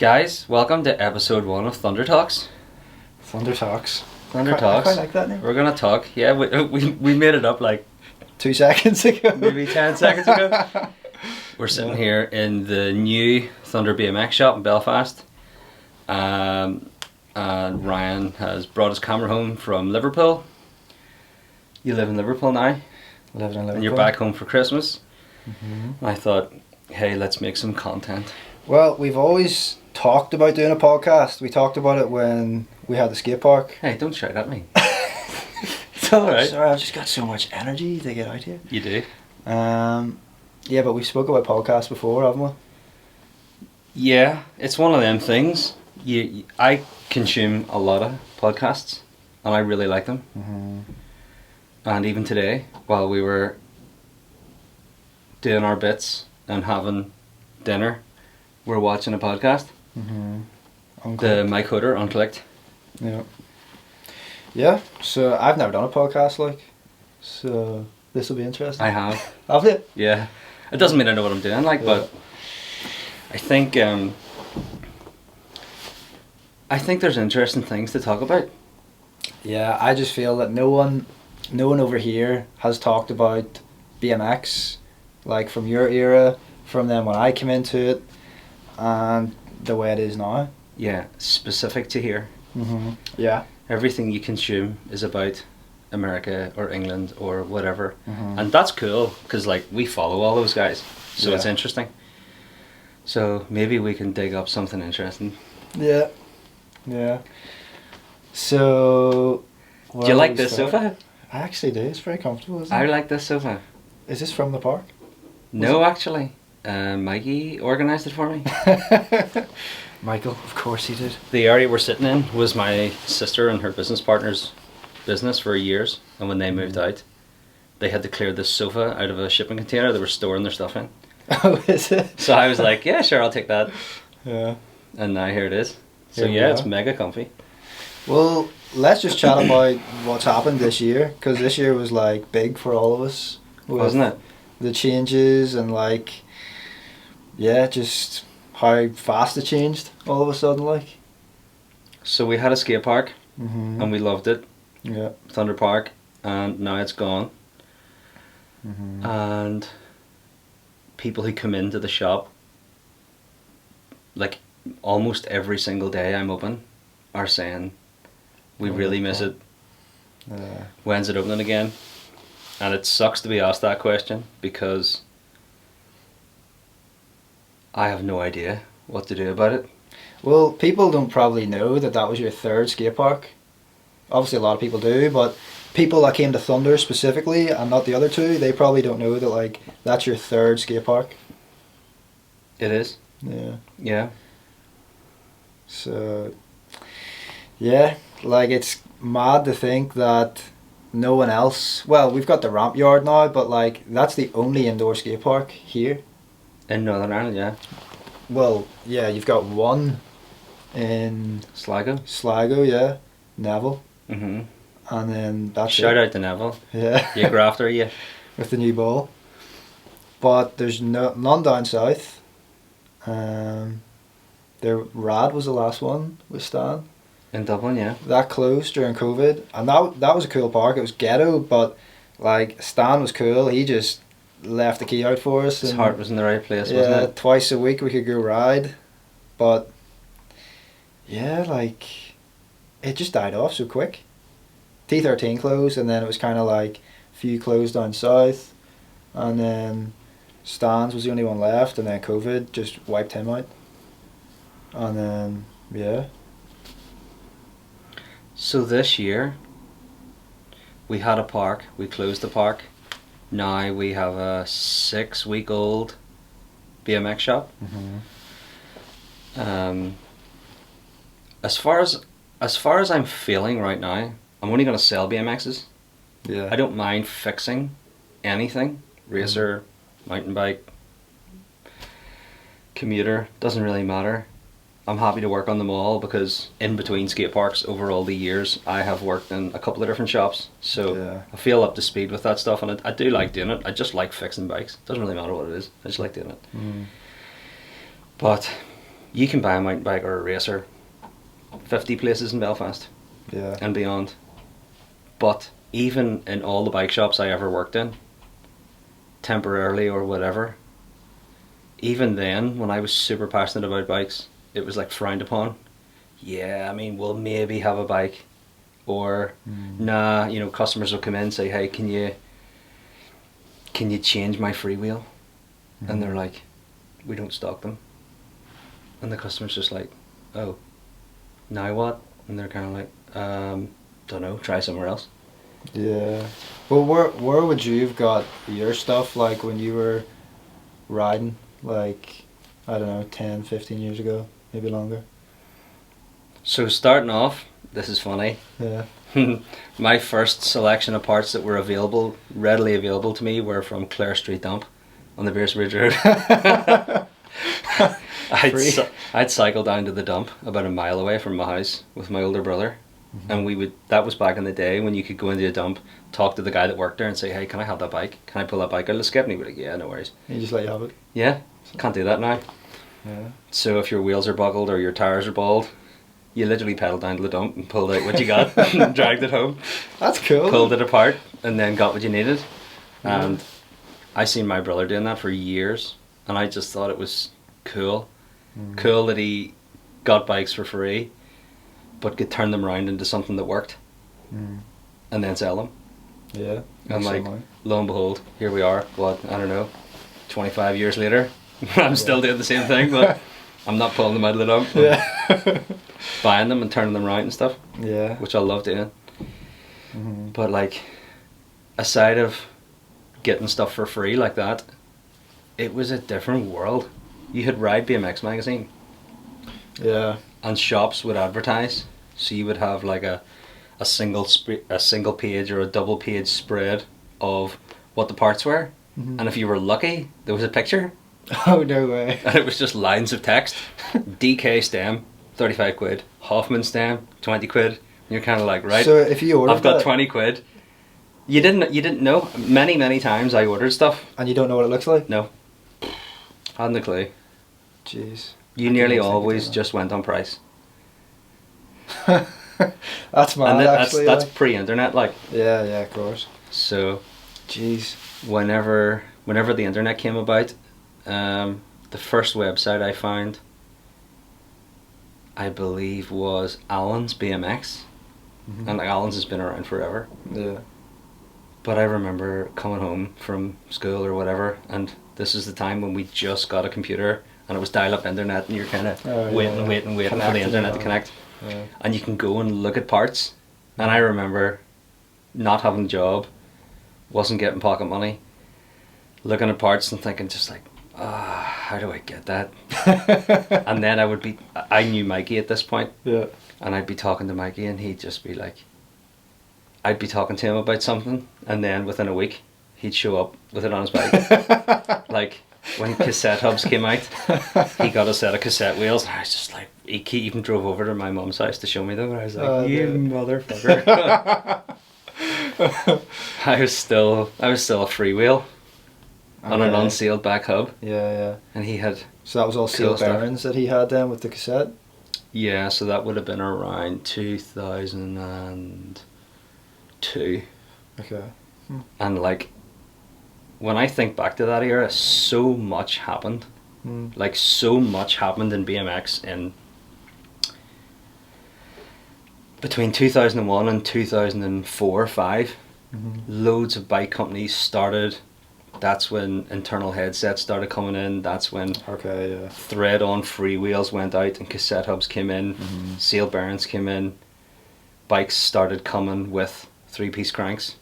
Guys, welcome to episode 1 of Thunder Talks. Thunder Talks. Thunder Talks. I quite like that name. We're gonna talk. Yeah, we made it up like 2 seconds ago. maybe 10 seconds ago. We're sitting here in the new Thunder BMX shop in Belfast. And Ryan has brought his camera home from Liverpool. You live in Liverpool now, Living in Liverpool. and you're back home for Christmas. Mm-hmm. I thought, hey, let's make some content. Well, we've always talked about doing a podcast. We talked about it when we had the skate park. Hey, don't shout at me. It's alright. Sorry, I've just got so much energy to get out here. You do? Yeah, but we spoke about podcasts before, haven't we? Yeah, it's one of them things. I consume a lot of podcasts, and I really like them. Mm-hmm. And even today, while we were doing our bits and having dinner, we're watching a podcast. Mm-hmm. The Mike Hodder Unclicked. Yeah. Yeah, so I've never done a podcast, so this will be interesting. I have. Have you? Yeah. It doesn't mean I know what I'm doing, but I think there's interesting things to talk about. Yeah, I just feel that no one over here has talked about BMX, like from your era, from then when I came into it, and the way it is now. Yeah, specific to here. Mm-hmm. Yeah. Everything you consume is about America or England or whatever. Mm-hmm. And that's cool, because like we follow all those guys, so it's interesting. So maybe we can dig up something interesting. Yeah. Yeah. So... Do you like this sofa? I actually do. It's very comfortable, isn't it? I like this sofa. Is this from the park? No, actually. Mikey organised it for me. Michael, of course he did. The area we're sitting in was my sister and her business partner's business for years, and when they moved out, they had to clear this sofa out of a shipping container they were storing their stuff in. Oh, is it? So I was like, yeah, sure, I'll take that. Yeah. And now here it is. So Here we yeah, are. it's mega comfy. Well, let's just chat about what's happened this year, because this year was like big for all of us. Wasn't it? The changes and like, yeah, just how fast it changed all of a sudden, like. So we had a skate park, Mm-hmm. and we loved it, Yeah. Thunder Park, and now it's gone. Mm-hmm. And people who come into the shop, like almost every single day I'm open, are saying, we Oh, really miss okay. it. Yeah. When's it opening again? And it sucks to be asked that question, because I have no idea what to do about it. Well, people don't probably know that that was your third skate park. Obviously, a lot of people do, but people that came to Thunder specifically and not the other two, they probably don't know that like that's your third skate park. It is? Yeah. Yeah. So, yeah, like it's mad to think that no one else. Well, we've got the ramp yard now, but like that's the only indoor skate park here. In Northern Ireland, yeah. Well, yeah, you've got one in Sligo. Sligo, yeah, Neville, Mm-hmm. and then that's Shout it. out to Neville. Yeah. You grafter, you. With the new ball. But there's none down south. Their Rad was the last one with Stan. In Dublin, yeah. That closed during COVID, and that was a cool park. It was ghetto, but like Stan was cool. He just left the key out for us. His and, heart was in the right place, yeah, wasn't it? twice a week we could go ride, but yeah, like it just died off so quick. T13 closed, and then it was kind of like a few closed down south, and then Stan's was the only one left, and then COVID just wiped him out, and then yeah. So this year, we had a park. We closed the park. Now we have a 6-week-old BMX shop. Mm-hmm. As far as I'm feeling right now, I'm only going to sell BMXs. Yeah. I don't mind fixing anything. Racer, mountain bike, commuter, doesn't really matter. I'm happy to work on them all, because in between skate parks over all the years I have worked in a couple of different shops, so Yeah. I feel up to speed with that stuff, and I do like doing it. I just like fixing bikes. Doesn't really matter what it is, I just like doing it. Mm. But You can buy a mountain bike or a racer 50 places in Belfast Yeah. and beyond. But even in all the bike shops I ever worked in, temporarily or whatever, even then, when I was super passionate about bikes, it was like frowned upon. Yeah, I mean, we'll maybe have a bike. Or, nah, you know, customers will come in and say, hey, can you change my freewheel? And they're like, we don't stock them. And the customer's just like, oh, now what? And they're kind of like, don't know, try somewhere else. Yeah. Well, where would you have got your stuff, like, when you were riding, like, I don't know, 10, 15 years ago, maybe longer? So starting off, this is funny. Yeah. My first selection of parts that were readily available to me, were from Clare Street Dump on the Beersbridge Road. I'd cycle down to the dump about a mile away from my house with my older brother, and that was back in the day when you could go into a dump, talk to the guy that worked there and say, hey, can I have that bike? Can I pull that bike out of the skip? And he'd be like, yeah, no worries. He just let you have it? Yeah, can't do that now. Yeah. So if your wheels are buckled or your tires are bald, you literally pedaled down to the dump and pulled out what you got and dragged it home. That's cool. Pulled it apart and then got what you needed. And I seen my brother doing that for years, and I just thought it was cool. Cool that he got bikes for free but could turn them around into something that worked and then sell them. Yeah. And like, lo and behold, here we are, what, I don't know, 25 years later. I'm still doing the same thing, but I'm not pulling them out of the dump. Yeah. Buying them and turning them around and stuff. Yeah. Which I love doing. But like, aside of getting stuff for free like that, it was a different world. You had Ride BMX magazine. Yeah. And shops would advertise. So you would have like a single page or a double page spread of what the parts were. And if you were lucky, there was a picture. Oh, no way. And it was just lines of text. DK stem, 35 quid. Hoffman stem, 20 quid. And you're kind of like, right, So if you ordered I've got 20 quid. You didn't know. Many times I ordered stuff. And you don't know what it looks like? No. Hadn't a clue. Jeez. You nearly always just went on price. That's mad, And actually. that's like. pre-internet, like. Yeah, of course. So, Jeez. whenever the internet came about, the first website I found, I believe, was Allen's BMX. And like, Allen's has been around forever. Yeah. But I remember coming home from school or whatever, and this is the time when we just got a computer, and it was dial-up internet, and you're kind of waiting for the internet to connect. Yeah. And you can go and look at parts. And I remember not having a job, wasn't getting pocket money, looking at parts and thinking just like, how do I get that? And then I knew Mikey at this point. Yeah. And I'd be talking to Mikey, and he'd just be like, I'd be talking to him about something, and then within a week he'd show up with it on his bike. Like when cassette hubs came out, he got a set of cassette wheels, and I was just like, he even drove over to my mum's house to show me them, and I was like, you motherfucker. I was still a freewheel on an unsealed back hub. Yeah. And he had, So that was all cool seal bearings that he had then with the cassette? yeah, so that would have been around 2002. Okay. And like, when I think back to that era, so much happened. Like, so much happened in BMX in between 2001 and 2004, 5. Loads of bike companies started. That's when internal headsets started coming in. That's when thread-on freewheels went out and cassette hubs came in. Seal bearings came in. Bikes started coming with 3-piece cranks.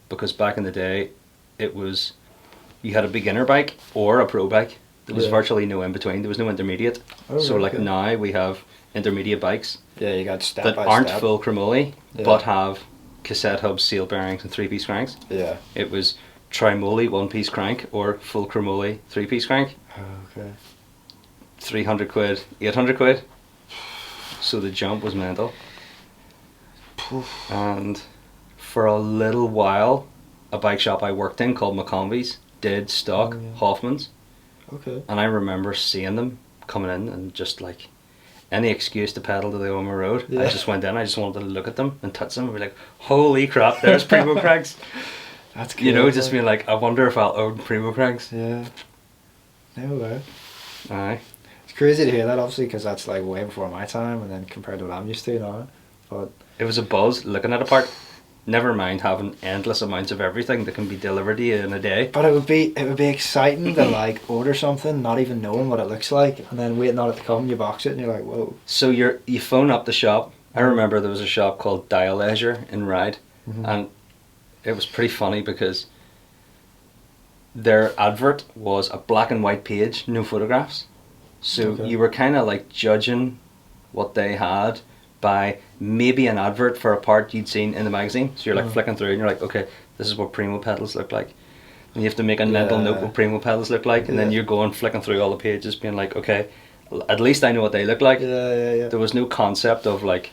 Because back in the day, it was, you had a beginner bike or a pro bike. There was virtually no in between. There was no intermediate. So like now we have intermediate bikes. Yeah, you got step that by aren't step. full chromoly, but have cassette hubs, seal bearings, and 3-piece cranks. Yeah. It was tri-moly 1-piece crank or full chromoly 3-piece crank. Okay. 300 quid, 800 quid. So the jump was mental. And for a little while, a bike shop I worked in called McConvey's did stock Hoffmans. Okay. And I remember seeing them coming in and just like any excuse to pedal to the Oma Road. Yeah. I just went in, I just wanted to look at them and touch them and be like, holy crap, there's Primo cranks. That's cool. You know, just being like, I wonder if I'll own Primo cranks. Yeah. No way. Aye. It's crazy to hear that, obviously, because that's like way before my time, and then compared to what I'm used to now. But It was a buzz looking at a part. Never mind having endless amounts of everything that can be delivered to you in a day. it would be exciting to like order something, not even knowing what it looks like, and then waiting on it to come. You box it, and you're like, whoa. So you phone up the shop. I remember there was a shop called Dial Leisure in Ryde, and it was pretty funny because their advert was a black and white page, no photographs. So you were kind of like judging what they had by maybe an advert for a part you'd seen in the magazine. So you're like flicking through and you're like, okay, this is what Primo pedals look like. And you have to make a mental note what Primo pedals look like, and then you're going flicking through all the pages being like, okay, at least I know what they look like. Yeah. There was no concept of like,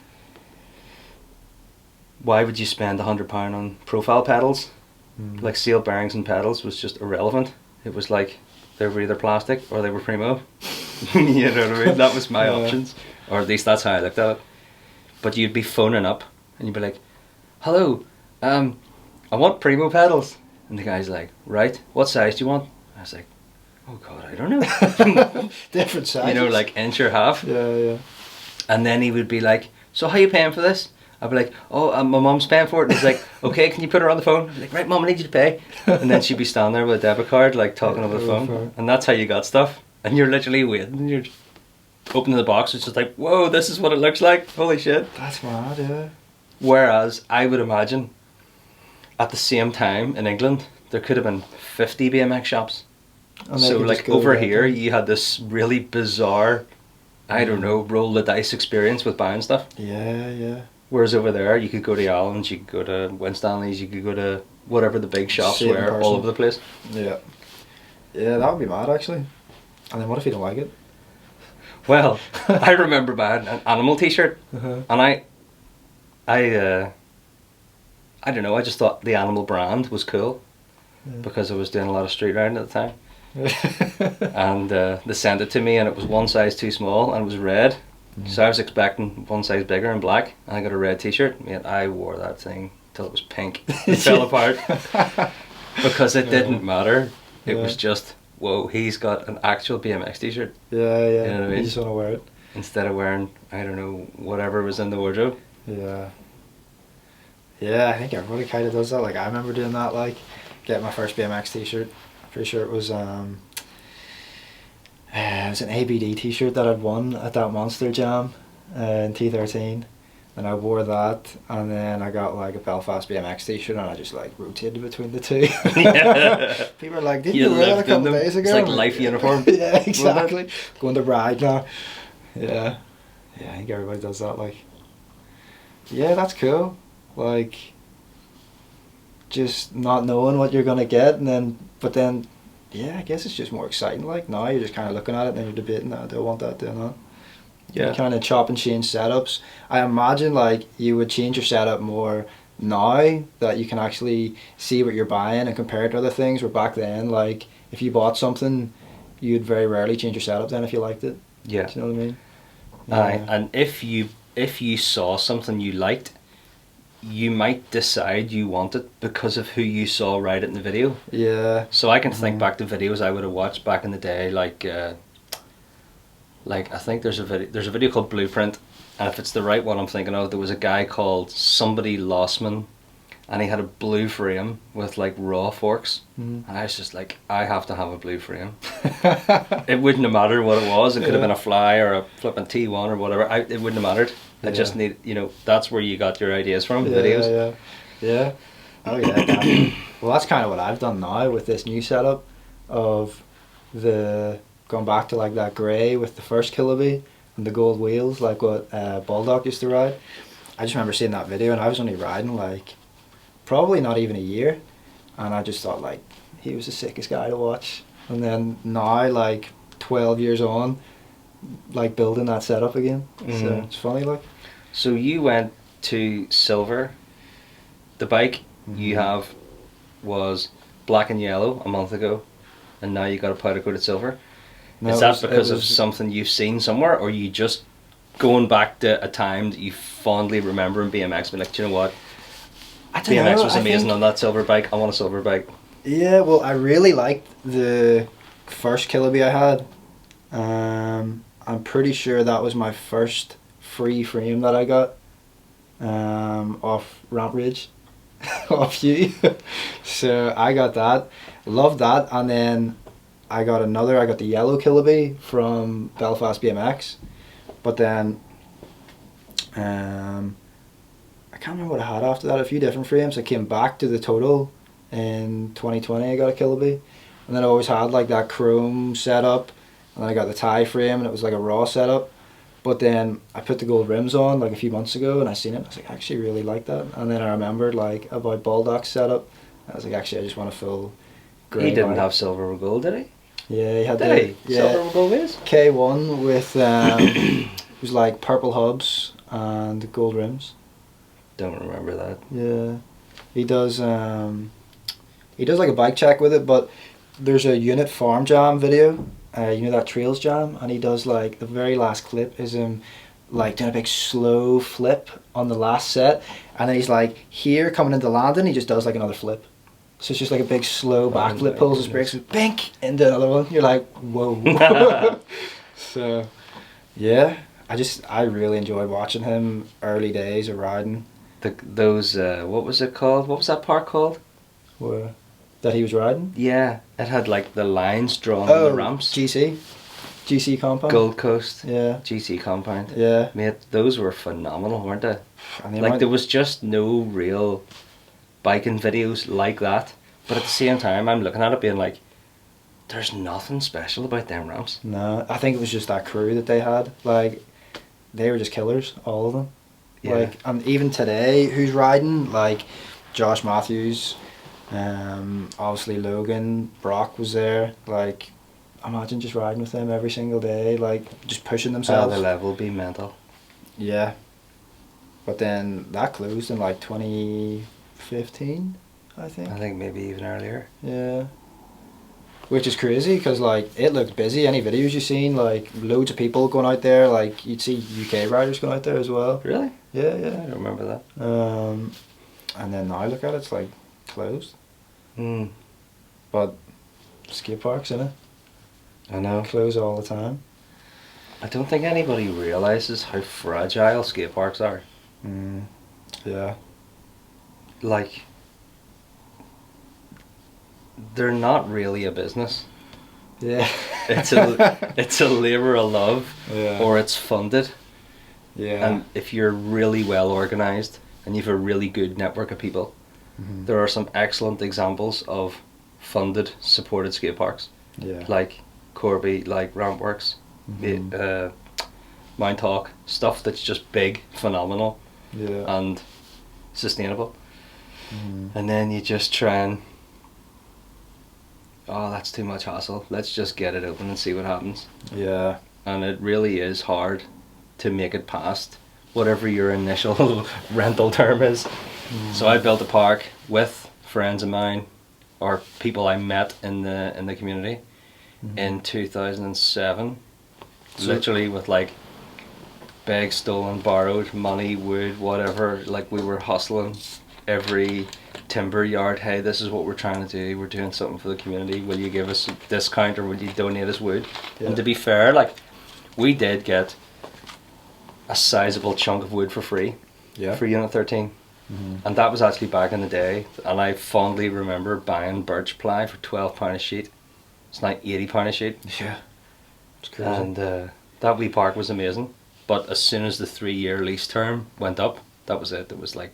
why would you spend £100 on profile pedals? Like seal bearings and pedals was just irrelevant. It was like they were either plastic or they were Primo. You know what I mean? That was my options, or at least that's how I looked at it. But you'd be phoning up and you'd be like, hello, I want Primo pedals. And the guy's like, right, what size do you want? I was like, oh god, I don't know. Different sizes. You know, like inch or half. Yeah. And then he would be like, so how you paying for this? I'd be like, oh, my mum's paying for it. And he's like, okay, can you put her on the phone? I'd be like, right, mum, I need you to pay. And then she'd be standing there with a debit card, like talking over the phone. And that's how you got stuff. And you're literally waiting. And you're opening the box. It's just like, whoa, this is what it looks like. Holy shit. That's mad, yeah. Whereas I would imagine at the same time in England, there could have been 50 BMX shops. And So like over here, you had this really bizarre, I don't know, roll the dice experience with buying stuff. Yeah. Whereas over there, you could go to Allen's, you could go to Winstanley's, you could go to whatever the big shops See it in were, person. all over the place. Yeah, that would be mad, actually. And then what if you don't like it? Well, I remember buying an animal t-shirt, and I don't know, I just thought the animal brand was cool, because I was doing a lot of street riding at the time. And they sent it to me, and it was one size too small, and it was red. So I was expecting one size bigger and black, and I got a red t-shirt. Mate, I wore that thing till it was pink. It fell apart. Because it didn't matter. It was just, whoa, he's got an actual BMX t-shirt. Yeah. You know what I mean? You just want to wear it. Instead of wearing, I don't know, whatever was in the wardrobe. Yeah, I think everybody kind of does that. Like, I remember doing that, like, getting my first BMX t-shirt. Pretty sure it was an ABD t-shirt that I'd won at that Monster Jam in T13, and I wore that, and then I got like a Belfast BMX t-shirt, and I just like rotated between the two. Yeah. People are like, didn't you wear that a couple days ago? It's like life uniform. Yeah, exactly. Going to ride now. Yeah, I think everybody does that. Like, yeah, that's cool. Like, just not knowing what you're gonna get, but then yeah, I guess it's just more exciting. Like, now you're just kind of looking at it and then you're debating that, do I want that, do I not? Yeah. You kind of chop and change setups. I imagine like you would change your setup more now that you can actually see what you're buying and compare it to other things, where back then, like, if you bought something, you'd very rarely change your setup then if you liked it. Yeah. Do you know what I mean? Aye, and if you saw something you liked, you might decide you want it because of who you saw ride it in the video. Yeah. So I can think back to videos I would have watched back in the day, like I think there's a video called Blueprint, and if it's the right one I'm thinking of, there was a guy called somebody Lossman, and he had a blue frame with like raw forks, and I was just like, I have to have a blue frame. It wouldn't have mattered what it was. It could have been a Fly or a flipping T1 or whatever. It wouldn't have mattered. I just need, that's where you got your ideas from, videos. Yeah. Oh yeah, definitely. Well, that's kind of what I've done now with this new setup of going back to like that grey with the first Gillespie and the gold wheels, like what Bulldog used to ride. I just remember seeing that video, and I was only riding like probably not even a year, and I just thought like he was the sickest guy to watch. And then now, like 12 years on, like building that setup again. So it's funny, like. So you went to silver. The bike you have was black and yellow a month ago, and now you got a powder coated silver. No, Is it that was- it because of was- something you've seen somewhere, or you just going back to a time that you fondly remember in BMX, be like, do you know what? I don't BMX know, was I amazing think- on that silver bike. I want a silver bike. Yeah, well, I really liked the first Gillespie I had. I'm pretty sure that was my first free frame that I got off Ramp Ridge, off you. So I got that, loved that, and then I got the yellow Gillespie from Belfast BMX, but then I can't remember what I had after that. A few different frames. I came back to the total in 2020. I got a Gillespie, and then I always had like that chrome setup, and then I got the tie frame, and it was like a raw setup. But then I put the gold rims on like a few months ago, and I seen it. And I was like, I actually really like that. And then I remembered like about Baldock's setup. I was like, actually, I just want a full grey. He didn't bike. have silver or gold, did he? Yeah, he had Did he? yeah, Silver or gold wheels? K1 with it was like purple hubs and gold rims. Don't remember that. Yeah, he does. He does like a bike check with it, but there's a unit farm jam video. You know that trails jam, and he does like the very last clip is him like doing a big slow flip on the last set, and then he's like here coming into landing, he just does like another flip. So it's just like a big slow backflip, my pulls his goodness. brakes, bink into another one. You're like, whoa. So, yeah, I really enjoyed watching him early days of riding. Those what was it called? What was that park called? Where that he was riding. Yeah, it had like the lines drawn on the ramps. GC compound. Gold Coast. Yeah, GC compound. yeah. Mate, those were phenomenal, weren't they? And the Like amount- there was just no real biking videos like that. But at the same time, I'm looking at it being like, there's nothing special about them ramps. No, I think it was just that crew that they had. Like, they were just killers, all of them. Yeah. Like, and even today, who's riding? Like, Josh Matthews, obviously Logan, Brock was there. Like, imagine just riding with them every single day, like, just pushing themselves. The level would be mental. Yeah. But then that closed in like 2015, I think. I think maybe even earlier. Yeah. Which is crazy because like it looked busy. Any videos you've seen, like loads of people going out there. Like you'd see UK riders going out there as well. Really? Yeah, I yeah. don't remember that. And then now look at it, it's like closed. Hmm. But skate parks, innit? I know. Close all the time. I don't think anybody realises how fragile skate parks are. Yeah. Like, they're not really a business. Yeah. It's a labour of love, Yeah. or it's funded. Yeah. And if you're really well organised and you've a really good network of people, Mhm. there are some excellent examples of funded, supported skate parks, Yeah. like Corby, like Rampworks, Mhm. Mount Hawk, stuff that's just big, phenomenal, Yeah. and sustainable. Mhm. And then you just try and, oh, that's too much hassle. Let's just get it open and see what happens. Yeah. And it really is hard to make it past whatever your initial rental term is. So I built a park with friends of mine, or people I met in the community, in 2007. So- Literally with like begged, stolen, borrowed money, wood, whatever. Like we were hustling every timber yard. Hey, this is what we're trying to do. We're doing something for the community. Will you give us a discount, or will you donate us wood? Yeah. And to be fair, like we did get a sizable chunk of wood for free Yeah. for Unit 13. Mhm. And that was actually back in the day, and I fondly remember buying birch ply for £12 a sheet. It's now £80 a sheet. Yeah. It's crazy. And that wee park was amazing. But as soon as the 3-year lease term went up, that was it. It was like,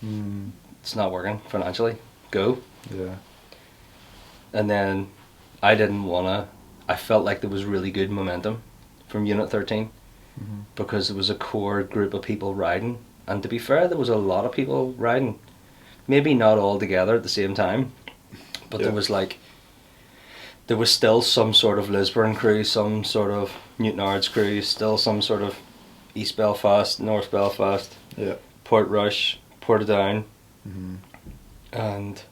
it's not working financially. Go. Yeah. And then I didn't wanna. I felt like there was really good momentum from Unit 13 because there was a core group of people riding. And to be fair, there was a lot of people riding. Maybe not all together at the same time, but Yeah. there was still some sort of Lisburn crew, some sort of Newtonards crew, still some sort of East Belfast, North Belfast, Yeah. Portrush, Portadown, Mhm. and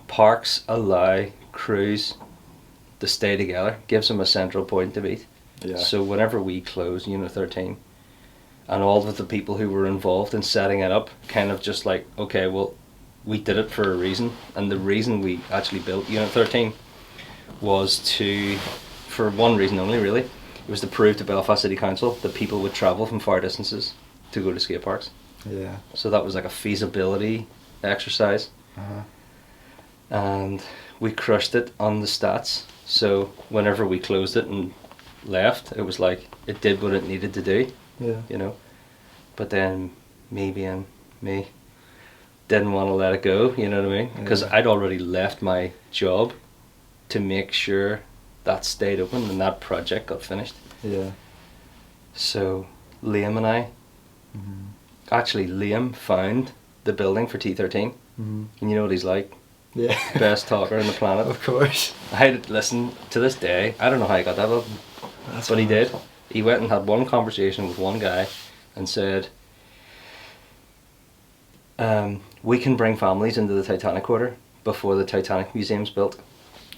parks allow crews to stay together, gives them a central point to beat. Yeah. So whenever we closed Unit 13, and all of the people who were involved in setting it up kind of just like, okay, well, we did it for a reason, and the reason we actually built Unit 13 was for one reason only really, it was to prove to Belfast City Council that people would travel from far distances to go to skate parks. Yeah. So that was like a feasibility exercise. Uh-huh. And we crushed it on the stats. So whenever we closed it and left, it was like it did what it needed to do. Yeah. You know. But then me being me didn't want to let it go, you know what I mean? Because I'd already left my job to make sure that stayed open and that project got finished. Yeah. So Liam and I, actually Liam found the building for T13, and you know what he's like, Yeah. best talker on the planet. Of course. I listen to this day, I don't know how he got that building, but he did. He went and had one conversation with one guy and said, we can bring families into the Titanic Quarter before the Titanic Museum's built.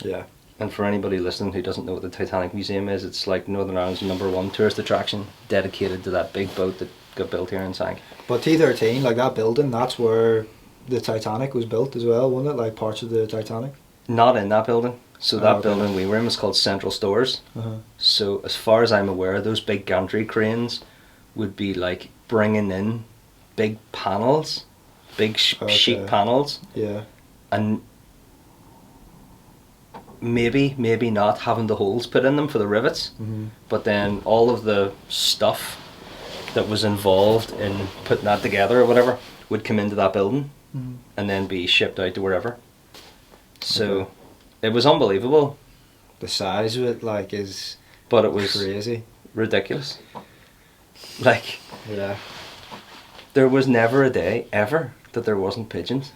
Yeah. And for anybody listening who doesn't know what the Titanic Museum is, it's like Northern Ireland's #1 tourist attraction, dedicated to that big boat that got built here and sank. But T13, like that building, that's where the Titanic was built as well, wasn't it? Like parts of the Titanic. Not in that building. So that okay. building we were in was called Central Stores. Uh-huh. So as far as I'm aware, those big gantry cranes would be like bringing in big panels, big sheet panels, Yeah. and maybe not having the holes put in them for the rivets, but then all of the stuff that was involved in putting that together or whatever would come into that building and then be shipped out to wherever. So it was unbelievable. The size of it, like, is But it was crazy. ridiculous. Like, Yeah. there was never a day ever that there wasn't pigeons.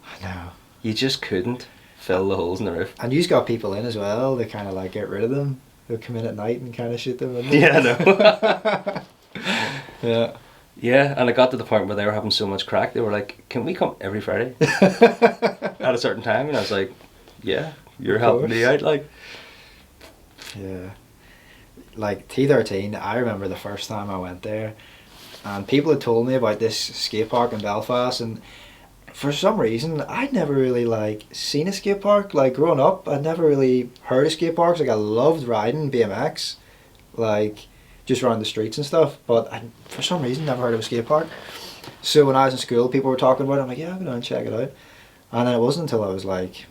I know. You just couldn't fill the holes in the roof. And you've got people in as well, they kind of like get rid of them. They'll come in at night and kind of shoot them. Wouldn't they? Yeah, I know. Yeah. Yeah, and it got to the point where they were having so much crack, they were like, can we come every Friday at a certain time? And I was like, yeah, you're helping me out, like. Yeah. Like T13, I remember the first time I went there, and people had told me about this skate park in Belfast, and for some reason I'd never really like seen a skate park. Like growing up, I'd never really heard of skate parks. Like I loved riding BMX, like just around the streets and stuff, but I for some reason never heard of a skate park. So when I was in school, people were talking about it. I'm like, yeah, I'll go down and check it out. And then it wasn't until I was like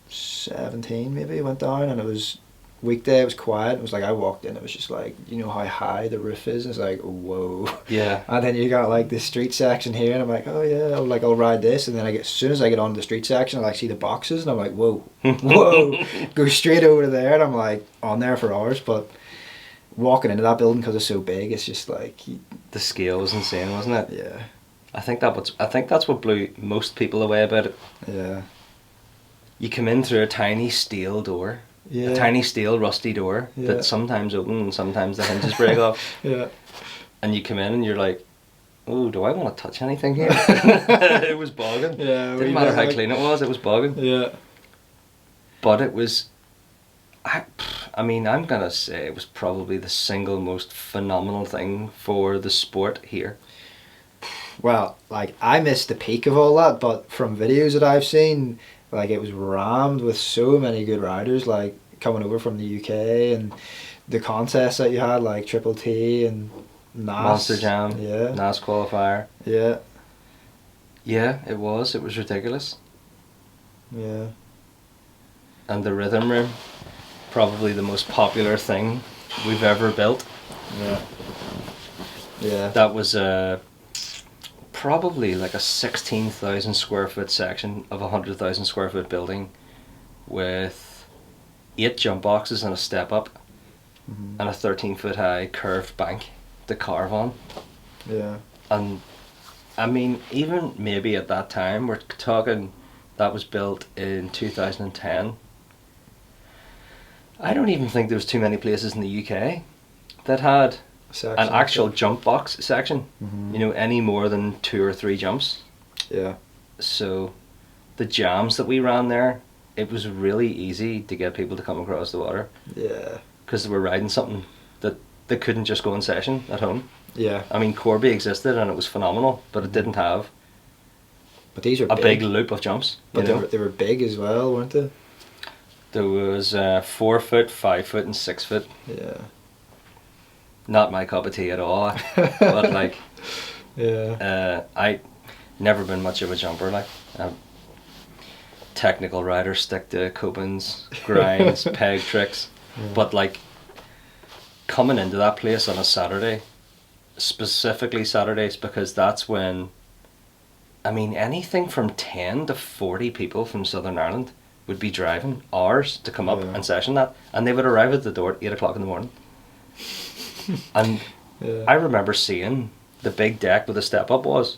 17 maybe, went down, and it was weekday, it was quiet. It was like I walked in, it was just like, you know how high the roof is? It's like, whoa. Yeah. And then you got like the street section here, and I'm like, oh yeah, I'll ride this. And then as soon as I get onto the street section, I like see the boxes, and I'm like, whoa, whoa. Go straight over there, and I'm like on there for hours. But walking into that building, because it's so big, it's just like The scale was insane, wasn't it? yeah, I think that's what blew most people away about it. yeah, You come in through a tiny steel door, yeah, a tiny steel rusty door Yeah. that sometimes open and sometimes the hinges break off, yeah, and you come in and you're like, oh, do I want to touch anything here? It was bogging. yeah. Didn't matter how clean it was bogging. Yeah, But it was, I mean, I'm gonna say it was probably the single most phenomenal thing for the sport here. well, like I missed the peak of all that, but from videos that I've seen, like it was rammed with so many good riders, like coming over from the UK, and the contests that you had, like Triple T and NAS. Monster Jam, Yeah. NAS qualifier. Yeah. Yeah, it was ridiculous. Yeah. And the rhythm room, probably the most popular thing we've ever built. Yeah. Yeah. That was probably like a 16,000 square foot section of a 100,000 square foot building with 8 jump boxes and a step up and a 13-foot high curved bank to carve on. Yeah. And I mean, even maybe at that time, we're talking that was built in 2010. I don't even think there was too many places in the UK that had an actual jump box section, you know, any more than 2 or 3 jumps. Yeah. So the jams that we ran there it was really easy to get people to come across the water Yeah. because they were riding something that they couldn't just go in session at home. Yeah. I mean, Corby existed and it was phenomenal, but it didn't have But these are a big loop of jumps. But you know? they were big as well, weren't they? There was 4 foot, 5 foot, and 6 foot. Yeah. Not my cup of tea at all. But like, I never been much of a jumper. Like, technical riders stick to copings, grinds, peg tricks. Yeah. But like, coming into that place on a Saturday, specifically Saturdays, because that's when, I mean, anything from 10 to 40 people from Southern Ireland would be driving hours to come up and session that, and they would arrive at the door at 8 o'clock in the morning. And I remember seeing the big deck where the step up was,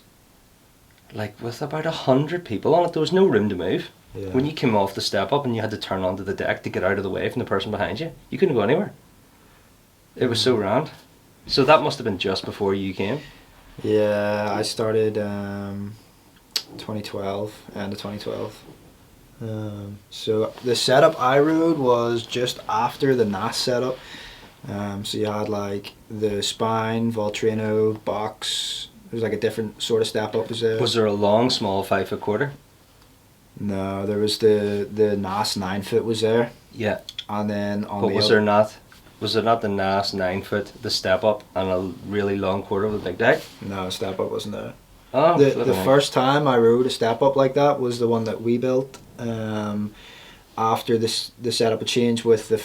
like with about 100 people on it. There was no room to move. Yeah. When you came off the step up and you had to turn onto the deck to get out of the way from the person behind you, you couldn't go anywhere. It was so round. So that must have been just before you came. Yeah, I started 2012, end of 2012. So the setup I rode was just after the NAS setup. So you had like the spine, Voltrino, box. It was like a different sort of step up. Was there a long, small 5 foot quarter? No, there was the NAS 9 foot was there. Yeah. And then on but the was there not the NAS 9 foot, the step up, and a really long quarter with a big deck? No, step up wasn't there. Oh, the first time I rode a step up like that was the one that we built. After the setup had changed with the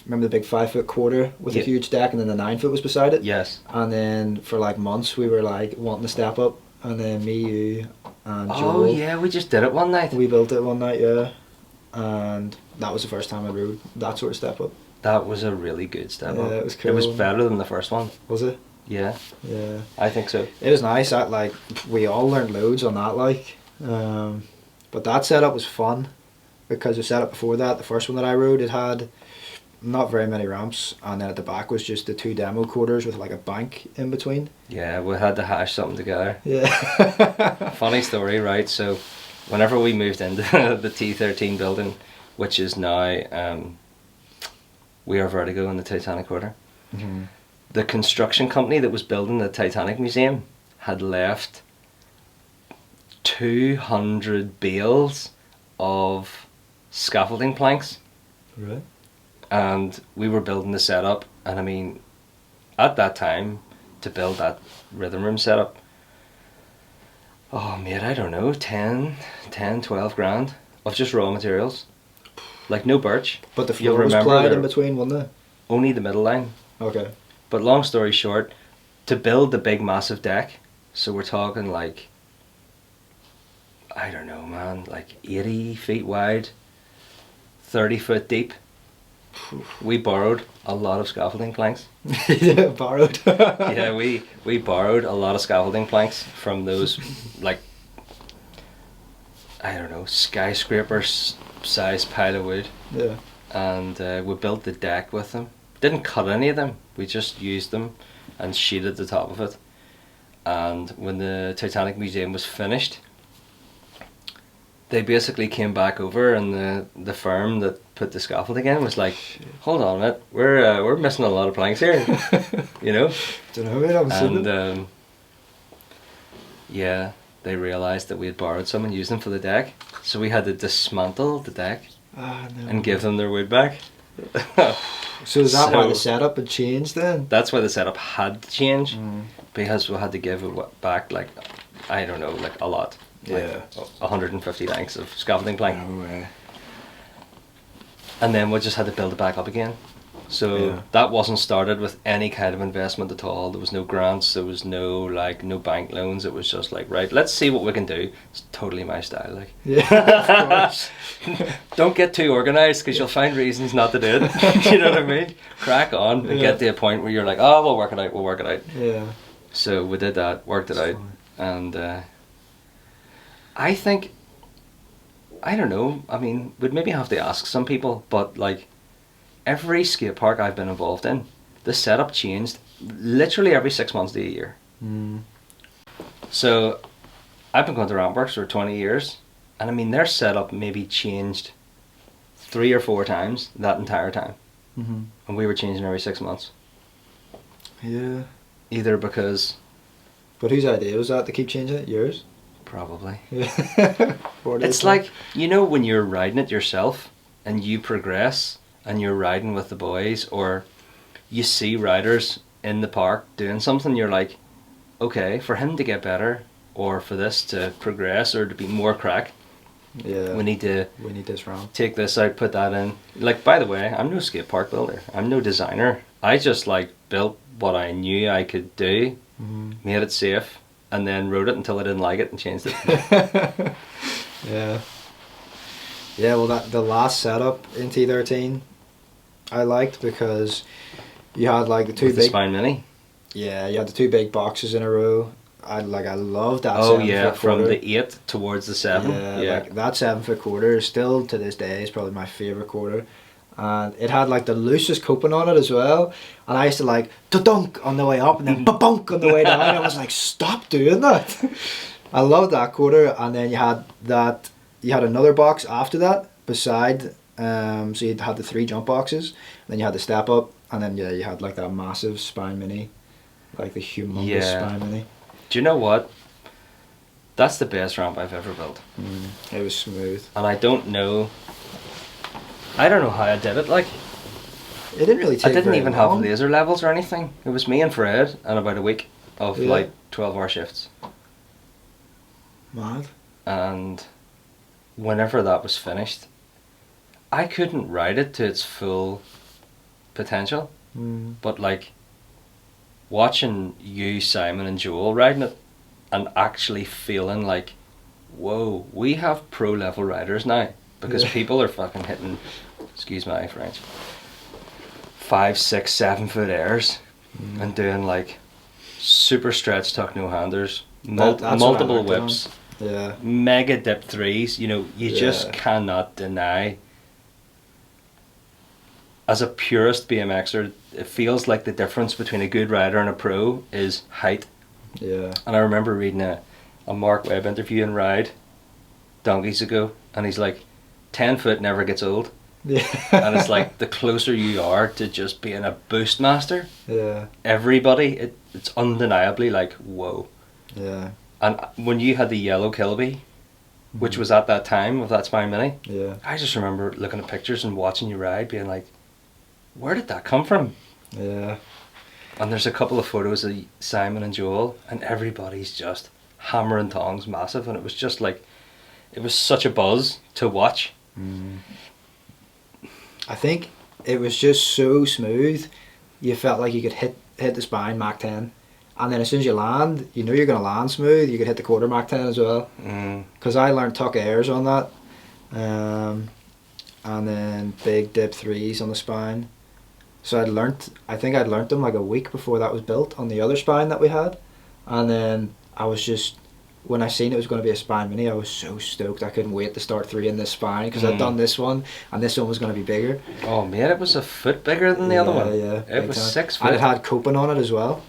remember the big 5 foot quarter with a huge deck, and then the 9 foot was beside it. Yes. And then for like months we were like wanting to step up, and then me, you, and Joel. Oh yeah, we just did it one night. We built it one night, yeah, and that was the first time I rode that sort of step up. That was a really good step up. Yeah, it was cool. It was better than the first one. Was it? Yeah. Yeah. I think so. It was nice. That like we all learned loads on that, like, but that setup was fun because the setup before that, the first one that I rode, it had not very many ramps, and then at the back was just the 2 demo quarters with like a bank in between. Yeah, we had to hash something together. Yeah. Funny story, right? So, whenever we moved into the T13 building, which is now We Are Vertigo in the Titanic Quarter, the construction company that was building the Titanic Museum had left 200 bales of scaffolding planks. Right. And we were building the setup, and I mean, at that time, to build that rhythm room setup, oh mate, I don't know, 10, 12 grand of just raw materials. Like no birch. But the floor was plied in between, wasn't it? Only the middle line. Okay. But long story short, to build the big massive deck, so we're talking like, I don't know man, like 80 feet wide, 30 foot deep. We borrowed a lot of scaffolding planks. Yeah, borrowed. Yeah, we borrowed a lot of scaffolding planks from those, like, I don't know, skyscraper size pile of wood. Yeah. And we built the deck with them. Didn't cut any of them, we just used them and sheeted the top of it. And when the Titanic Museum was finished, they basically came back over, and the firm that put the scaffolding in was like, hold on a minute, we're missing a lot of planks here. You know? Don't know, I haven't seen them. And yeah, they realised that we had borrowed some and used them for the deck, so we had to dismantle the deck and give them their wood back. So is that why the setup had changed then? That's why the setup had to change, because we had to give it back, like, I don't know, like a lot. Yeah. Like 150 lengths of scaffolding plank. No way. And then we just had to build it back up again. So that wasn't started with any kind of investment at all. There was no grants, there was no bank loans. It was just like, right, let's see what we can do. It's totally my style, like. Yeah, of course. Don't get too organised, because you'll find reasons not to do it. You know what I mean? Crack on and get to a point where you're like, oh, we'll work it out. Yeah. So we did that, worked it out, and I think, I don't know, I mean, we'd maybe have to ask some people, but like, every skate park I've been involved in, the setup changed literally every 6 months to a year. So I've been going to Rampworks for 20 years, and I mean, their setup maybe changed 3 or 4 times that entire time. Mhm. And we were changing every 6 months. Yeah. Either because... But whose idea was that to keep changing it? Yours? Probably. Yeah. It's like, you know, when you're riding it yourself and you progress and you're riding with the boys, or you see riders in the park doing something, you're like, okay, for him to get better or for this to progress or to be more crack, yeah, we need this round. take this out, put that in. Like, by the way, I'm no skate park builder. I'm no designer. I just like built what I knew I could do, made it safe, and then rode it until I didn't like it and changed it. Yeah. Yeah, well, the last setup in T13 I liked because you had like the two With the big... Spine Mini. Yeah, you had the two big boxes in a row. I loved that. Oh 7 yeah, foot from quarter. the 8 towards the 7. Yeah, like that 7 foot quarter still to this day is probably my favourite quarter. And it had like the loosest coping on it as well. And I used to like dunk on the way up and then bunk on the way down. I was like, stop doing that. I loved that quarter. And then you had another box after that beside. So you had the 3 jump boxes. Then you had the step up, and then you had like that massive Spine Mini, like the humongous Spine Mini. Do you know what? That's the best ramp I've ever built. It was smooth. And I don't know how I did it. Like, it didn't really take I didn't very even long. have laser levels or anything. It was me and Fred and about a week of like 12-hour shifts. Mad. And whenever that was finished, I couldn't ride it to its full potential. But like, watching you, Simon and Joel riding it and actually feeling like, whoa, we have pro level riders now, because people are fucking hitting, excuse my French, 5, 6, 7 foot airs and doing like super stretch tuck no handers, multiple whips, mega dip 3s. You know, you just cannot deny, as a purist BMXer, it feels like the difference between a good rider and a pro is height. Yeah. And I remember reading a Mark Webb interview in Ride donkeys ago, and he's like, 10 foot never gets old. Yeah. And it's like, the closer you are to just being a boost master, everybody, it's undeniably like, whoa. Yeah. And when you had the yellow Gillespie, which was at that time of that Spine Mini, I just remember looking at pictures and watching you ride, being like, where did that come from? Yeah. And there's a couple of photos of Simon and Joel, and everybody's just hammering tongs massive, and it was just like, it was such a buzz to watch. I think it was just so smooth, you felt like you could hit the spine Mach 10, and then as soon as you land, you know you're going to land smooth, you could hit the quarter Mach 10 as well. Because I learned tuck airs on that, and then big dip 3s on the spine. So I think I'd learnt them like a week before that was built on the other spine that we had. And then I was just, when I seen it was going to be a Spine Mini, I was so stoked. I couldn't wait to start 3 in this spine, because I'd done this one, and this one was going to be bigger. Oh man, it was a foot bigger than the other one. Yeah, it was 6 foot. And it had coping on it as well.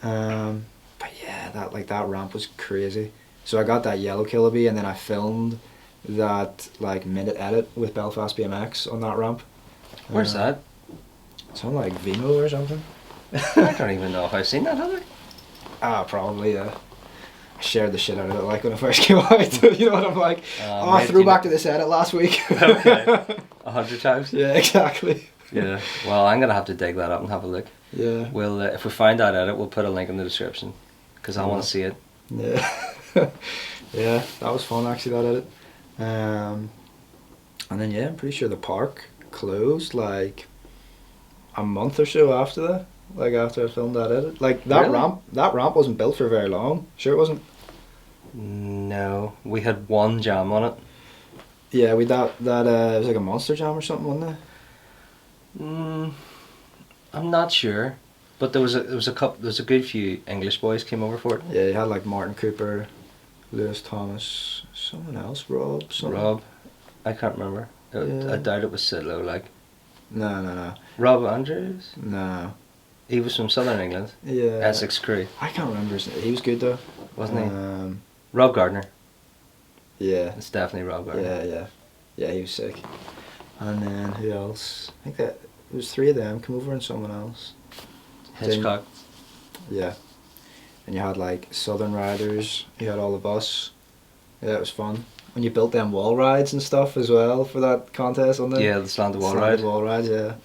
But yeah, that ramp was crazy. So I got that yellow Gillespie, and then I filmed that like minute edit with Belfast BMX on that ramp. Where's that? It's on like Vino or something. I don't even know if I've seen that, have I? Probably, yeah. I shared the shit out of it like when it first came out. You know what I'm like? I threw back to this edit last week. Okay. 100 times? Yeah, exactly. Yeah. Well, I'm going to have to dig that up and have a look. Yeah. We'll if we find that edit, we'll put a link in the description, because I want to see it. Yeah. Yeah, that was fun actually, that edit. And then I'm pretty sure the park closed like a month or so after that. Like after I filmed that edit. Like that ramp wasn't built for very long. Sure it wasn't? No. We had one jam on it. Yeah, it was like a monster jam or something, wasn't it? I'm not sure. But there was a good few English boys came over for it. Yeah, you had like Martin Cooper, Lewis Thomas, someone else, Rob. Rob. I can't remember. I doubt it was Sidlow, like. No. Rob Andrews? No. He was from Southern England. Yeah. Essex crew. I can't remember his name. He was good though. Wasn't he? Rob Gardner. Yeah. It's definitely Rob Gardner. Yeah, he was sick. And then who else? I think that it was 3 of them come over and someone else. Hitchcock. Yeah. And you had like Southern Riders, you had all of us. Yeah, it was fun. When you built them wall rides and stuff as well for that contest, wasn't it? Yeah, the slanted wall Slanted ride. wall rides, yeah.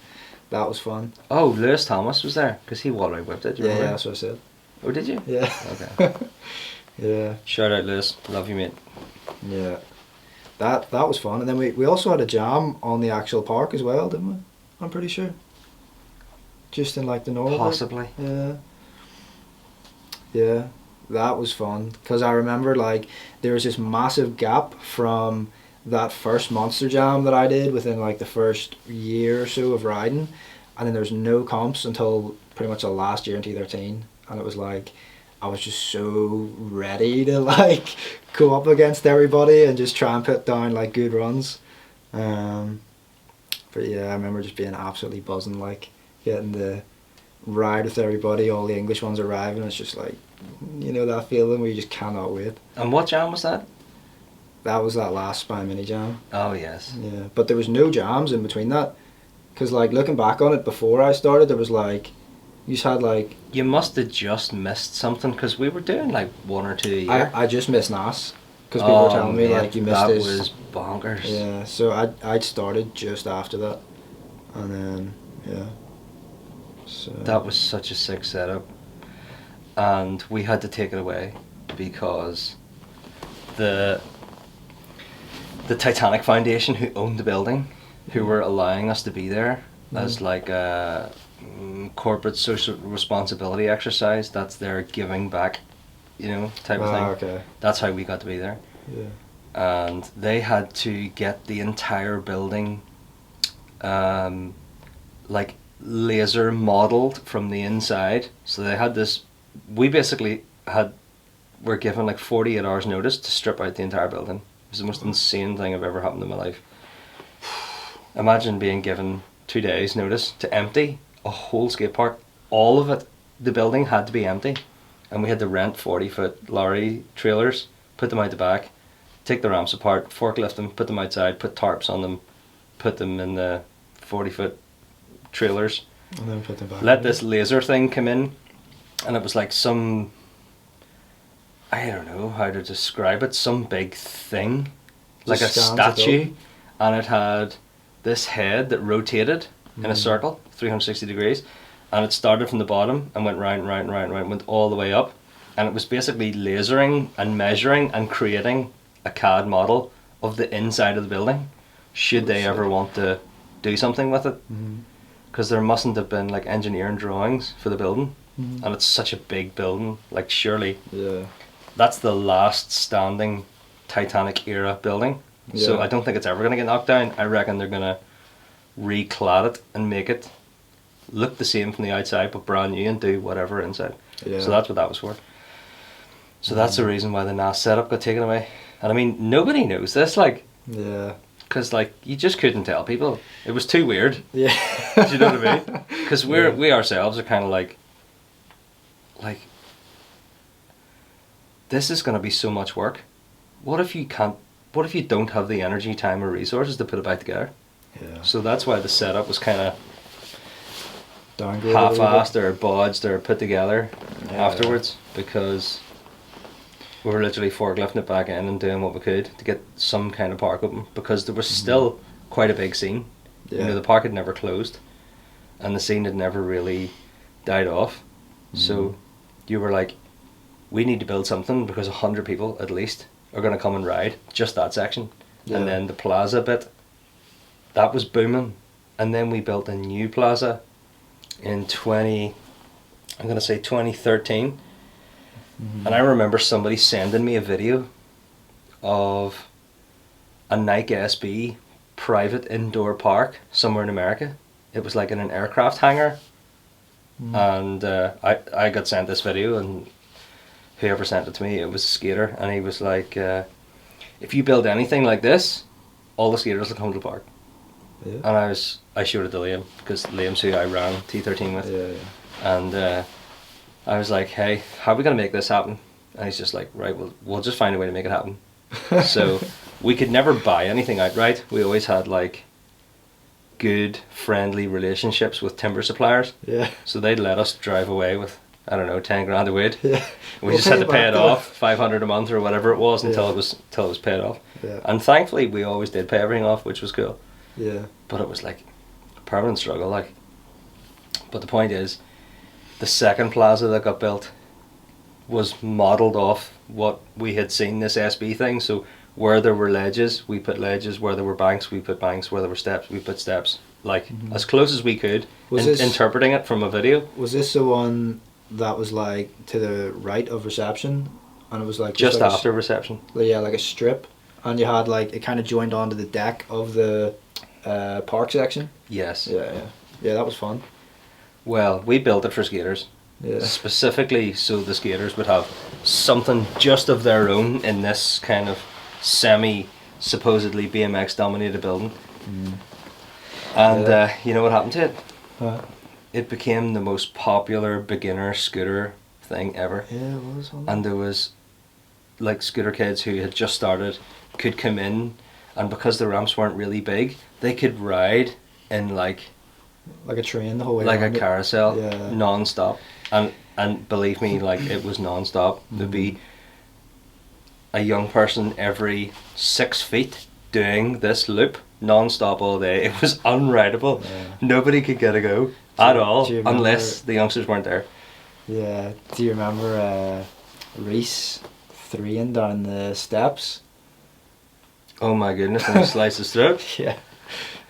That was fun. Oh, Lewis Thomas was there because he wall ride whipped it. Do you Yeah, remember? that's what I said. Oh, did you? Yeah. Okay. Yeah. Shout out, Lewis. Love you, mate. Yeah. That was fun. And then we also had a jam on the actual park as well, didn't we? I'm pretty sure. Just in like the normal bit. Possibly. Yeah. Yeah. That was fun. Because I remember like there was this massive gap from that first Monster Jam that I did within like the first year or so of riding. And then there was no comps until pretty much the last year in T13. And it was like I was just so ready to like go up against everybody and just try and put down like good runs. But yeah, I remember just being absolutely buzzing, like getting the ride with everybody, all the English ones arriving. It's just like, you know, that feeling where you just cannot wait. And what jam was that? That was that last Spy Mini Jam. Oh, yes. Yeah, but there was no jams in between that. Because like looking back on it before I started, there was like, you just had like... You must have just missed something because we were doing like 1 or 2 a year. I just missed NAS. Because people were telling me mate, like you missed that this. That was bonkers. Yeah, so I'd started just after that. And then, yeah. So That was such a sick setup. And we had to take it away because the Titanic Foundation, who owned the building, who were allowing us to be there as like a corporate social responsibility exercise, that's their giving back, you know, type of thing. Okay. That's how we got to be there. Yeah. And they had to get the entire building like laser modeled from the inside. So they had this, we basically were given like 48 hours notice to strip out the entire building. It was the most insane thing I've ever happened in my life. Imagine being given 2 days notice to empty a whole skate park. All of it, the building had to be empty. And we had to rent 40-foot lorry trailers, put them out the back, take the ramps apart, forklift them, put them outside, put tarps on them, put them in the 40-foot trailers. And then put them back. Let this laser thing come in, and it was like some, I don't know how to describe it, some big thing, like a Just scans it statue, up. and it had this head that rotated in a circle, 360 degrees, and it started from the bottom and went round, went all the way up, and it was basically lasering and measuring and creating a CAD model of the inside of the building, should they ever want to do something with it. Because there mustn't have been like engineering drawings for the building, and it's such a big building, like surely that's the last standing Titanic era building. So I don't think it's ever going to get knocked down. I reckon they're going to reclad it and make it look the same from the outside but brand new and do whatever inside. So that's what that was for. So that's the reason why the NAS setup got taken away. And I mean, nobody knows this, like, because like you just couldn't tell people. It was too weird. Yeah. Do you know what I mean? Because we ourselves are kind of like this is going to be so much work. What if you don't have the energy, time, or resources to put it back together? Yeah. So that's why the setup was kind of Downgraded half-assed or bodged or put together Yeah. afterwards, because we were literally forklifting it back in and doing what we could to get some kind of park open, because there was still quite a big scene. You know, the park had never closed and the scene had never really died off. So you were like, we need to build something because 100 people at least are going to come and ride just that section. And then the plaza bit, that was booming. And then we built a new plaza in 2013. And I remember somebody sending me a video of a Nike SB private indoor park somewhere in America. It was like in an aircraft hangar. And I got sent this video, and whoever sent it to me, it was a skater, and he was like, if you build anything like this, all the skaters will come to the park. And I showed it to Liam, because Liam's who I ran T13 with. And I was like, hey, how are we going to make this happen? And he's just like, right, we'll just find a way to make it happen. So we could never buy anything outright. We always had like good, friendly relationships with timber suppliers. Yeah. So they'd let us drive away with, I don't know, 10 grand a week. Yeah. We just had to pay it though. off, 500 a month or whatever it was, until Yeah. it was paid off. Yeah. And thankfully, we always did pay everything off, which was cool. Yeah. But it was like a permanent struggle, like. But the point is, the second plaza that got built was modelled off what we had seen this SB thing. So where there were ledges, we put ledges. Where there were banks, we put banks. Where there were steps, we put steps. Like as close as we could, interpreting it from a video. Was this the one that was like to the right of reception, and it was like just like after reception? Yeah, like a strip, and you had like it kind of joined onto the deck of the park section. Yes. Yeah, that was fun. Well, we built it for skaters. Yeah. Specifically so the skaters would have something just of their own in this kind of supposedly BMX dominated building. And you know what happened to it? It became the most popular beginner scooter thing ever. Yeah, it was. And there was like scooter kids who had just started could come in, and because the ramps weren't really big, they could ride in like a train the whole way like a around carousel, Yeah. non-stop. And believe me, like it was non-stop. There'd be a young person every 6 feet doing this loop non-stop all day. It was unrideable. Yeah. Nobody could get a go at all do you remember- unless the youngsters weren't there. Yeah. Do you remember Reese 3ing down the steps? Oh my goodness, and he sliced his throat. Yeah.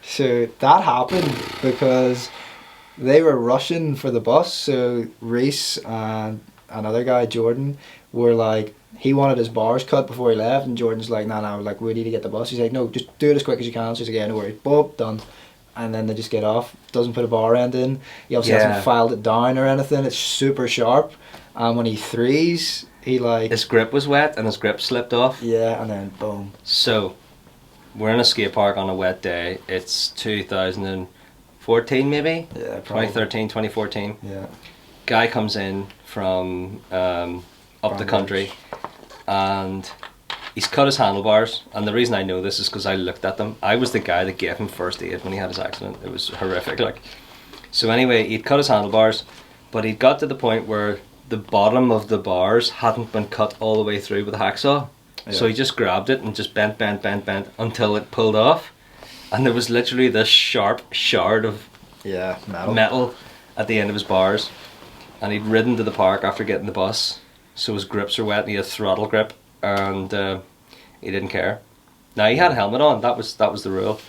So that happened because they were rushing for the bus. So Reese and another guy, Jordan, were like, he wanted his bars cut before he left, and Jordan's like, no, like, we need to get the bus. He's like, no, just do it as quick as you can. So he's like, yeah, no worries. Boop, done. And then they just get off. Doesn't put a bar end in. He obviously hasn't filed it down or anything. It's super sharp. And when he threes, he like... His grip was wet and his grip slipped off. Yeah, and then boom. So, we're in a skate park on a wet day. It's 2014 maybe? Yeah, probably. 2013, 2014. Yeah. Guy comes in from up the country, and he's cut his handlebars. And the reason I know this is because I looked at them. I was the guy that gave him first aid when he had his accident. It was horrific. Like, so anyway, he'd cut his handlebars, but he'd got to the point where the bottom of the bars hadn't been cut all the way through with a hacksaw. Yeah. So he just grabbed it and just bent until it pulled off, and there was literally this sharp shard of metal at the end of his bars. And he'd ridden to the park after getting the bus, so his grips were wet and he had throttle grip, and he didn't care. Now he had a helmet on, that was the rule,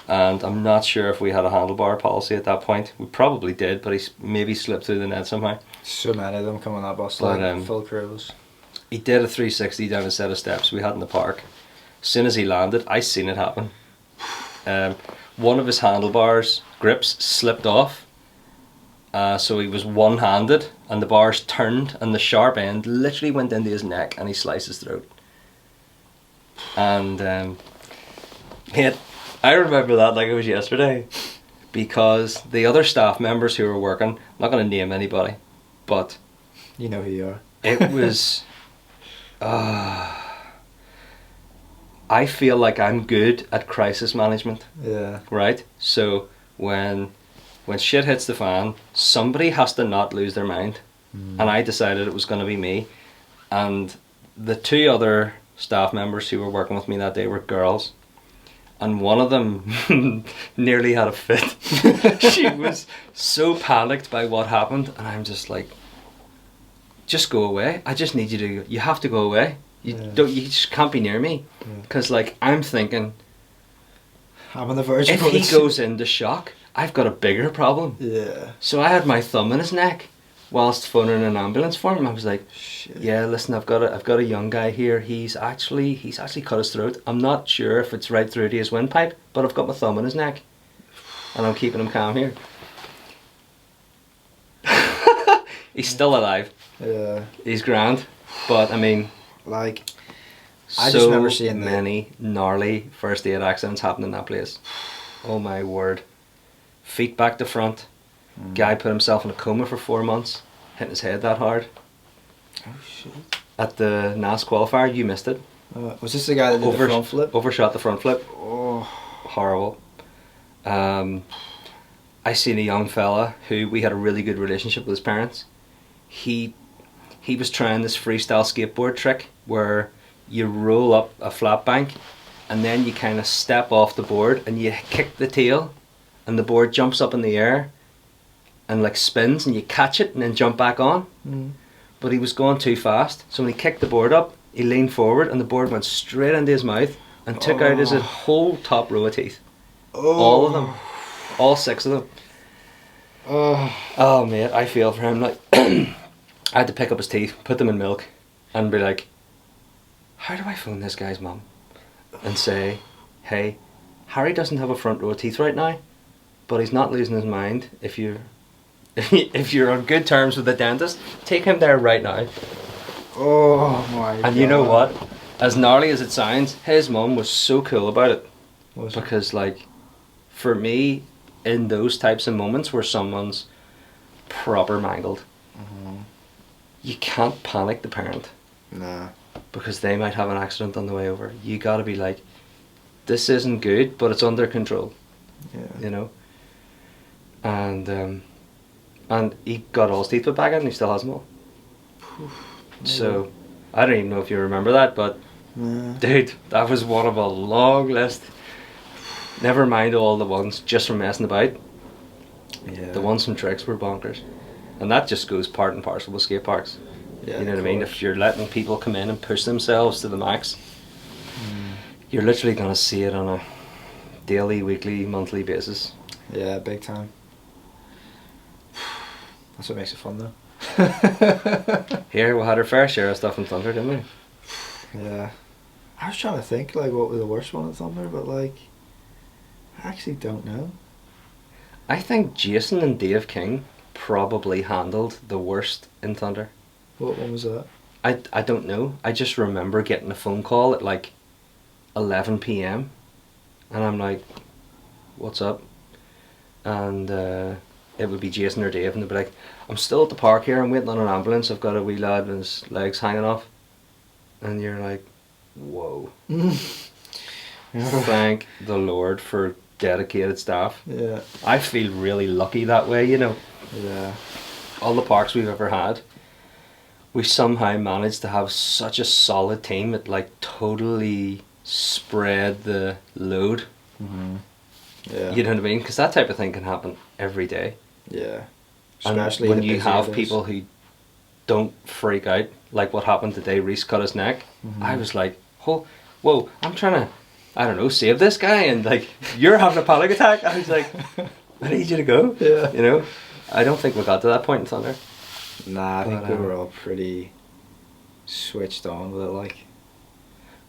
and I'm not sure if we had a handlebar policy at that point. We probably did, but he maybe slipped through the net somehow. So many of them come on that bus, But, like full crews. He did a 360 down a set of steps we had in the park. As soon as he landed, I seen it happen. One of his handlebars grips slipped off. So he was one-handed, and the bars turned, and the sharp end literally went into his neck, and he sliced his throat. And I remember that like it was yesterday, because the other staff members who were working, I'm not going to name anybody, but you know who you are. It was. I feel like I'm good at crisis management. Yeah. Right? So when shit hits the fan, somebody has to not lose their mind. And I decided it was going to be me. And the two other staff members who were working with me that day were girls. And one of them nearly had a fit. She was so panicked by what happened. And I'm just like, just go away. I just need you have to go away. You just can't be near me. Because like, I'm thinking, I'm on the verge if he goes into shock, I've got a bigger problem. Yeah. So I had my thumb in his neck whilst phoning an ambulance for him. I was like, shit. Yeah, listen, I've got a young guy here. He's actually cut his throat. I'm not sure if it's right through to his windpipe, but I've got my thumb in his neck, and I'm keeping him calm here. He's still alive. Yeah. He's grand, but I mean, like, I just remember seeing many gnarly first aid accidents happen in that place. Oh my word. Feet back to front. Guy put himself in a coma for 4 months, hitting his head that hard. Oh shit. At the NAS qualifier, you missed it. Was this the guy that did the front flip? Overshot the front flip. Oh. Horrible. I seen a young fella who we had a really good relationship with his parents. He was trying this freestyle skateboard trick where you roll up a flat bank and then you kind of step off the board and you kick the tail and the board jumps up in the air and like spins and you catch it and then jump back on. But he was going too fast, so when he kicked the board up, he leaned forward and the board went straight into his mouth and took out his whole top row of teeth. All of them. All 6 of them. Oh mate, I feel for him. Like I had to pick up his teeth, put them in milk, and be like, how do I phone this guy's mum and say, hey, Harry doesn't have a front row of teeth right now, but he's not losing his mind. If you're on good terms with the dentist, take him there right now. Oh my god. And you know what? As gnarly as it sounds, his mum was so cool about it. Because like, for me, in those types of moments where someone's proper mangled, you can't panic the parent. Nah. Because they might have an accident on the way over. You gotta be like, this isn't good, but it's under control. Yeah. You know? And he got all his teeth put back in and he still has them all. So, I don't even know if you remember that, but dude, that was one of a long list. Never mind all the ones just from messing about. Yeah. The ones from tricks were bonkers. And that just goes part and parcel with skate parks. Yeah, you know what I mean? If you're letting people come in and push themselves to the max, you're literally going to see it on a daily, weekly, monthly basis. Yeah, big time. That's what makes it fun though. Here, we had our fair share of stuff in Thunder, didn't we? Yeah. I was trying to think like what was the worst one in Thunder, but like I actually don't know. I think Jason and Dave King probably handled the worst in Thunder. What one was that? I don't know. I just remember getting a phone call at like 11 p.m. and I'm like, what's up? And it would be Jason or Dave and they'd be like, I'm still at the park here, I'm waiting on an ambulance, I've got a wee lad and his legs hanging off. And you're like, whoa. Thank the Lord for dedicated staff. Yeah. I feel really lucky that way, you know. Yeah. All the parks we've ever had, we somehow managed to have such a solid team. It like totally spread the load. Yeah. You know what I mean? Because that type of thing can happen every day. Yeah. And Especially when the you busier have days. people who don't freak out, like what happened today, Reese cut his neck. I was like, whoa, I'm trying to, I don't know, save this guy, and like, you're having a panic attack. I was like, I need you to go. Yeah. You know? I don't think we got to that point in Thunder. Nah, I think But, we were all pretty switched on with it, like.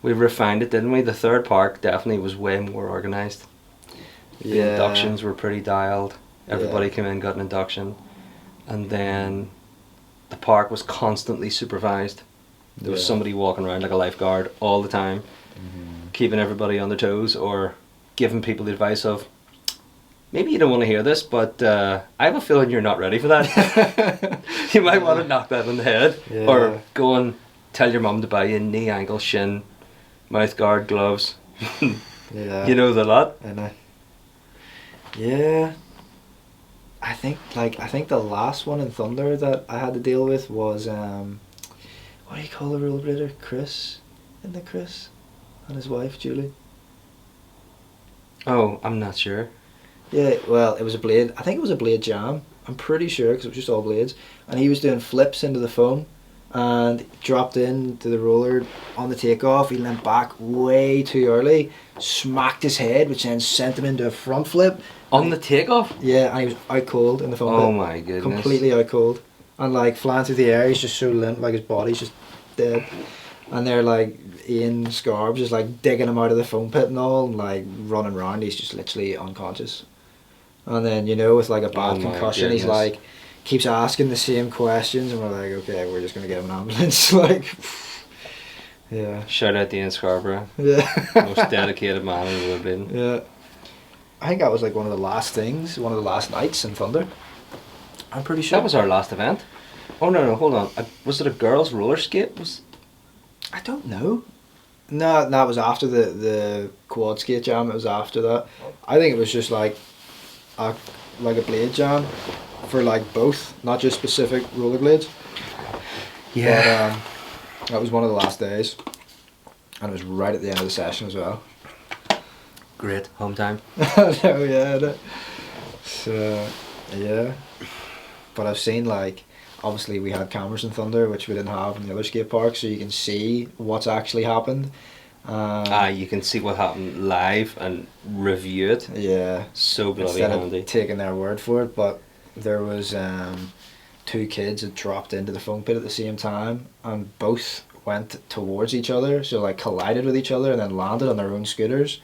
We refined it, didn't we? The third park definitely was way more organised. The inductions were pretty dialed. Everybody came in, got an induction. And then the park was constantly supervised. There was somebody walking around like a lifeguard all the time, keeping everybody on their toes or giving people the advice of, maybe you don't want to hear this, but I have a feeling you're not ready for that. You might want to knock that on the head. Yeah. Or go and tell your mum to buy you knee, ankle, shin, mouth guard, gloves. Yeah. You know the lot. And yeah. I think the last one in Thunder that I had to deal with was what do you call the rule breaker? Chris? Isn't it Chris? And his wife, Julie. Oh, I'm not sure. Yeah, well, it was a blade. I think it was a blade jam. I'm pretty sure because it was just all blades. And he was doing flips into the foam and dropped into the roller on the takeoff. He leant back way too early, smacked his head, which then sent him into a front flip. On the takeoff? Yeah, and he was out cold in the foam Oh pit. my goodness. Completely out cold. And like flying through the air, he's just so limp, like his body's just dead. And they're like, Ian Scarbs is like digging him out of the foam pit and all, and like running around. He's just literally unconscious. And then, you know, with like a bad Oh my concussion, he's goodness. like, keeps asking the same questions, and we're like, okay, we're just gonna get him an ambulance. Like, yeah. Shout out to Ian Scarborough. Yeah. Most dedicated man in the would have been. Yeah. I think that was like one of the last things, one of the last nights in Thunder. I'm pretty sure. That was our last event. Oh no, hold on. Was it a girls' roller skate? I don't know. No, that was after the quad skate jam. It was after that. I think it was just like a blade jam for like both, not just specific rollerblades. Yeah. But that was one of the last days, and it was right at the end of the session as well. Great home time. Oh yeah. So yeah, but I've seen like obviously we had cameras in Thunder which we didn't have in the other skate parks, so you can see what's actually happened. You can see what happened live and review it. Yeah. So bloody Instead handy. of taking their word for it, but there was two kids that dropped into the foam pit at the same time, and both went towards each other, so like collided with each other and then landed on their own scooters.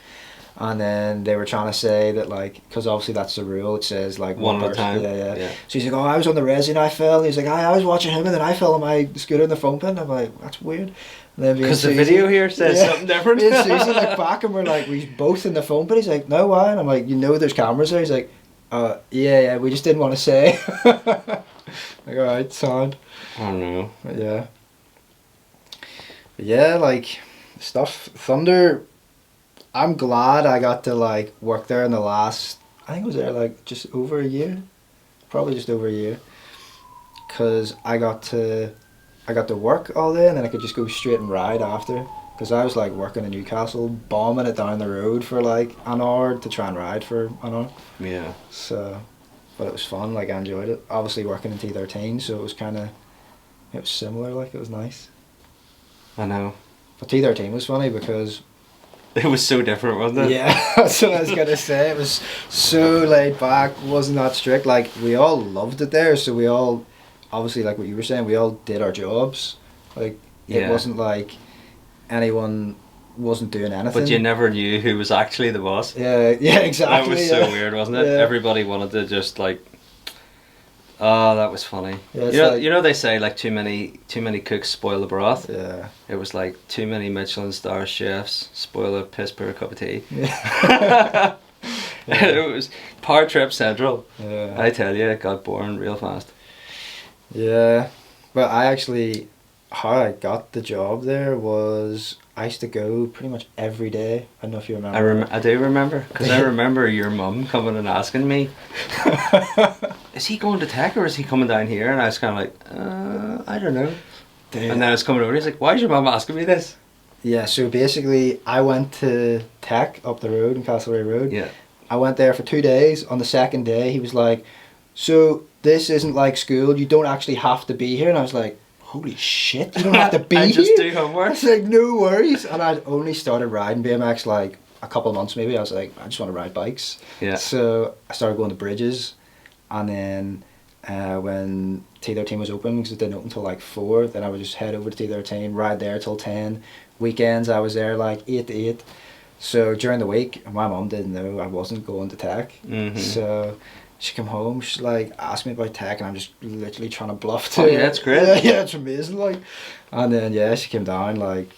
And then they were trying to say that, like, because obviously that's the rule, it says like One at a person. time. Yeah. So he's like, oh, I was on the resi and I fell. He's like, I was watching him and then I fell on my scooter in the foam pit. And I'm like, that's weird. Because the video here says something different. Me and Susie look back and we're like, we both in the foam pit. He's like, no, why? And I'm like, there's cameras there. He's like, yeah, we just didn't want to say. Like, alright, sound. Oh no. But yeah, like stuff. Thunder. I'm glad I got to like work there in the last. I think I was there like just over a year, probably just over a year, because I got to work all day and then I could just go straight and ride after. Because I was like working in Newcastle, bombing it down the road for like an hour to try and ride for an hour. Yeah. So, but it was fun. Like I enjoyed it. Obviously working in T13, so it was similar. Like it was nice. I know. But T13 was funny because. It was so different, wasn't it? Yeah, that's what I was gonna say. It was so laid back, wasn't that strict. Like we all loved it there, so we all, obviously, like what you were saying, we all did our jobs. Like it wasn't like anyone wasn't doing anything. But you never knew who was actually the boss. Yeah, exactly. That was so weird, wasn't it? Yeah. Everybody wanted to just like. Oh, that was funny. Yeah, you know they say like too many cooks spoil the broth. Yeah. It was like too many Michelin star chefs spoil a piss poor cup of tea. Yeah. It was power trip central. Yeah. I tell you, it got boring real fast. Yeah, but how I got the job there was I used to go pretty much every day. I don't know if you remember. I do remember, because I remember your mum coming and asking me, is he going to tech or is he coming down here? And I was kind of like, I don't know. Dude. And then I was coming over, he's like, why is your mum asking me this? Yeah, so basically I went to tech up the road in Castlereagh Road. Yeah. I went there for 2 days. On the second day he was like, so this isn't like school, you don't actually have to be here. And I was like, holy shit, you don't have to be here? I just do homework. I was like, no worries. And I'd only started riding BMX like a couple of months maybe. I was like, I just want to ride bikes. Yeah. So I started going to bridges, and then when T13 was open, because it didn't open till like 4, then I would just head over to T13, ride there till 10. Weekends I was there like 8 to 8. So during the week, my mum didn't know I wasn't going to tech. Mm-hmm. So she came home, she's like, asked me about tech, and I'm just literally trying to bluff to Oh yeah, that's great. Yeah, it's amazing, like. And then yeah, she came down, like,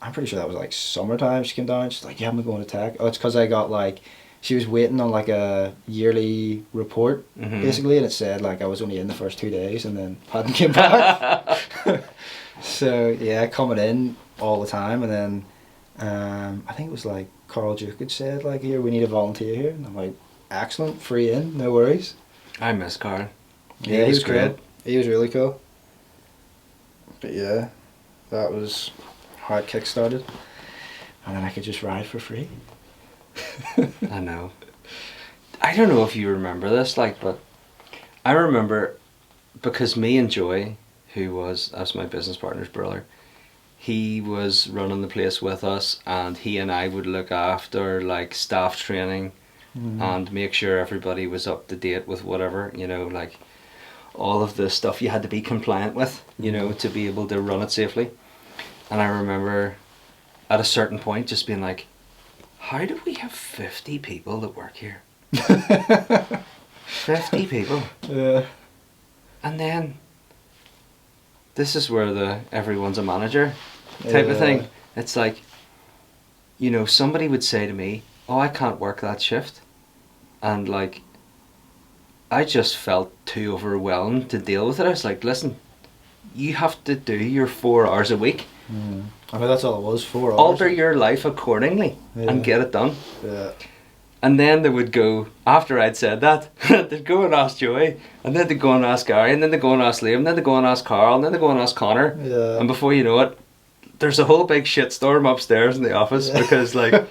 I'm pretty sure that was like summertime. She came down, she's like, yeah, I'm going to tech. Oh, it's because I got like, she was waiting on like a yearly report, basically, and it said like I was only in the first 2 days and then hadn't came back. So yeah, coming in all the time, and then I think it was like Carl Duke had said like, here, we need a volunteer here, and I'm like, excellent, free in, no worries. I miss Carl. Yeah, he was great. cool. He was really cool. But yeah, that was how it kick-started, and then I could just ride for free. I know. I don't know if you remember this, like, but I remember because me and Joey, that's my business partner's brother, he was running the place with us, and he and I would look after like staff training and make sure everybody was up to date with whatever, like all of the stuff you had to be compliant with, to be able to run it safely. And I remember at a certain point just being like, how do we have 50 people that work here? 50 people. Yeah. And then this is where everyone's a manager type of thing. It's like, somebody would say to me, oh, I can't work that shift. And like, I just felt too overwhelmed to deal with it. I was like, listen, you have to do your 4 hours a week. I mean, that's all it was, 4 hours. Alter your life accordingly and get it done. Yeah. And then they would go, after I'd said that, they'd go and ask Joey, and then they'd go and ask Gary, and then they'd go and ask Liam, and then they'd go and ask Carl, and then they'd go and ask Connor. Yeah. And before you know it, there's a whole big shitstorm upstairs in the office because, like,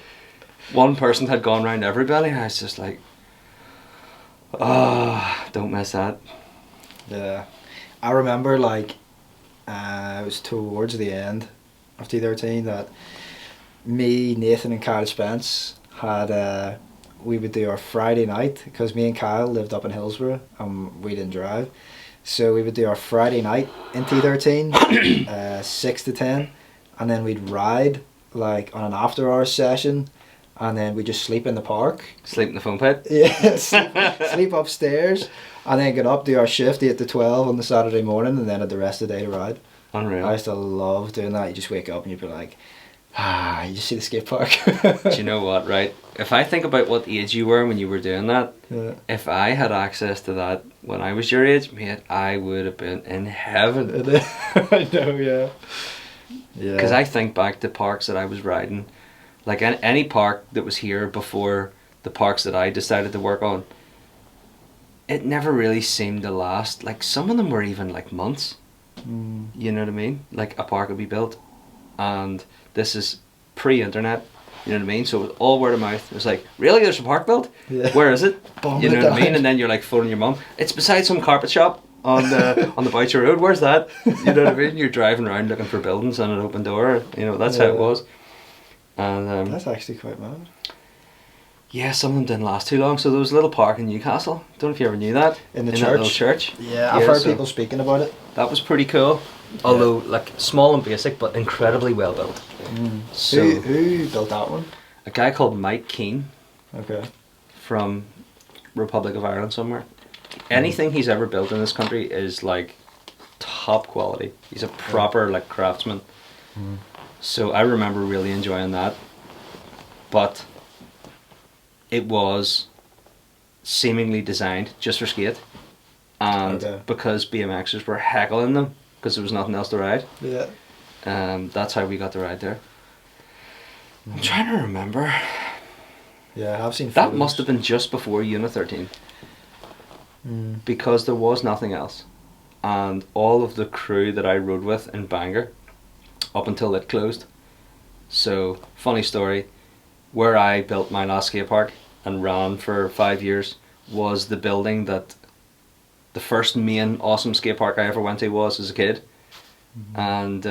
one person had gone round everybody, and I was just like, oh, don't miss that. Yeah. I remember, like, it was towards the end of T13 that me, Nathan, and Kyle Spence had we would do our Friday night, because me and Kyle lived up in Hillsborough and we didn't drive, so we would do our Friday night in T13 6 to 10, and then we'd ride like on an after hours session, and then we'd just sleep in the park, Sleep in the foam pit. yeah, sleep upstairs, and then get up, do our shift 8 to 12 on the Saturday morning, and then had the rest of the day to ride. Unreal. I used to love doing that. You just wake up and you'd be like, you just see the skate park. Do you know what, right? If I think about what age you were when you were doing that, Yeah. if I had access to that when I was your age, mate, I would have been in heaven. I know, yeah. Yeah. Because I think back to parks that I was riding, like any park that was here before the parks that I decided to work on, it never really seemed to last. Like, some of them were even like months. You know what I mean? Like, a park would be built, and this is pre-internet, you know what I mean? So it was all word of mouth. It was like, really, there's a park built? Yeah. Where is it? Bomb You know it what I mean? down. And then you're like phoning your mum. It's beside some carpet shop on the on the Boucher Road. Where's that? You know what I mean? You're driving around looking for buildings and an open door. You know, that's how it Yeah. was. And That's actually quite mad. yeah, some of them didn't last too long. So there was a little park in Newcastle. Don't know if you ever knew that. In the that church? little church. Yeah, I've heard so people speaking about it. that was pretty cool. Although, like, small and basic, but incredibly well built. So Who built that one? a guy called Mike Keane Okay. from Republic of Ireland somewhere. Anything he's ever built in this country is like top quality. He's a proper like craftsman. So I remember really enjoying that. But it was seemingly designed just for skate, and Okay. because BMXers were heckling them because there was nothing else to ride. Yeah. That's how we got to ride there. I'm trying to remember. Yeah, I've seen That photos. must have been just before Unit 13. Because there was nothing else, and all of the crew that I rode with in Bangor up until it closed. So, funny story, where I built my last skate park and ran for 5 years was the building that the first main awesome skate park I ever went to was as a kid. And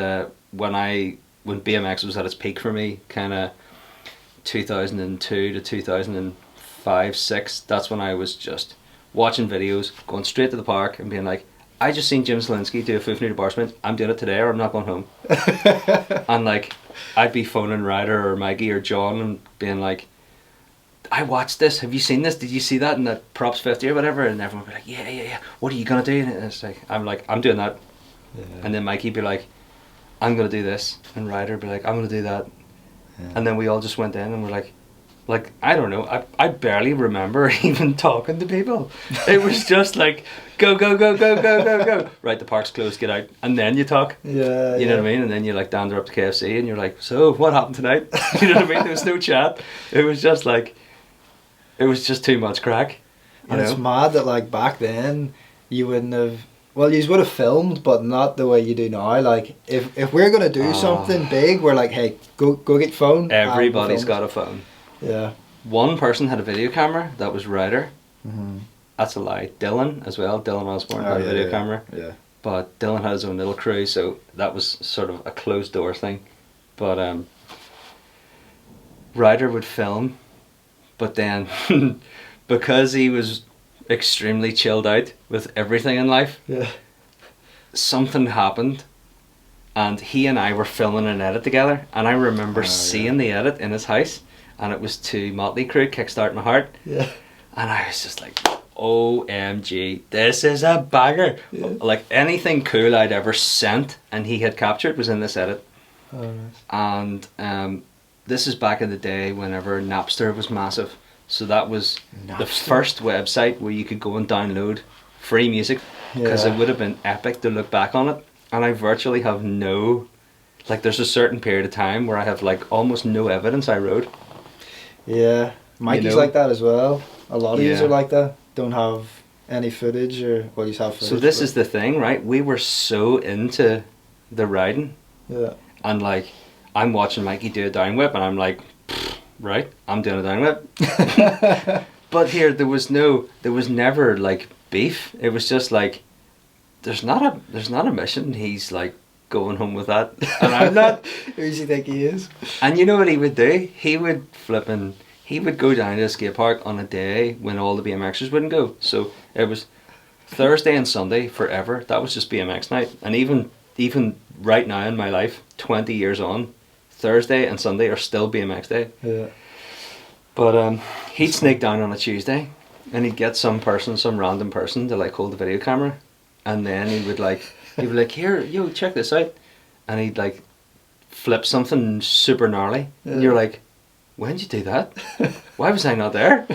when BMX was at its peak for me, kind of 2002 to 2005-06, that's when I was just watching videos, going straight to the park and being like, I just seen Jim Zielinski do a 50 meter bar sprint, I'm doing it today or I'm not going home. And like, I'd be phoning Ryder or Maggie or John and being like, I watched this, have you seen this, did you see that in the props 50 or whatever? And everyone would be like, yeah, what are you gonna do? And it's like, I'm doing that. Yeah. And then Mikey'd be like, I'm gonna do this, and Ryder would be like, I'm gonna do that. Yeah. And then we all just went in and we're like, I don't know, I barely remember even talking to people. It was just like, go. Right, the park's closed, get out. And then you talk. Yeah. You know what I mean? And then you like dander up to KFC and you're like, so what happened tonight? You know what I mean? There was no chat. It was just like, it was just too much crack. And it's mad that like back then you wouldn't have. Well, you would have filmed, but not the way you do now. Like, if we're gonna do something big, we're like, hey, go get your phone. Everybody's got a phone. Yeah. One person had a video camera. That was Ryder. Mm-hmm. That's a lie. Dylan as well. Dylan Osborne had a video camera. Yeah. But Dylan had his own little crew, so that was sort of a closed door thing. But Ryder would film, but then because he was extremely chilled out with everything in life, Yeah. something happened, and he and I were filming an edit together, and I remember seeing the edit in his house, and it was to Motley Crue, Kickstart My Heart, Yeah. and I was just like, OMG, this is a banger. Yeah. Like, anything cool I'd ever sent and he had captured was in this edit. Oh, nice. And this is back in the day whenever Napster was massive, so that was the Napster? first website where you could go and download free music, because Yeah. it would have been epic to look back on it and I virtually have no, like there's a certain period of time where I have like almost no evidence I rode. Yeah. Mikey's know? like that as well. A lot of these Yeah. are like that. Don't have any footage, or well, you have footage. So this but- is the thing, right? We were so into the riding, Yeah. and like I'm watching Mikey do a down whip, and I'm like, right, I'm doing a down whip. But here there was never like beef. It was just like there's not a mission. He's like going home with that, and I'm not. Who does he think he is? And you know what he would do? He would go down to the skate park on a day when all the BMXers wouldn't go. So it was Thursday and Sunday forever. That was just BMX night. And even right now in my life, 20 years on, Thursday and Sunday are still BMX day. Yeah. But he'd sneak down on a Tuesday, and he'd get some random person to like hold the video camera, and then he'd be like, here, yo, check this out, and he'd like flip something super gnarly, and you're like, when did you do that? Why was I not there?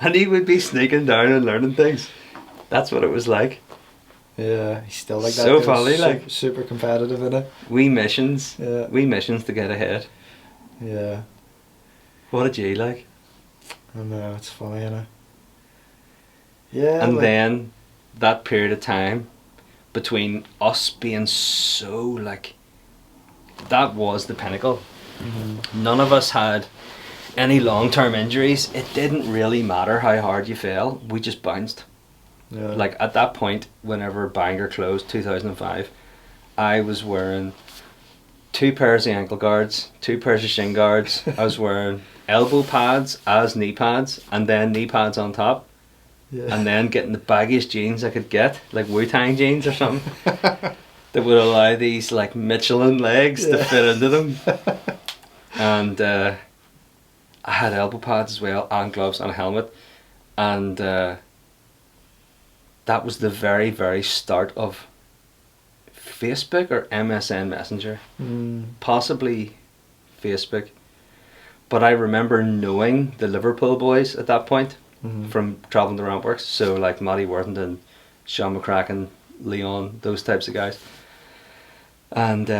And he would be sneaking down and learning things. That's what it was like. Yeah, he's still like that. So though. funny, like super competitive in it. we missions Yeah. to get ahead. Yeah. What did you like? I know, it's funny, innit? Yeah. And like- then that period of time between us being so like, that was the pinnacle. None of us had any long-term injuries. It didn't really matter how hard you fell. We just bounced. Yeah. Like at that point, whenever Bangor closed 2005, I was wearing 2 pairs of ankle guards, 2 pairs of shin guards. I was wearing elbow pads as knee pads, and then knee pads on top, Yeah. and then getting the baggiest jeans I could get, like Wu-Tang jeans or something, that would allow these like Michelin legs to Yeah. fit into them. And I had elbow pads as well, and gloves and a helmet, and that was the very, very start of Facebook or MSN Messenger, possibly Facebook. But I remember knowing the Liverpool boys at that point from travelling the Rampworks, so like Matty Worthington, Sean McCracken, Leon, those types of guys. And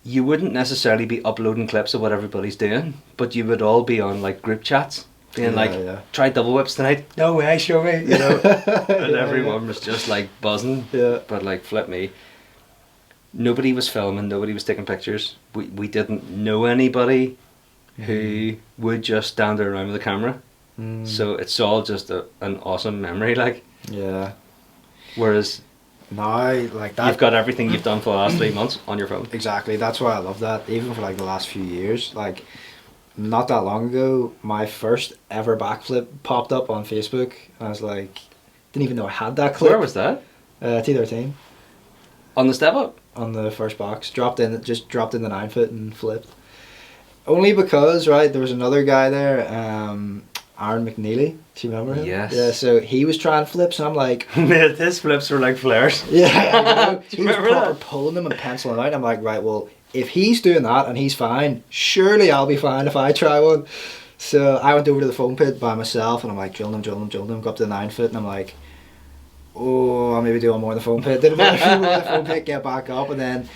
you wouldn't necessarily be uploading clips of what everybody's doing, but you would all be on like group chats being try double whips tonight, no way, show me, you know. And everyone was just like buzzing. Yeah. But like flip me, nobody was filming, nobody was taking pictures. We didn't know anybody who would just stand there around with a camera. So it's all just an awesome memory, like. Yeah. Whereas Now, like that. you've got everything you've done for the last 3 months on your phone. Exactly. That's why I love that. Even for like the last few years, like not that long ago, my first ever backflip popped up on Facebook. And I was like, didn't even know I had that clip. Where was that? T13 On the step up? on the first box. Just dropped in the 9-foot and flipped. Only because, right, there was another guy there, Aaron McNeely. Do you remember him? Yes. Yeah, so he was trying flips, and I'm like, Mate, his flips were like flares. yeah, you know, Do he you was remember proper that? pulling them and penciling them out. I'm like, right, well, if he's doing that and he's fine, surely I'll be fine if I try one. So I went over to the foam pit by myself, and I'm like, drilling them, go up to the 9-foot, and I'm like, oh, I'll maybe do one more in the foam pit. Did a few more in the foam pit, get back up, and then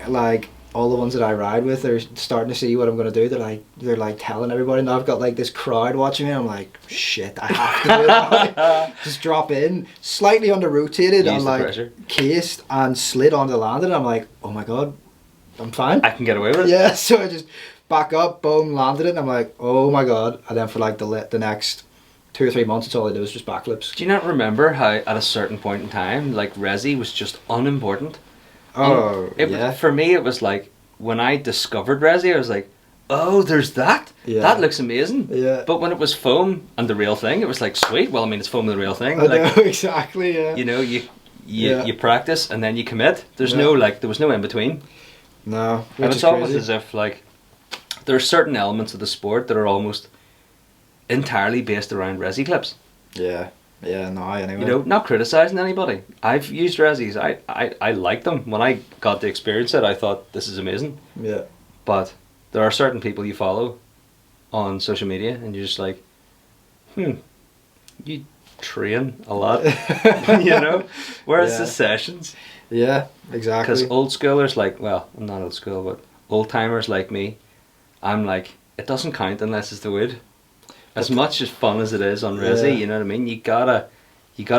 like all the ones that I ride with are starting to see what I'm gonna do. They're like telling everybody. Now I've got like this crowd watching me. I'm like, shit, I have to do it. Like, just drop in, slightly under rotated Use and the like pressure. cased and slid onto the landing. I'm like, oh my god, I'm fine. I can get away with it. Yeah, so I just back up, boom, landed it, and I'm like, oh my god. And then for like the next 2 or 3 months, it's all I do is just backflips. Do you not remember how at a certain point in time, like resi was just unimportant? Oh, It yeah. was, for me, it was like when I discovered resi, I was like, oh, there's that. Yeah. That looks amazing. Yeah. But when it was foam and the real thing, it was like, sweet. Well, I mean, it's foam and the real thing. I Like, know, exactly, yeah. you know, you Yeah. you practice and then you commit. There's Yeah. no like, there was no in between. No, And which it's is almost crazy. as if like there are certain elements of the sport that are almost entirely based around resi clips. Yeah, no, anyway. You know, not criticizing anybody. I've used resis. I like them. When I got to experience it, I thought this is amazing. Yeah. But there are certain people you follow on social media, and you're just like, you train a lot, you know. Whereas Yeah. the sessions, Yeah, exactly. because old schoolers like, well, I'm not old school, but old timers like me, I'm like, it doesn't count unless it's the wood. As But- much as fun as it is on Yeah. Resi, you know what I mean. You gotta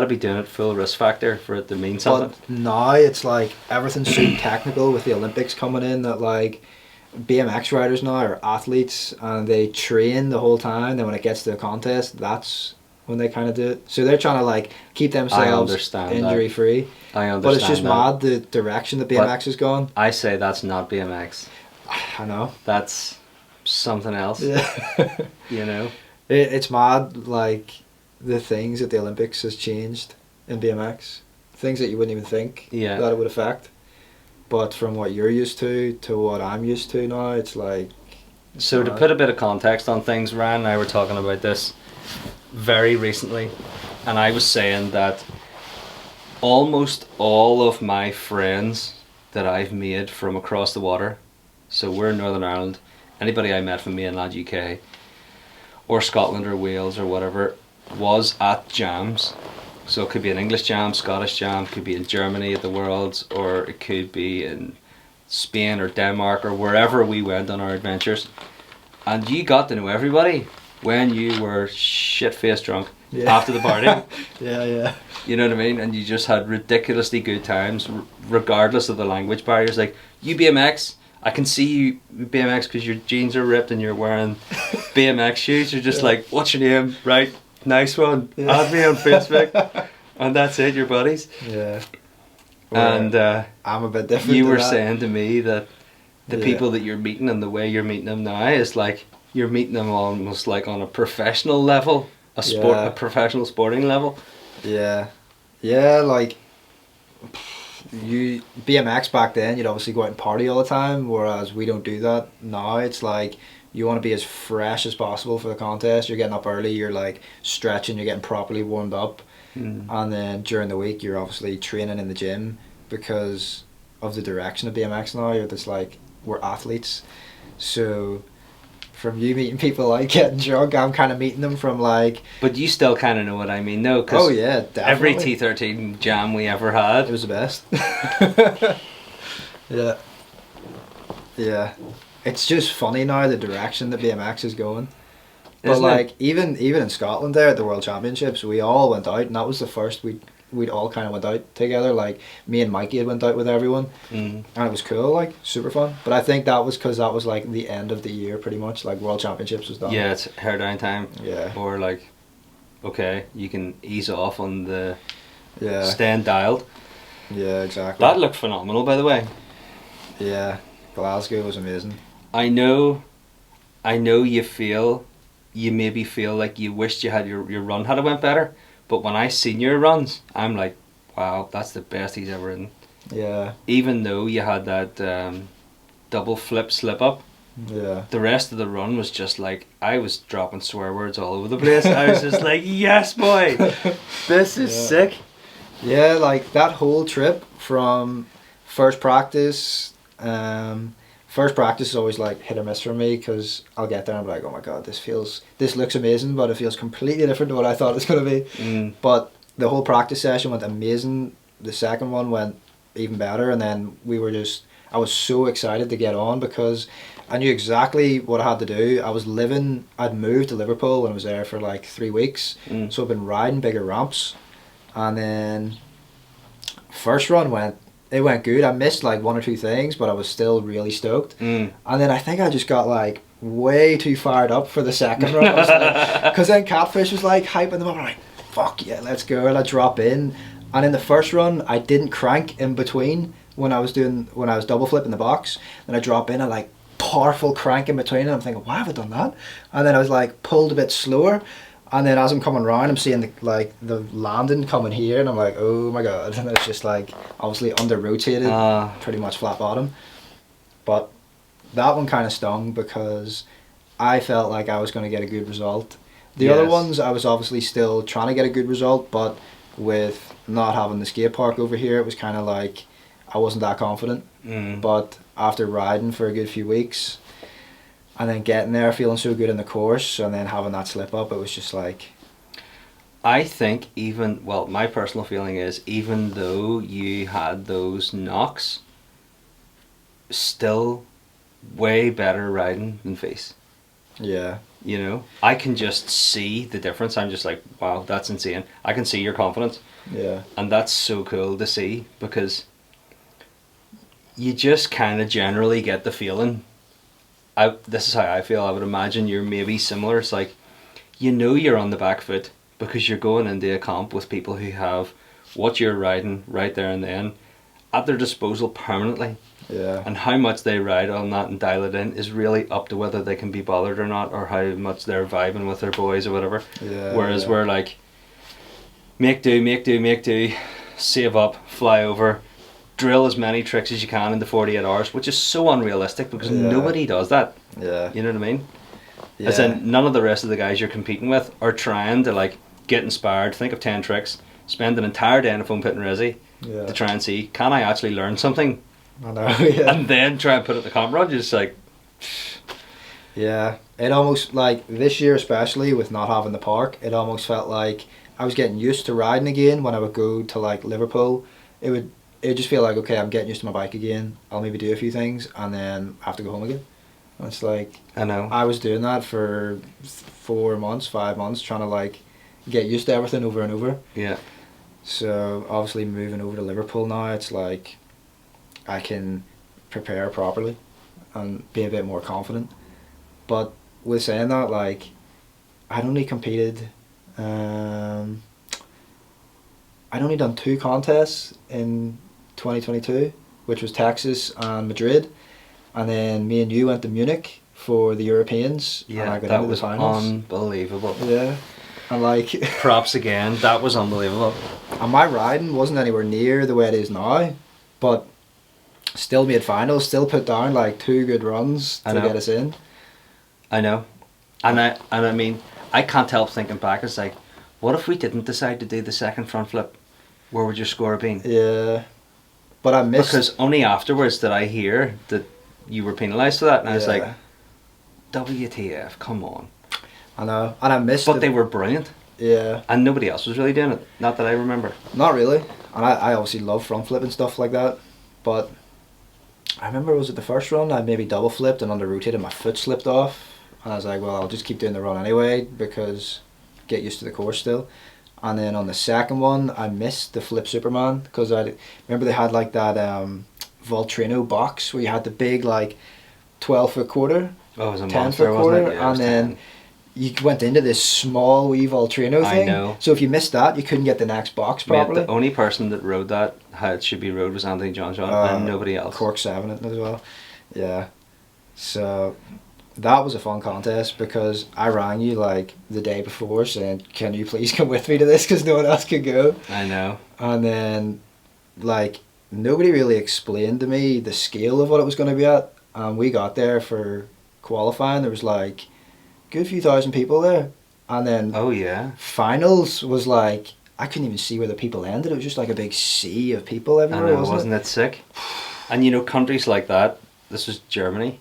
be doing it full risk factor for it to mean something. But now it's like everything's so technical with the Olympics coming in that like BMX riders now are athletes and they train the whole time. Then when it gets to a contest, that's when they kind of do it. So they're trying to like keep themselves understand injury free. I understand. But it's just that. mad the direction that BMX has gone. I say that's not BMX. I know. That's something else. Yeah. You know. It's mad like the things that the Olympics has changed in BMX. Things that you wouldn't even think Yeah. that it would affect. But from what you're used to what I'm used to now, it's like... So to put a bit of context on things, Ryan and I were talking about this very recently, and I was saying that almost all of my friends that I've made from across the water, so we're in Northern Ireland, anybody I met from mainland UK or Scotland or Wales or whatever was at jams. So it could be an English jam, Scottish jam, could be in Germany at the Worlds, or it could be in Spain or Denmark or wherever we went on our adventures. And you got to know everybody when you were shit-faced drunk after the party. Yeah. You know what I mean? And you just had ridiculously good times, regardless of the language barriers. Like, you BMX, I can see you BMX because your jeans are ripped and you're wearing BMX shoes. You're just like, what's your name? Right, nice one. Yeah. Add me on Facebook. And that's it, your buddies. Yeah. And I'm a bit different. you to were that. saying to me that the Yeah. people that you're meeting and the way you're meeting them now is like, you're meeting them almost like on a professional level, Yeah. a professional sporting level. Yeah. Yeah, like you BMX back then you'd obviously go out and party all the time, whereas we don't do that now. It's like you want to be as fresh as possible for the contest. You're getting up early, you're like stretching, you're getting properly warmed up, and then during the week you're obviously training in the gym because of the direction of BMX now. You're just like, we're athletes. So from you meeting people like getting drunk, I'm kind of meeting them from like... But you still kind of know what I mean, though, because Oh yeah, every definitely. T13 jam we ever had, It was the best. Yeah. Yeah. It's just funny now the direction that BMX is going. But Isn't like it? even in Scotland there at the World Championships, we all went out, and that was the first we'd all kind of went out together. Like me and Mikey had went out with everyone, and it was cool, like super fun. But I think that was because that was like the end of the year, pretty much. Like World Championships was done. Yeah, it's hair down time. Yeah. Or like, okay, you can ease off on the Yeah. stand dialed. Yeah. Exactly. That looked phenomenal, by the way. Yeah. Glasgow was amazing. I know you maybe feel like you wished you had your run had it went better, but when I seen your runs, I'm like, wow, that's the best he's ever ridden. Yeah. Even though you had that double flip slip up, Yeah. the rest of the run was just like, I was dropping swear words all over the place. I was just like, yes, boy, this is Yeah. sick. Yeah, like that whole trip from first practice. First practice is always like hit or miss for me because I'll get there and I'm like, oh my god, this looks amazing, but it feels completely different to what I thought it was going to be. But the whole practice session went amazing. The second one went even better, and then I was so excited to get on because I knew exactly what I had to do. I'd moved to Liverpool and I was there for like 3 weeks, so I've been riding bigger ramps, and then first run went good. I missed like one or two things, but I was still really stoked. And then I think I just got like way too fired up for the second run. Because then Catfish was like hyping them up. I'm like, fuck yeah, let's go. And I drop in. And in the first run, I didn't crank in between when I was double flipping the box. Then I drop in, I like powerful crank in between, and I'm thinking, why have I done that? And then I was like pulled a bit slower. And then as I'm coming round, I'm seeing the landing coming here, and I'm like, oh my god. And it's just like, obviously under-rotated, pretty much flat bottom. But that one kind of stung because I felt like I was going to get a good result. The other ones, I was obviously still trying to get a good result, but with not having the skate park over here, it was kind of like, I wasn't that confident. But after riding for a good few weeks, and then getting there feeling so good in the course, and then having that slip up, it was just like... I think my personal feeling is even though you had those knocks, still way better riding than face. Yeah. You know, I can just see the difference. I'm just like, wow, that's insane. I can see your confidence. Yeah. And that's so cool to see because you just kind of generally get the feeling. This is how I feel. I would imagine you're maybe similar. It's like, you know, you're on the back foot because you're going into a comp with people who have what you're riding right there and then at their disposal permanently. Yeah. And how much they ride on that and dial it in is really up to whether they can be bothered or not, or how much they're vibing with their boys or whatever. Yeah. Whereas we're like, make do, save up, fly over, drill as many tricks as you can in the 48 hours, which is so unrealistic because nobody does that. Yeah. You know what I mean? Yeah. As in, none of the rest of the guys you're competing with are trying to like get inspired, think of 10 tricks, spend an entire day in a foam pit and resi to try and see, can I actually learn something? I know, yeah. And then try and put it in the camera, just like... Yeah, it almost, like, this year especially, with not having the park, it almost felt like I was getting used to riding again. When I would go to, like, Liverpool, it would just feel like, okay, I'm getting used to my bike again, I'll maybe do a few things, and then have to go home again. And it's like... I know. I was doing that for 4 months, 5 months, trying to, like, get used to everything over and over. Yeah. So, obviously, moving over to Liverpool now, it's like... I can prepare properly and be a bit more confident. But with saying that, like, I'd only competed, I'd only done 2 contests in 2022, which was Texas and Madrid. And then me and you went to Munich for the Europeans. Yeah, and I got that into was the finals. unbelievable. Yeah. And like... Props again, that was unbelievable. And my riding wasn't anywhere near the way it is now, but... Still made finals, still put down like 2 good runs to get us in. I know. And I mean, I can't help thinking back, it's like, what if we didn't decide to do the second front flip? Where would your score have been? Yeah. But I missed... Because only afterwards did I hear that you were penalised for that, and I was like, WTF, come on. I know. And I missed But they were brilliant. Yeah. And nobody else was really doing it. Not that I remember. Not really. And I obviously love front flip and stuff like that. But... I remember, was it the first run, I maybe double flipped and under rotated, my foot slipped off, and I was like, well, I'll just keep doing the run anyway because get used to the course still. And then on the second one, I missed the flip Superman because I remember they had like that Voltrino box where you had the big like 12-foot quarter, Oh, it was a 10-foot monster, quarter, wasn't it? Yeah, and then you went into this small wee Voltrino thing. I know. So if you missed that, you couldn't get the next box properly. Mate, the only person that rode that how it should be rode was Anthony Johnson and nobody else. Cork 7 it as well. Yeah. So that was a fun contest because I rang you like the day before saying, can you please come with me to this because no one else could go. I know. And then like nobody really explained to me the scale of what it was going to be at. And we got there for qualifying. There was like a good few thousand people there. And then oh yeah, finals was like, I couldn't even see where the people ended. It was just like a big sea of people everywhere. I know, wasn't it sick? And you know, countries like that, this was Germany,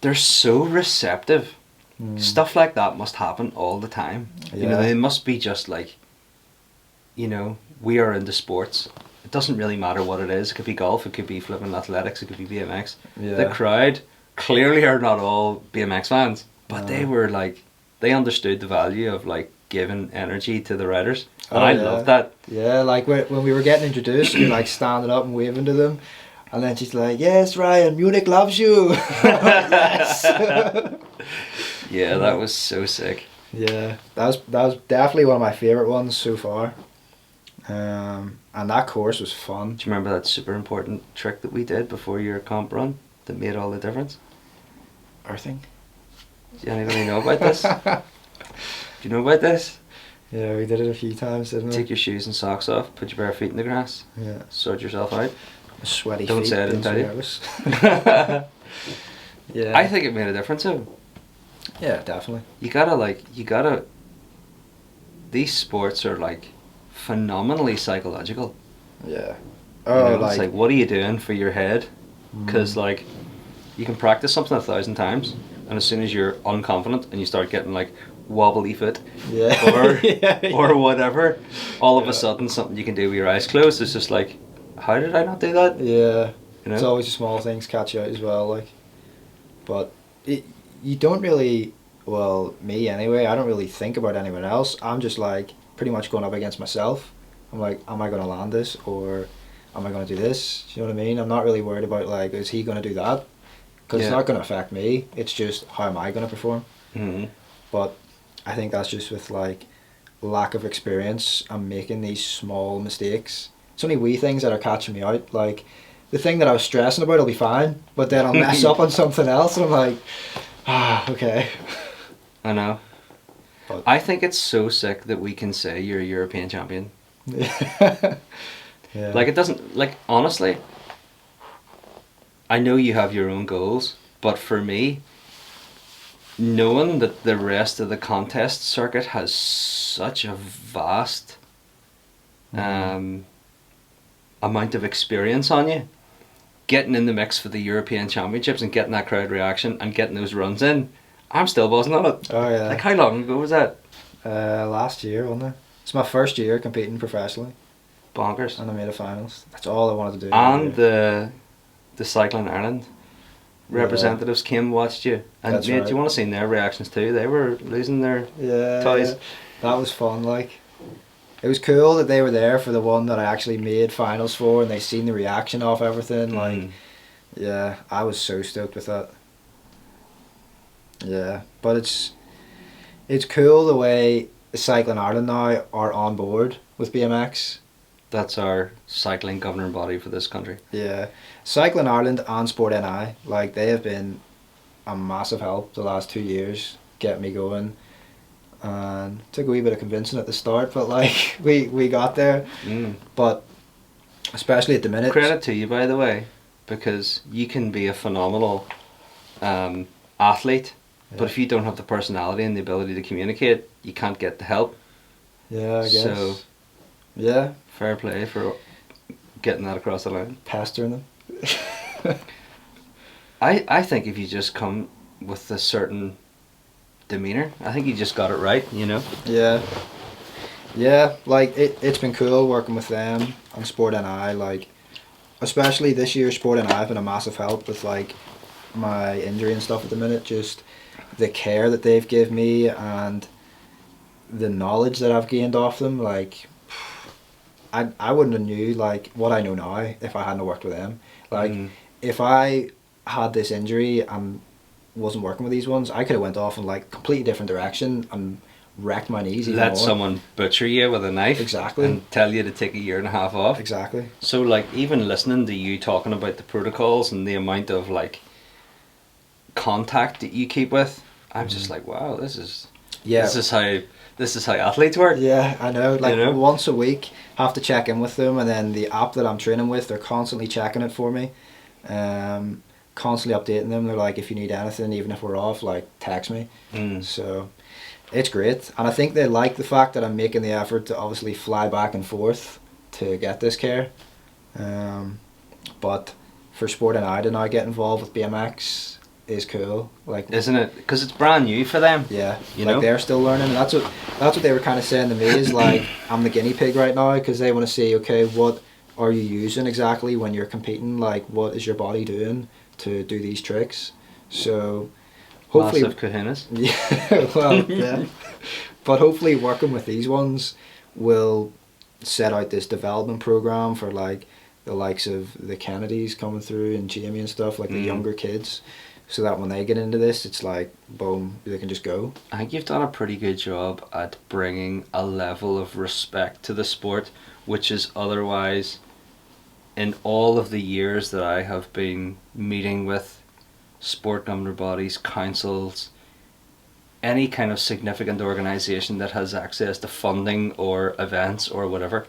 they're so receptive. Stuff like that must happen all the time. Yeah. You know, they must be just like, you know, we are into sports. It doesn't really matter what it is. It could be golf, it could be flipping athletics, it could be BMX. Yeah. The crowd clearly are not all BMX fans, but they were like, they understood the value of like giving energy to the riders. And I love that. Yeah, like when we were getting introduced, we were like standing up and waving to them. And then she's like, yes, Ryan, Munich loves you. Yes. Yeah, that was so sick. Yeah, that was definitely one of my favourite ones so far. And that course was fun. Do you remember that super important trick that we did before your comp run that made all the difference? Earthing. Do anybody know about this? Do you know about this? Yeah, we did it a few times, didn't we? Take your shoes and socks off, put your bare feet in the grass, Yeah. sort yourself out. Sweaty Don't feet. say I didn't tell you. nervous. Yeah. I think it made a difference though. Yeah, definitely. You gotta, these sports are like phenomenally psychological. Yeah. You Oh, know, it's like, what are you doing for your head? Because like, you can practice something 1,000 times, and as soon as you're unconfident and you start getting like wobbly foot Yeah. or Yeah. or whatever, all of Yeah. a sudden something you can do with your eyes closed is just like, how did I not do that? Yeah. You It's know? always the small things catch you out as well, like. But you don't really, well, me anyway, I don't really think about anyone else. I'm just like pretty much going up against myself. I'm like, am I going to land this or am I going to do this? Do you know what I mean? I'm not really worried about like, is he going to do that? Because it's Yeah. not going to affect me. It's just how am I going to perform? Hmm. But I think that's just with like lack of experience. I'm making these small mistakes. It's only wee things that are catching me out. Like the thing that I was stressing about will be fine, but then I'll mess up on something else, and I'm like, okay. I know. But I think it's so sick that we can say you're a European champion. yeah. Like, it doesn't, like, honestly, I know you have your own goals, but for me, knowing that the rest of the contest circuit has such a vast Mhm. amount of experience on you, getting in the mix for the European Championships and getting that crowd reaction and getting those runs in, I'm still buzzing on it. Oh yeah. Like, how long ago was that? Last year, wasn't it? It's my first year competing professionally, Bonkers. and I made a finals. That's all I wanted to do. And the Cycling Ireland Yeah. representatives came watched you, and That's mate, right. do you want to see their reactions too? They were losing their Yeah, toys. yeah. That was fun. Like, it was cool that they were there for the one that I actually made finals for, and they seen the reaction of everything. Like, Mm. yeah, I was so stoked with that. Yeah, but it's cool the way Cycling Ireland now are on board with BMX. That's our cycling governing body for this country. Yeah, Cycling Ireland and Sport NI, like they have been a massive help the last 2 years, get me going. And it took a wee bit of convincing at the start, but like we got there. Mm. But especially at the minute, Credit to you, by the way, because you can be a phenomenal athlete, but Yeah. if you don't have the personality and the ability to communicate, you can't get the help. Yeah, I guess. So, yeah, fair play for getting that across the line. pestering them. I think if you just come with a certain demeanour, I think you just got it right, you know? Yeah. Yeah, like it's been cool working with them on Sport NI, like especially this year Sport NI have been a massive help with like my injury and stuff at the minute, just the care that they've given me and the knowledge that I've gained off them, like I wouldn't have knew like what I know now if I hadn't worked with them. Like Mm. if I had this injury and wasn't working with these ones, I could have went off in like completely different direction and wrecked my knees even Let more. someone butcher you with a knife Exactly. and tell you to take a year and a half off. Exactly. So, like, even listening to you talking about the protocols and the amount of, like, contact that you keep with, I'm just like, wow, Yeah. this is how athletes work. Yeah, I know. Like You know? once a week, have to check in with them, and then the app that I'm training with, they're constantly checking it for me, constantly updating them. They're like, if you need anything, even if we're off, like text me. Mm. So it's great, and I think they like the fact that I'm making the effort to obviously fly back and forth to get this care. But for Sport and I to now get involved with BMX is cool. Like, Isn't it? Because it's brand new for them. yeah, You like know? they're still learning. And that's what they were kind of saying to me is like I'm the guinea pig right now because they want to see, okay, what are you using exactly when you're competing? Like, what is your body doing to do these tricks? So hopefully, Massive kahunas. yeah, well, yeah, but hopefully working with these ones will set out this development program for like the likes of the Kennedys coming through and Jamie and stuff, like the Mm. younger kids, so that when they get into this, it's like boom, they can just go. I think you've done a pretty good job at bringing a level of respect to the sport, which is otherwise, in all of the years that I have been meeting with sport governing bodies, councils, any kind of significant organisation that has access to funding or events or whatever,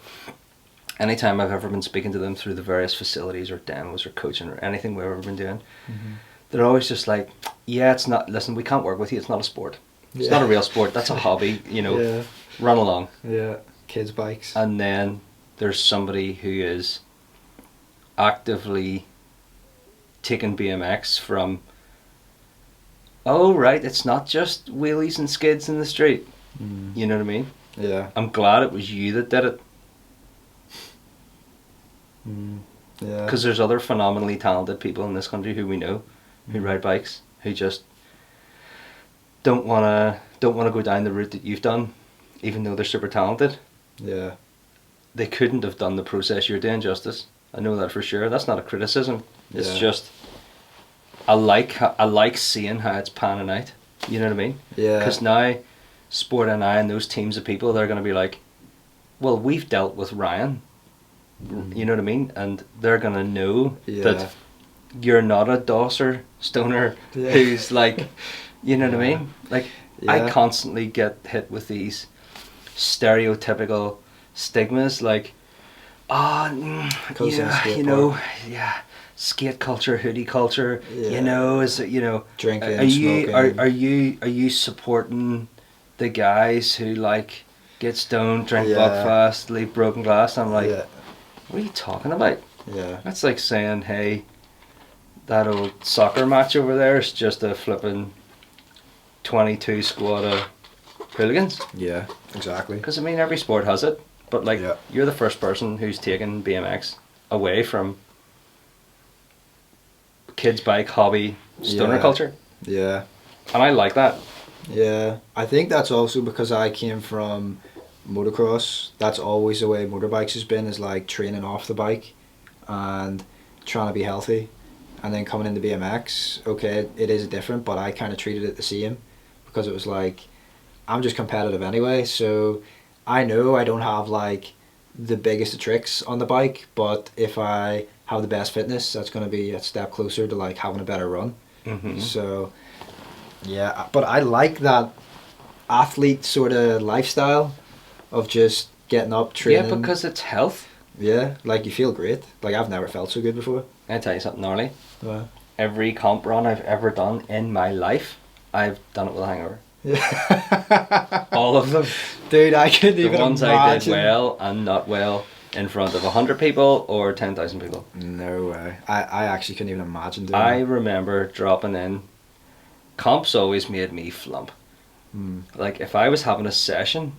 anytime I've ever been speaking to them through the various facilities or demos or coaching or anything we've ever been doing, they're always just like, yeah, it's not, listen, we can't work with you, it's not a sport. It's Yeah. not a real sport, that's a hobby, you know, Yeah, run along. yeah, kids bikes. And then there's somebody who is actively taking BMX from oh right, it's not just wheelies and skids in the street. You know what I mean? Yeah. I'm glad it was you that did it, Yeah. because there's other phenomenally talented people in this country who we know who ride bikes who just don't wanna go down the route that you've done, even though they're super talented. Yeah. They couldn't have done the process you're doing justice. I know that for sure. That's not a criticism. It's Yeah. just I like seeing how it's panning out. You know what I mean? Yeah. Because now, Sport and I and those teams of people, they're going to be like, well, we've dealt with Ryan. You know what I mean? And they're going to know that you're not a dosser stoner who's like, you know what I mean? Like, I constantly get hit with these stereotypical stigmas, like, you know, skate culture, hoodie culture, you know, is it, you know, drinking, are smoking. you supporting the guys who like get stoned, drink Buckfast, leave broken glass? I'm like, what are you talking about? Yeah. That's like saying, hey, that old soccer match over there is just a flipping 22 squad of hooligans. Yeah, exactly. Because I mean, every sport has it, but like, you're the first person who's taken BMX away from kids' bike hobby stoner culture. Yeah. And I like that. Yeah. I think that's also because I came from motocross. That's always the way motorbikes has been, is like training off the bike and trying to be healthy. And then coming into BMX, okay, it is different, but I kind of treated it the same, because it was like, I'm just competitive anyway, so I know I don't have like the biggest of tricks on the bike, but if I have the best fitness, that's going to be a step closer to like having a better run. So yeah, but I like that athlete sort of lifestyle of just getting up, training. Yeah, because it's health. Yeah, like you feel great. Like I've never felt so good before. Can I tell you something gnarly? Every comp run I've ever done in my life, I've done it with a hangover. Yeah. All of them. Dude, I couldn't even imagine. The ones I did well and not well in front of 100 people or 10,000 people. No way. I actually couldn't even imagine doing I that. remember dropping in. Comps always made me flump. Like if I was having a session,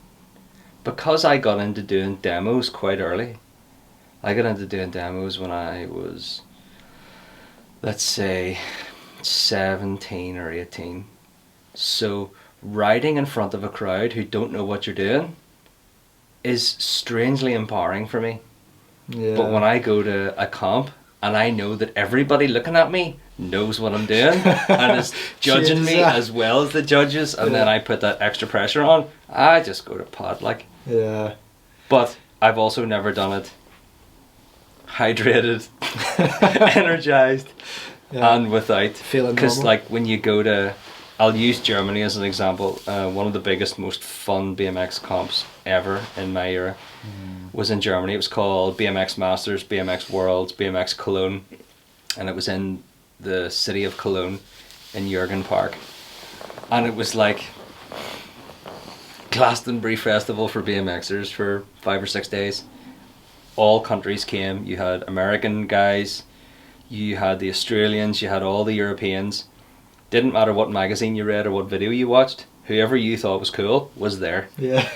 because I got into doing demos quite early. I got into doing demos when I was, let's say, 17 or 18. So riding in front of a crowd who don't know what you're doing is strangely empowering for me. Yeah. But when I go to a comp and I know that everybody looking at me knows what I'm doing and is judging me as well as the judges, and then I put that extra pressure on, I just go to pot, like. Yeah. But I've also never done it hydrated, energized, and without feeling normal. Because like when you go to, I'll use Germany as an example. One of the biggest, most fun BMX comps ever in my era was in Germany. It was called BMX Masters, BMX Worlds, BMX Cologne, and it was in the city of Cologne in Jürgen Park, and it was like Glastonbury Festival for BMXers for 5 or 6 days. All countries came. You had American guys, you had the Australians, you had all the Europeans. Didn't matter what magazine you read or what video you watched, whoever you thought was cool was there. Yeah.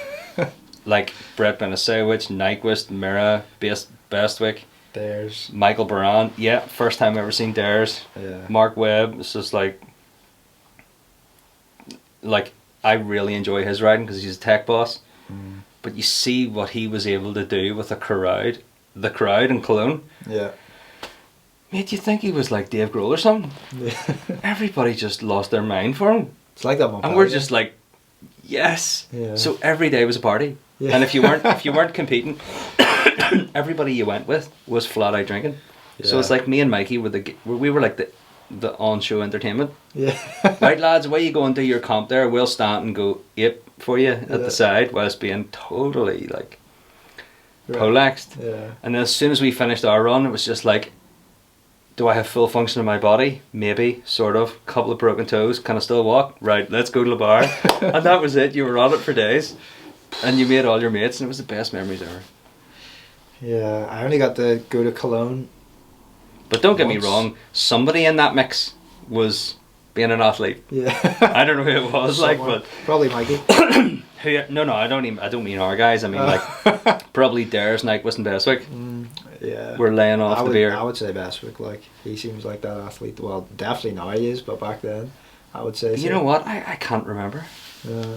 Like Brett Benisewicz, Nyquist, Mira, Bestwick, Dares, Michael Baran. Yeah, first time ever seen Dares. Yeah. Mark Webb. It's just like I really enjoy his riding because he's a tech boss. But you see what he was able to do with the crowd in Cologne. Yeah. Mate, you think he was like Dave Grohl or something? Yeah. Everybody just lost their mind for him. It's like that one. And we're just like, yes. Yeah. So every day was a party. Yeah. And if you weren't competing, everybody you went with was flat out drinking. Yeah. So it's like me and Mikey we were like the on-show entertainment. Yeah. Right, lads, away you go and do your comp there. We'll stand and go ape for you at the side whilst being totally like polaxed. Yeah. And then as soon as we finished our run, it was just like, do I have full function in my body? Maybe, sort of. Couple of broken toes. Can I still walk? Right, let's go to the bar. And that was it. You were on it for days. And you made all your mates, and it was the best memories ever. Yeah, I only got to go to Cologne. But don't get me wrong, somebody in that mix was being an athlete. Yeah. I don't know who it was, like, Someone. but Probably Mikey. no, I don't mean our guys. I mean, like, probably Dare's Nike was in Bestwick. Yeah. We're laying off the beer. I would say Bestwick. Like, he seems like that athlete. Well, definitely now he is, but back then, I would say. You know what? I can't remember. Yeah.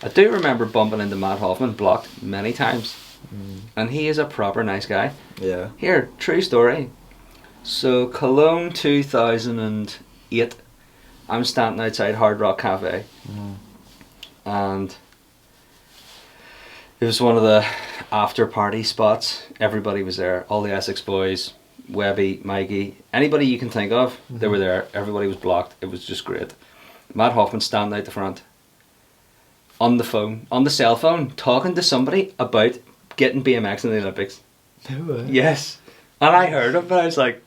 I do remember bumping into Matt Hoffman, blocked many times, and he is a proper nice guy. Yeah. Here, true story. So Cologne 2008, I'm standing outside Hard Rock Cafe, and it was one of the after party spots. Everybody was there. All the Essex boys, Webby, Mikey, anybody you can think of, they were there. Everybody was blocked. It was just great. Matt Hoffman standing out the front, on the phone, on the cell phone, talking to somebody about getting BMX in the Olympics. No way. Yes. And I heard him, but I was like,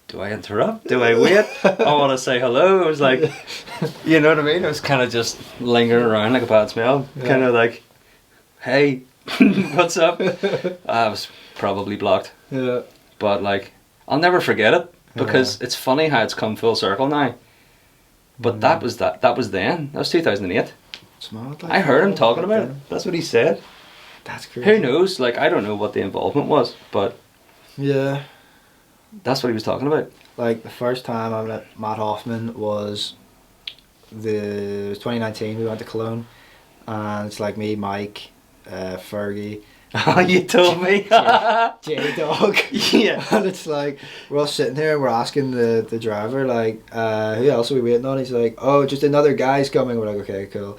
do I interrupt? Do I wait? I want to say hello. I was like, you know what I mean? I was kind of just lingering around like a bad smell. Yeah. Kind of like, hey, what's up? I was probably blocked. Yeah. But like, I'll never forget it because it's funny how it's come full circle now. But that was then. That was 2008. It's mad, like, I heard him talking about it. That's what he said. That's crazy. Who knows? Like, I don't know what the involvement was, but Yeah. that's what he was talking about. Like, the first time I met Matt Hoffman was it was 2019. We went to Cologne, and it's like me, Mike, Fergie. Oh, you told me. J Dog. Yeah. And it's like, we're all sitting there and we're asking the driver, like, who else are we waiting on? He's like, oh, just another guy's coming. We're like, okay, cool.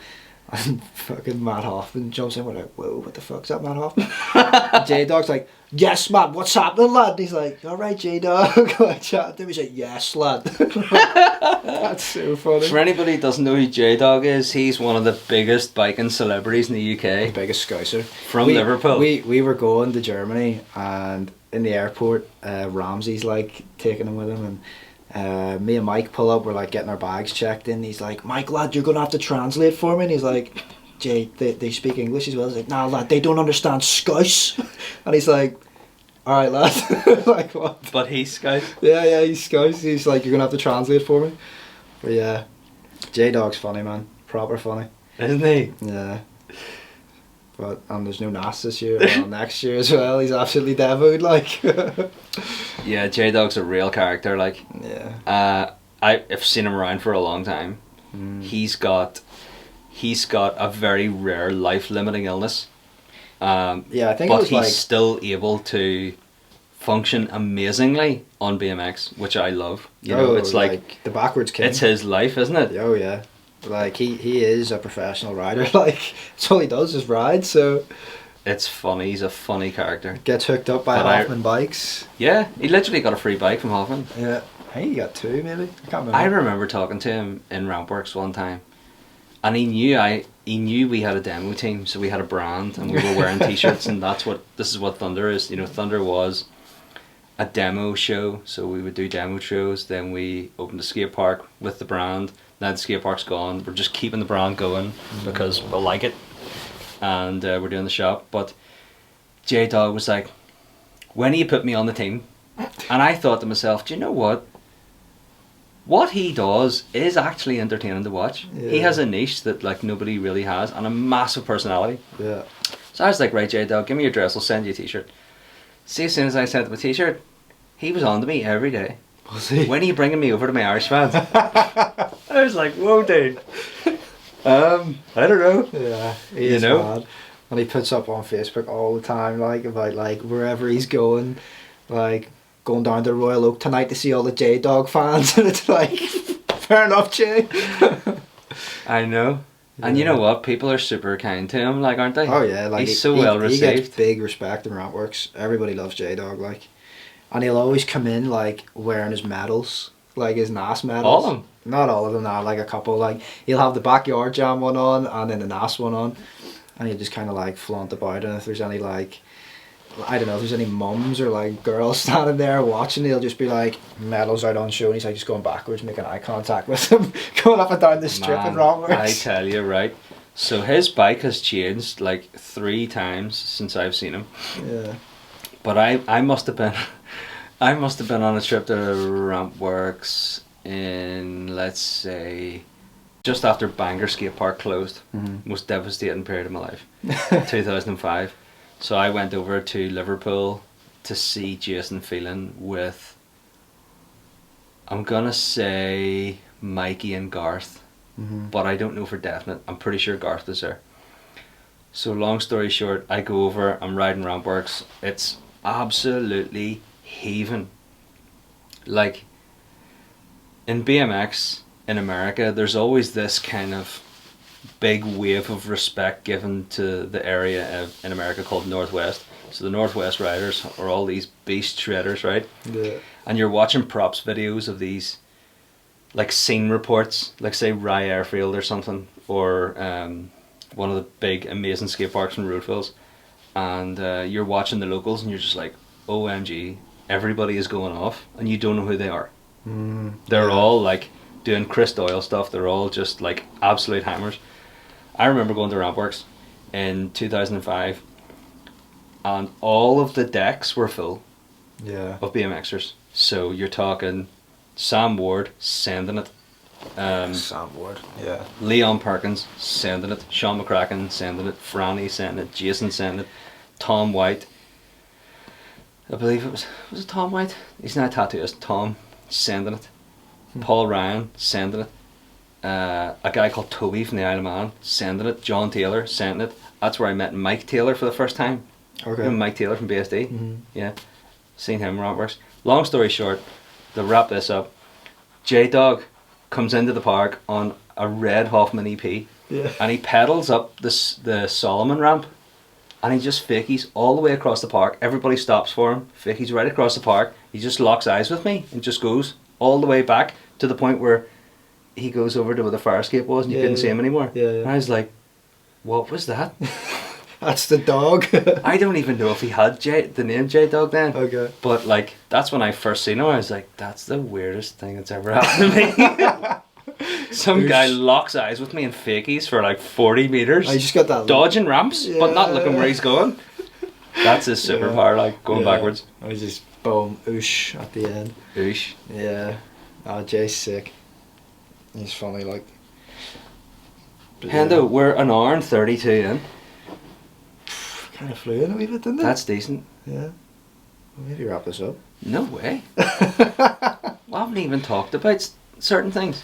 And fucking Matt Hoffman jumps in. We're like, whoa, what the fuck's that, Matt Hoffman? J Dog's like, yes, Matt, what's happening, lad? And he's like, all right, J Dog. Like, chat to him. He's like, yes, lad. That's so funny. For anybody who doesn't know who J Dog is, he's one of the biggest biking celebrities in the UK. Biggest scouser. From Liverpool. We were going to Germany, and in the airport, Ramsey's like taking him with him, and me and Mike pull up. We're like getting our bags checked in. He's like, Mike, lad, you're gonna have to translate for me. And he's like, Jay, they speak English as well. He's like, nah, lad, they don't understand Scouse. And he's like, all right, lad. Like, what? But he's Scout. Yeah, he's Scouse. He's like, you're gonna have to translate for me. But yeah, J Dog's funny, man. Proper funny. Isn't he? Yeah. But there's no NAS this year. Well, next year as well. He's absolutely devoed, like. Yeah, J Dog's a real character. Like, yeah. I've seen him around for a long time. He's got a very rare life-limiting illness. Yeah, I think but it was he's like still able to function amazingly on BMX, which I love. You know, it's like the backwards king. it's his life, isn't it? Oh yeah. Like he is a professional rider. Like that's all he does is ride. So It's funny. He's a funny character. gets hooked up by But Hoffman bikes. Yeah, he literally got a free bike from Hoffman. Yeah. I think he got two maybe. I can't remember. I remember talking to him in Rampworks one time, and he knew we had a demo team, so we had a brand, and we were wearing T-shirts, and this is what Thunder is. You know, Thunder was a demo show, so we would do demo shows. Then we opened a skate park with the brand. Now the skate park's gone. We're just keeping the brand going because we like it, and we're doing the shop. But J Dog was like, "When do you put me on the team?" And I thought to myself, do you know what? What he does is actually entertaining to watch. Yeah. He has a niche that like nobody really has, and a massive personality. Yeah. So I was like, right, J Dog, give me your address, I'll send you a T-shirt. See, as soon as I sent him a T-shirt, he was on to me every day. Was he? When are you bringing me over to my Irish fans? I was like, whoa, dude. I don't know. Yeah. He You is know? mad. And he puts up on Facebook all the time, like about like wherever he's going, like going down to Royal Oak tonight to see all the J Dog fans, and it's like, fair enough, Jay. I know. And you know what? People are super kind to him, like, aren't they? Oh yeah, like he's so well He gets received. big respect in Rampworks. Everybody loves J Dog, like, and he'll always come in like wearing his medals, like his NAS medals. All of them? Not all of them. Now, like a couple. Like he'll have the backyard jam one on, and then the NAS one on, and he'll just kind of like flaunt about. And if there's any like, I don't know, if there's any mums or like girls standing there watching, he'll just be like, medals out on show, and he's like just going backwards, making eye contact with them, going up and down the strip in Man, Rampworks. I tell you, right. So his bike has changed like 3 times since I've seen him. Yeah. But I must have been on a trip to Rampworks in, let's say, just after Bangor Skate Park closed. Most devastating period of my life. 2005. So I went over to Liverpool to see Jason Phelan with, I'm gonna say, Mikey and Garth, but I don't know for definite. I'm pretty sure Garth was there. So long story short, I go over, I'm riding Rampworks. It's absolutely heaving. Like, in BMX in America, there's always this kind of big wave of respect given to the area in America called Northwest. So the Northwest riders are all these beast shredders, right? Yeah. And you're watching props videos of these, like scene reports, like say Rye Airfield or something, or one of the big amazing skate parks in Roadvilles, and you're watching the locals and you're just like, OMG, everybody is going off and you don't know who they are. They're all like doing Chris Doyle stuff. They're all just like absolute hammers. I remember going to Rampworks in 2005 and all of the decks were full of BMXers. So you're talking Sam Ward sending it, Sam Ward, yeah. Leon Perkins sending it, Sean McCracken sending it, Franny sending it, Jason sending it, Tom White, I believe was it Tom White? He's not a tattooist. Tom sending it, Paul Ryan sending it, a guy called Toby from the Isle of Man sending it, John Taylor sending it. That's where I met Mike Taylor for the first time. Okay. You know Mike Taylor from BSD? Yeah, seen him around Rampworks. Long story short, to wrap this up, J-Dog comes into the park on a red Hoffman EP, and he pedals up the Solomon ramp, and he just fakies all the way across the park. Everybody stops for him, fakies right across the park. He just locks eyes with me and just goes all the way back to the point where he goes over to where the fire escape was and you couldn't see him anymore. And I was like, what was that? That's the dog. I don't even know if he had the name J-Dog then. Okay. But like, that's when I first seen him. I was like, that's the weirdest thing that's ever happened to me. Some guy locks eyes with me in fakies for like 40 metres. I just got that dodging ramps, but not looking where he's going. That's his superpower, like going backwards. I was just boom, oosh at the end. Oosh. Yeah. Oh, Jay's sick. He's funny, like. Hendo, we're an hour and 32 in. Kind of flew in a wee bit, didn't it? That's decent. Yeah. Well, maybe wrap this up. No way. We haven't even talked about certain things.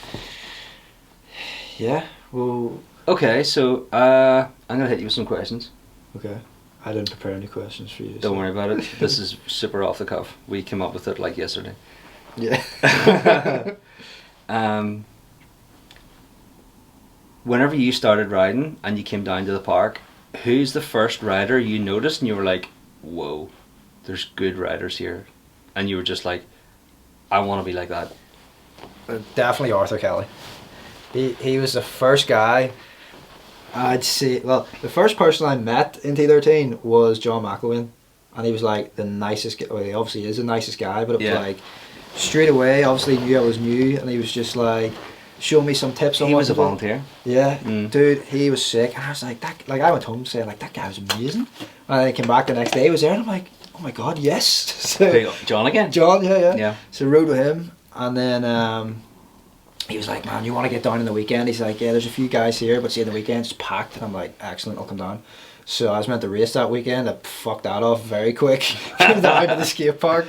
Yeah. Well. Okay, so I'm gonna hit you with some questions. Okay. I didn't prepare any questions for you. Don't worry about it. This is super off the cuff. We came up with it like yesterday. Yeah. Whenever you started riding and you came down to the park, who's the first rider you noticed and you were like, whoa, there's good riders here, and you were just like, I want to be like that? Definitely Arthur Kelly. He was the first guy I'd say. Well, the first person I met in T13 was John McElwain, and he was like the nicest guy. Well, he obviously is the nicest guy, but it was like straight away, obviously he knew I was new, and he was just like showing me some tips on he what was to a do. volunteer. Yeah, dude, he was sick, and I was like, that. Like, I went home saying like, that guy was amazing, and I came back the next day, he was there, and I'm like, oh my god, yes. So, John again. John, yeah. Yeah. So rode with him, and then he was like, man, you want to get down in the weekend? He's like, yeah, there's a few guys here, but see, in the weekend it's packed. And I'm like, excellent, I'll come down. So I was meant to race that weekend. I fucked that off very quick. Came down to the skate park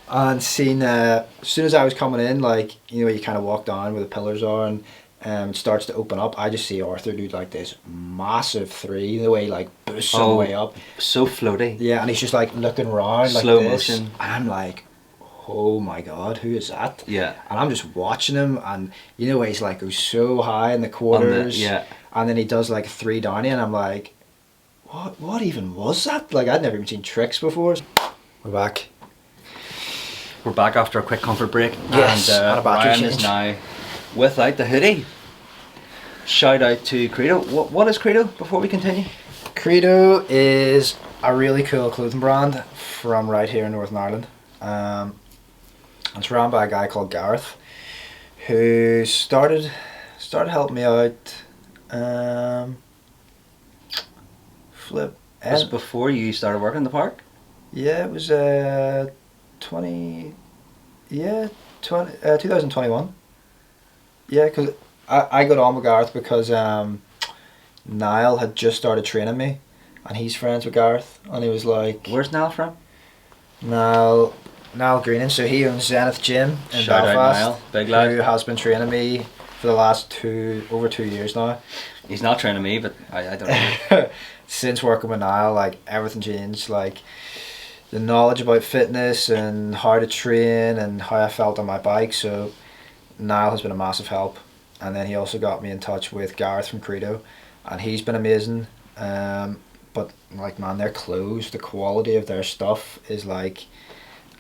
and seen, as soon as I was coming in, like, you know, you kind of walk down where the pillars are, and it starts to open up. I just see Arthur do like this massive 3, the way he like boosts him way up. So floaty. Yeah, and he's just like looking around like slow this. motion. And I'm like, oh my god, who is that? Yeah. And I'm just watching him, and you know, he's like goes so high in the quarters, and then he does like 3 downy, and I'm like, what even was that? Like, I'd never even seen tricks before. We're back. We're back after a quick comfort break. Yes, and a battery Ryan change. is now without the hoodie. Shout out to Credo. What is Credo before we continue? Credo is a really cool clothing brand from right here in Northern Ireland. It's run by a guy called Gareth, who started helping me out. Was it before you started working in the park? Yeah, it was 2021. Yeah, because I got on with Gareth because Niall had just started training me, and he's friends with Gareth, and he was like, Where's Niall from? Niall Greenan, so he owns Zenith Gym in Shout out Belfast, Niall, big lad. who has been training me for the last over 2 years now. He's not training me, but I don't know. Since working with Niall, like everything changed, like the knowledge about fitness and how to train and how I felt on my bike. So Niall has been a massive help, and then he also got me in touch with Gareth from Credo, and he's been amazing. But like, man, their clothes, the quality of their stuff is like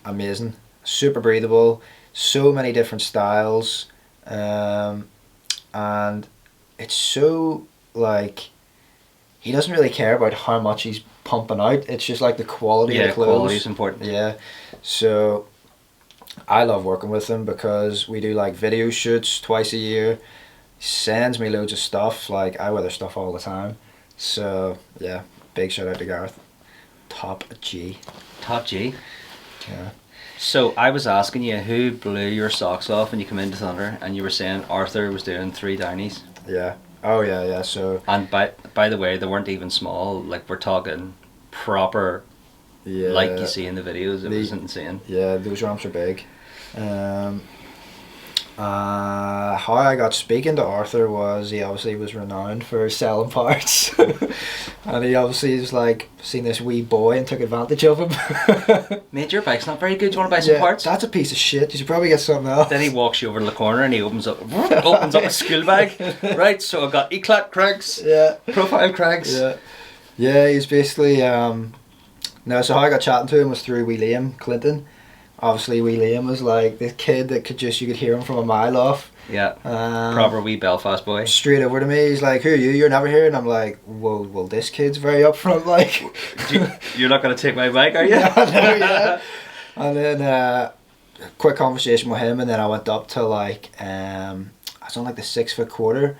amazing, super breathable, so many different styles, and it's so like, he doesn't really care about how much he's pumping out. It's just like the quality of the clothes. Quality is important. Yeah, so I love working with him because we do like video shoots twice a year. He sends me loads of stuff. Like, I wear their stuff all the time. So yeah, big shout out to Gareth. Top G. Top G. Yeah. So I was asking you who blew your socks off when you come into Thunder, and you were saying Arthur was doing 3 downies. Yeah. Oh yeah. So. And by the way, they weren't even small. Like, we're talking proper. Yeah. Like you see in the videos, it was insane. Yeah, those ramps are big. How I got speaking to Arthur was, he obviously was renowned for selling parts. And he obviously was like, seen this wee boy and took advantage of him. Mate, your bike's not very good. Do you want to buy some parts? That's a piece of shit. You should probably get something else. Then he walks you over to the corner and he opens up a school bag. Right, so I've got eclat cranks, profile cranks. Yeah, he's basically so how I got chatting to him was through wee Liam Clinton. Obviously wee Liam was like this kid that you could hear him from a mile off. Yeah, proper wee Belfast boy. Straight over to me, he's like, "Who are you? You're never here." And I'm like, "Well, this kid's very upfront, like." You're not going to take my bike, are you? Yeah. And then quick conversation with him, and then I went up to like, I was on like the 6 foot quarter,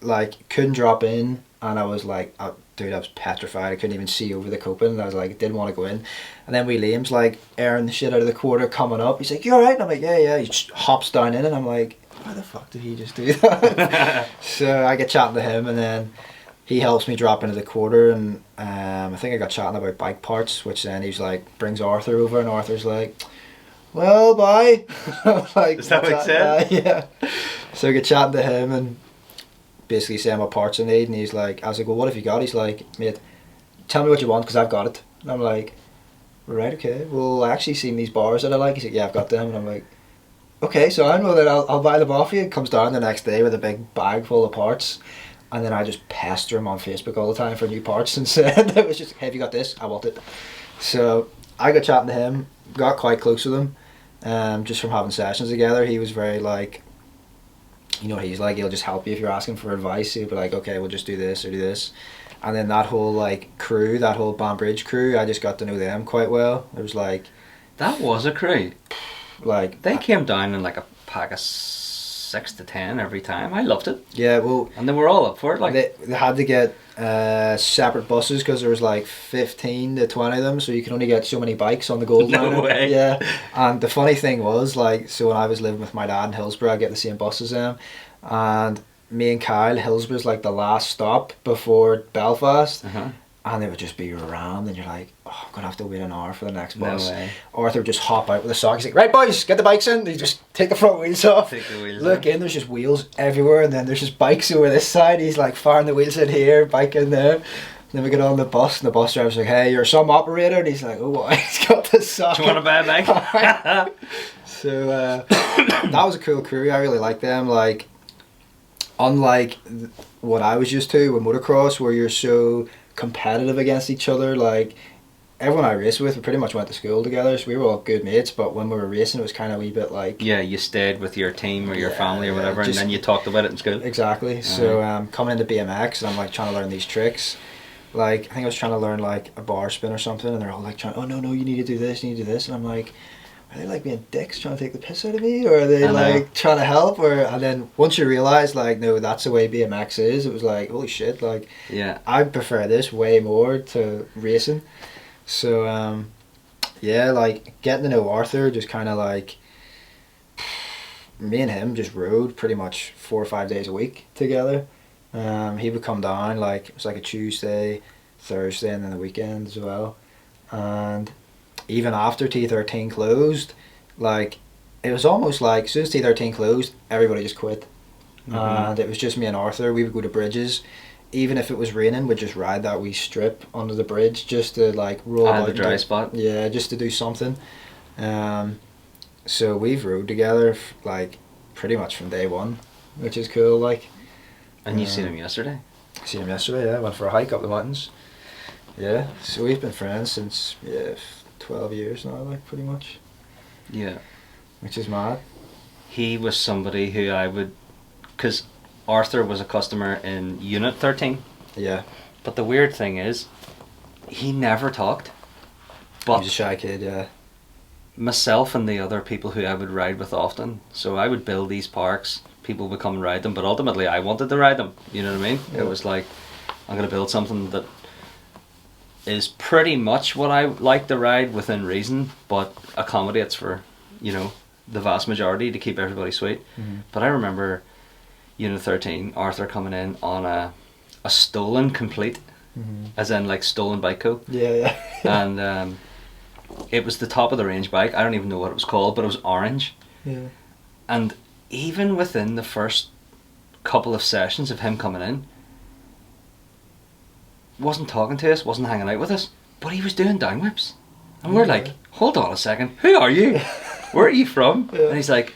like couldn't drop in, and I was like, dude, I was petrified. I couldn't even see over the coping, and I was like, didn't want to go in. And then wee Liam's like airing the shit out of the quarter coming up. He's like, "You alright?" And I'm like, yeah. He just hops down in, and I'm like, why the fuck did he just do that? So I get chatting to him, and then he helps me drop into the quarter, and I think I got chatting about bike parts, which then he's like, brings Arthur over, and Arthur's like, "Well, bye." I'm like, is that what he said? Yeah. So I get chatting to him, and basically saying what parts I need, and he's like, I was like, "Well, what have you got?" He's like, "Mate, tell me what you want, because I've got it." And I'm like, "Right, okay, well, I actually seen these bars that I like." He's like, "Yeah, I've got them." And I'm like, "Okay, so I know that I'll buy them off you." He comes down the next day with a big bag full of parts, and then I just pester him on Facebook all the time for new parts, and said, it was just, "Hey, have you got this? I want it." So I got chatting to him, got quite close with him, just from having sessions together. He was very like, you know, he's like, he'll just help you if you're asking for advice. He'll be like, "Okay, we'll just do this or do this." And then that whole like crew, that whole Banbridge crew, I just got to know them quite well. There was like, that was a crew. Like, they came down in like a pack of 6 to 10 every time. I loved it. Yeah, well, and they were all up for it. Like, they had to get separate buses because there was like 15 to 20 of them, so you could only get so many bikes on the Gold Line. No way. Yeah, and the funny thing was, like, so when I was living with my dad in Hillsborough, I get the same bus as them, and me and Kyle, Hillsborough's like the last stop before Belfast. And they would just be rammed, and you're like, "Oh, I'm gonna have to wait an hour for the next bus." No way. Arthur would just hop out with a sock. He's like, "Right, boys, get the bikes in." They just take the front wheels off. Take the wheels Look in, there's just wheels everywhere, and then there's just bikes over this side. He's like firing the wheels in here, bike in there. Then we get on the bus, and the bus driver's like, "Hey, you're some operator," and he's like, "Oh, what?" He's got the sock. Do you want to buy a bike? So that was a cool crew. I really liked them. Like, unlike what I was used to with motocross, where you're so competitive against each other. Like, everyone I raced with, we pretty much went to school together, so we were all good mates, but when we were racing, it was kind of a wee bit like, yeah, you stayed with your team or your family or whatever, and then you talked about it in school. Exactly. So coming into BMX, and I'm like trying to learn these tricks. Like, I think I was trying to learn like a bar spin or something, and they're all like trying, "Oh no, you need to do this, you need to do this," and I'm like, are they like being dicks trying to take the piss out of me, or are they like trying to help? And then once you realise, like, no, that's the way BMX is, it was like, holy shit, like, yeah, I prefer this way more to racing. So yeah, like, getting to know Arthur just kind of like, me and him just rode pretty much 4 or 5 days a week together. He would come down like it was like a Tuesday, Thursday, and then the weekend as well. And even after T13 closed, like it was almost like as soon as T13 closed, everybody just quit. And it was just me and Arthur. We would go to bridges, even if it was raining, we'd just ride that wee strip under the bridge just to like roll out the dry spot. Yeah, just to do something. So we've rode together like pretty much from day one, which is cool. Like, and you seen him yesterday? Seen him yesterday. Yeah, went for a hike up the mountains. Yeah, so we've been friends since 12 years now, like pretty much. Yeah, which is mad. He was somebody who I would, because Arthur was a customer in Unit 13. Yeah. But the weird thing is, he never talked. But he was a shy kid, yeah. Myself and the other people who I would ride with often, so I would build these parks, people would come and ride them, but ultimately I wanted to ride them, you know what I mean? Yeah. It was like, I'm going to build something that is pretty much what I like to ride within reason, but accommodates for, you know, the vast majority to keep everybody sweet. But I remember Unit 13, Arthur coming in on a stolen complete, as in like stolen bike co. Yeah. And it was the top of the range bike. I don't even know what it was called, but it was orange. Yeah. And even within the first couple of sessions of him coming in, wasn't talking to us, wasn't hanging out with us, but he was doing down whips. And we're like, hold on a second, who are you? Where are you from? Yeah. And he's like,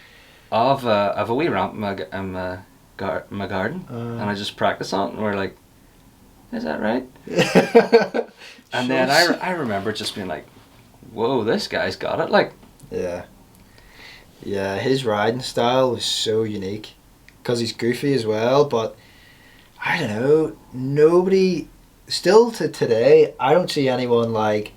I've a wee ramp in my garden, and I just practice on it. And we're like, is that right? And then I remember just being like, whoa, this guy's got it, like. Yeah, his riding style was so unique, because he's goofy as well, but I don't know, nobody, still to today, I don't see anyone like,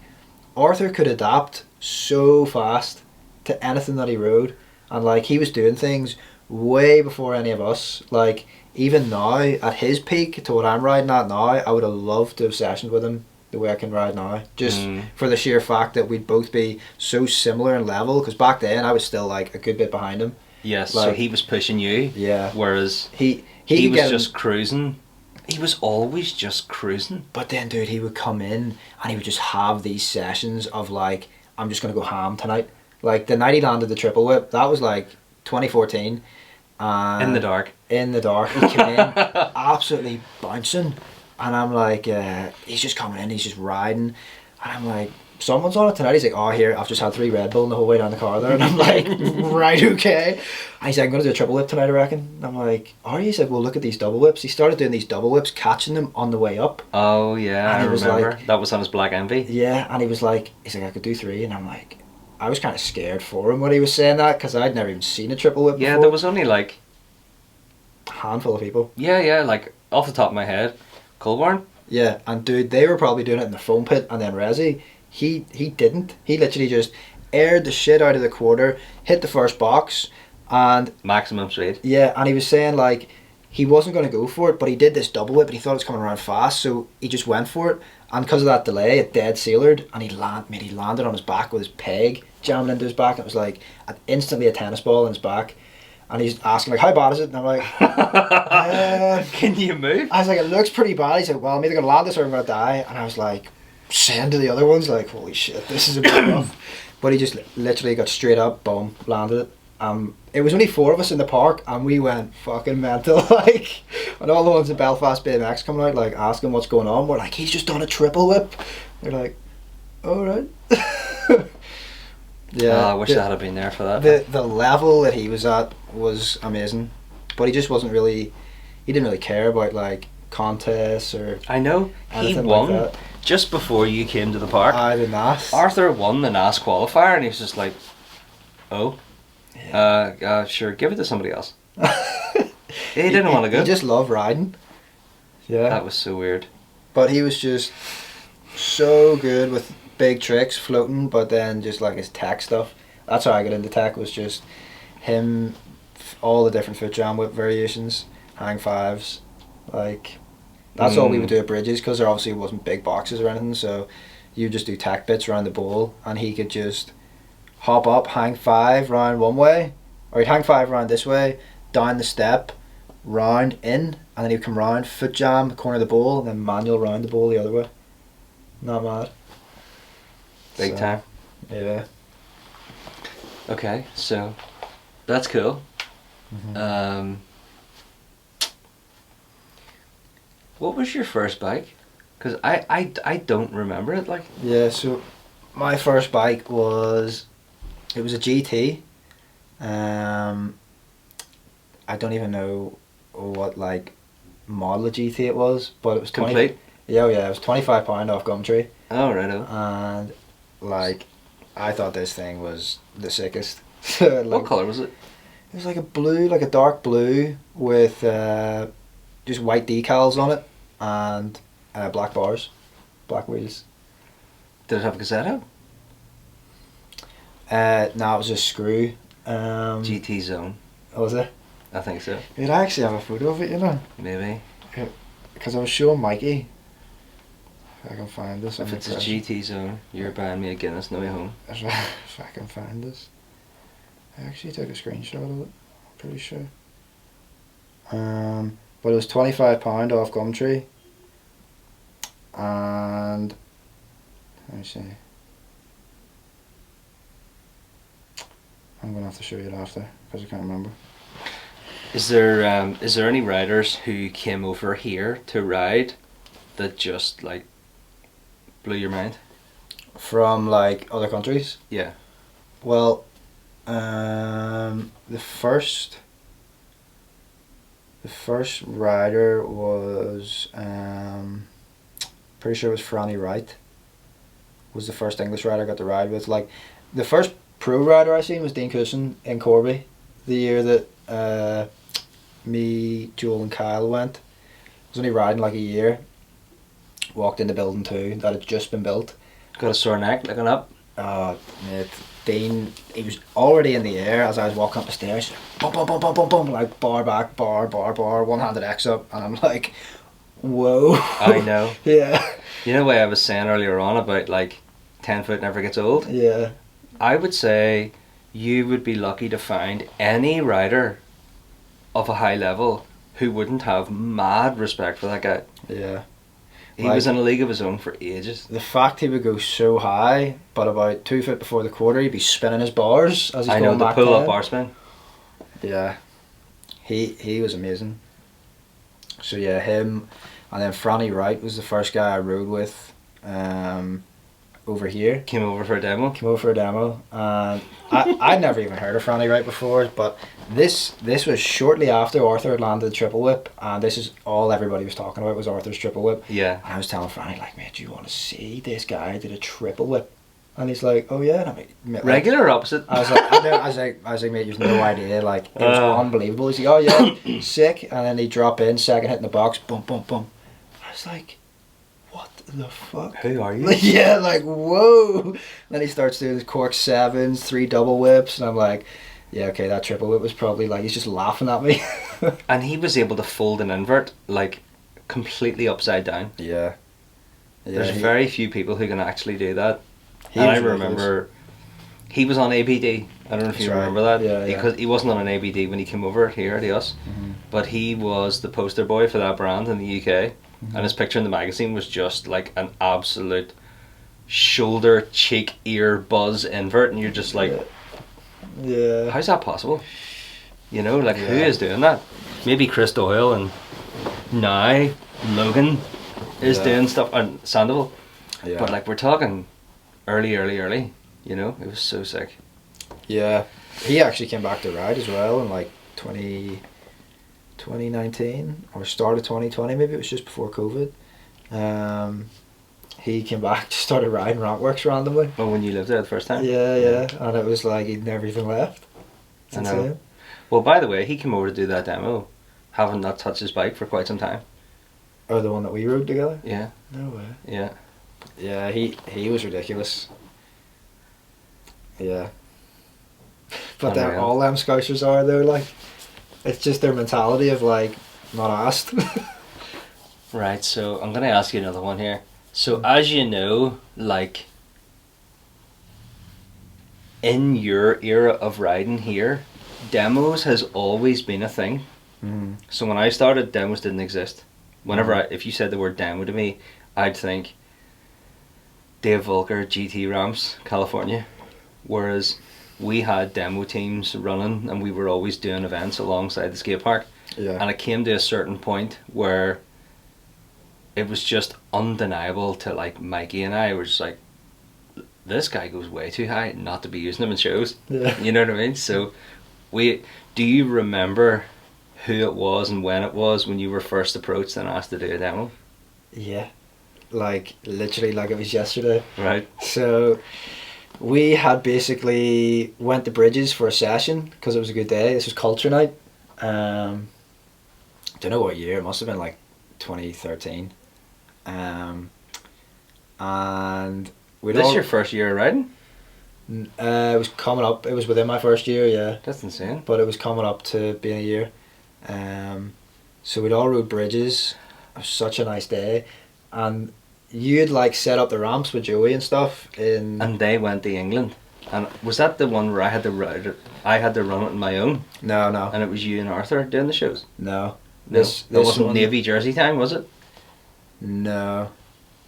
Arthur could adapt so fast to anything that he rode, and like he was doing things way before any of us. Like even now at his peak to what I'm riding at now, I would have loved to have sessioned with him the way I can ride now, just for the sheer fact that we'd both be so similar in level, because back then I was still like a good bit behind him. Yes, like, so he was pushing you, whereas he was just cruising. He was always just cruising. But then, dude, he would come in and he would just have these sessions of like, I'm just going to go ham tonight. Like the night he landed the triple whip, that was like 2014. In the dark. In the dark. He came in absolutely bouncing. And I'm like, he's just coming in, he's just riding. And I'm like, someone's on it tonight. He's like, oh, here, I've just had 3 Red Bull the whole way down the car there. And I'm like, right, okay. And he's like, I'm going to do a triple whip tonight, I reckon. And I'm like, are you? He's like, well, look at these double whips. He started doing these double whips, catching them on the way up. Oh, yeah, and I remember. Like, that was on his Black Envy. Yeah, and he's like, I could do 3. And I'm like, I was kind of scared for him when he was saying that, because I'd never even seen a triple whip before. Yeah, there was only like a handful of people. Yeah, like off the top of my head, Colborne. Yeah, and dude, they were probably doing it in the foam pit, and then Resi, he didn't. He literally just aired the shit out of the quarter, hit the first box, and maximum speed. Yeah, and he was saying like he wasn't going to go for it, but he did this double whip, and he thought it was coming around fast, so he just went for it, and because of that delay, it dead sealered, and he landed on his back with his peg jamming into his back, and it was like instantly a tennis ball in his back. And he's asking like, how bad is it? And I'm like, can you move? I was like, it looks pretty bad. He's like, well, I'm either going to land this or I'm going to die. And I was like, saying to the other ones, like, holy shit, this is a bit rough. But he just literally got straight up, boom, landed it. It was only 4 of us in the park, and we went fucking mental. Like, and all the ones in Belfast BMX coming out, like, asking what's going on. We're like, he's just done a triple whip. They're like, all right. Yeah, I wish I had been there for that. The level that he was at was amazing, but he just wasn't really. He didn't really care about like contests or. I know he won like just before you came to the park. I did not. Arthur won the NAS qualifier, and he was just like, "Oh, sure, give it to somebody else." He didn't want to go. He just loved riding. Yeah, that was so weird. But he was just so good with big tricks, floating, but then just like his tech stuff. That's how I got into tech, was just him, all the different foot jam whip variations, hang fives, like that's all we would do at bridges, because there obviously wasn't big boxes or anything, so you just do tech bits around the bowl, and he could just hop up, hang 5 round one way, Or he'd hang 5 round this way, down the step, round in, and then he'd come round, foot jam, corner of the bowl, and then manual round the bowl the other way. Not mad. Big time. Yeah. Okay, so that's cool. Mm-hmm. What was your first bike? Because I don't remember it. Like, Yeah, so my first bike was, it was a GT. I don't even know what like model of GT it was, but it was complete. Yeah, it was £25 off Gumtree, Oh, right. and like I thought this thing was the sickest. Like, What colour was it? it was like a blue, like a dark blue with just white decals on it and black bars, black wheels. Did it have a cassette? No, it was a screw. GT Zone. Was it? I think so. You'd actually have a photo of it, you know. Maybe. Because I was showing Mikey. If I can find this. If it's a GT Zone, you're buying me a Guinness no way home. If I can find this. I actually took a screenshot of it. I'm pretty sure. But it was £25 off Gumtree. And let me see. I'm gonna have to show you it after because I can't remember. Is there any riders who came over here to ride that just like blew your mind? From like other countries? Yeah. Well, the first rider was pretty sure it was Franny Wright. Was the first English rider I got to ride with. Like the first pro rider I seen was Dean Coulson in Corby, the year that me, Joel and Kyle went. I was only riding like a year. Walked into building 2 that had just been built. Got a sore neck looking up. Mate, Dean, he was already in the air as I was walking up the stairs. Bum, bum, bum, bum, bum, bum, like bar back, bar, one-handed X up, and I'm like, whoa. I know. Yeah. You know what I was saying earlier on about like 10 foot never gets old? Yeah. I would say you would be lucky to find any rider of a high level who wouldn't have mad respect for that guy. Yeah. He was in a league of his own for ages. The fact he would go so high, but about 2 foot before the quarter, he'd be spinning his bars as he's going back the pull down. up bar spin. Yeah. He was amazing. So yeah, him, and then Franny Wright was the first guy I rode with over here. Came over for a demo. And I'd never even heard of Franny Wright before, but this was shortly after Arthur had landed the triple whip, and this is all everybody was talking about was Arthur's triple whip. Yeah. And I was telling Franny, like, mate, do you want to see this guy did a triple whip? And he's like, oh yeah. And I'm like, regular or opposite? I was like, mate, you've no idea. Like, it was unbelievable. He's like, oh yeah, sick. And then he drop in, second hit in the box, boom, boom, boom. I was like, what the fuck? Who are you? Yeah, like, whoa. Then he starts doing his cork 7s, 3 double whips, and I'm like, yeah, okay, that triple whip was probably like, he's just laughing at me. And he was able to fold an invert like completely upside down. Yeah. There's very few people who can actually do that. He and I was remember he was on ABD. I don't know if you remember that. Yeah, because he wasn't on an ABD when he came over here to us. Mm-hmm. But he was the poster boy for that brand in the UK. Mm-hmm. And his picture in the magazine was just like an absolute shoulder, cheek, ear buzz invert, and you're just like, yeah. how's that possible? You know, like, who is doing that? Maybe Chris Doyle, and now Logan is doing stuff on Sandoval. Yeah. But like, we're talking early, you know, it was so sick. Yeah, he actually came back to ride as well in like 2019 or start of 2020, maybe it was just before COVID. He came back, just started riding Rockworks randomly. Oh, when you lived there the first time? Yeah, and it was like he'd never even left. It's I know. insane. Well, by the way, he came over to do that demo, having not touched his bike for quite some time. Oh, the one that we rode together? Yeah. No way. Yeah. Yeah, he was ridiculous. Yeah. But they're all them Scousers are though, like, it's just their mentality of like, not asked. Right, so I'm going to ask you another one here. So as you know, like, in your era of riding here, demos has always been a thing. Mm. So when I started, demos didn't exist. Whenever Mm. if you said the word demo to me, I'd think Dave Volker, GT Ramps, California. Whereas we had demo teams running and we were always doing events alongside the skate park. Yeah. And it came to a certain point where it was just undeniable to like Mikey and I were just like, this guy goes way too high not to be using him in shows. Yeah. You know what I mean? So do you remember who it was and when it was when you were first approached and asked to do a demo? Yeah. Like, literally like it was yesterday. Right. So we had basically went to Bridges for a session because it was a good day. This was culture night. Don't know what year. It must have been like 2013. And we'd This all, your first year of riding? it was coming up. It was within my first year, yeah. That's insane. But it was coming up to being a year. So we'd all rode Bridges. It was such a nice day. And you'd like set up the ramps with Joey and stuff in. And they went to England. And was that the one where I had to ride it? I had to run it on my own. No, no, And it was you and Arthur doing the shows. no. No, that wasn't one- Navy jersey time, was it? No.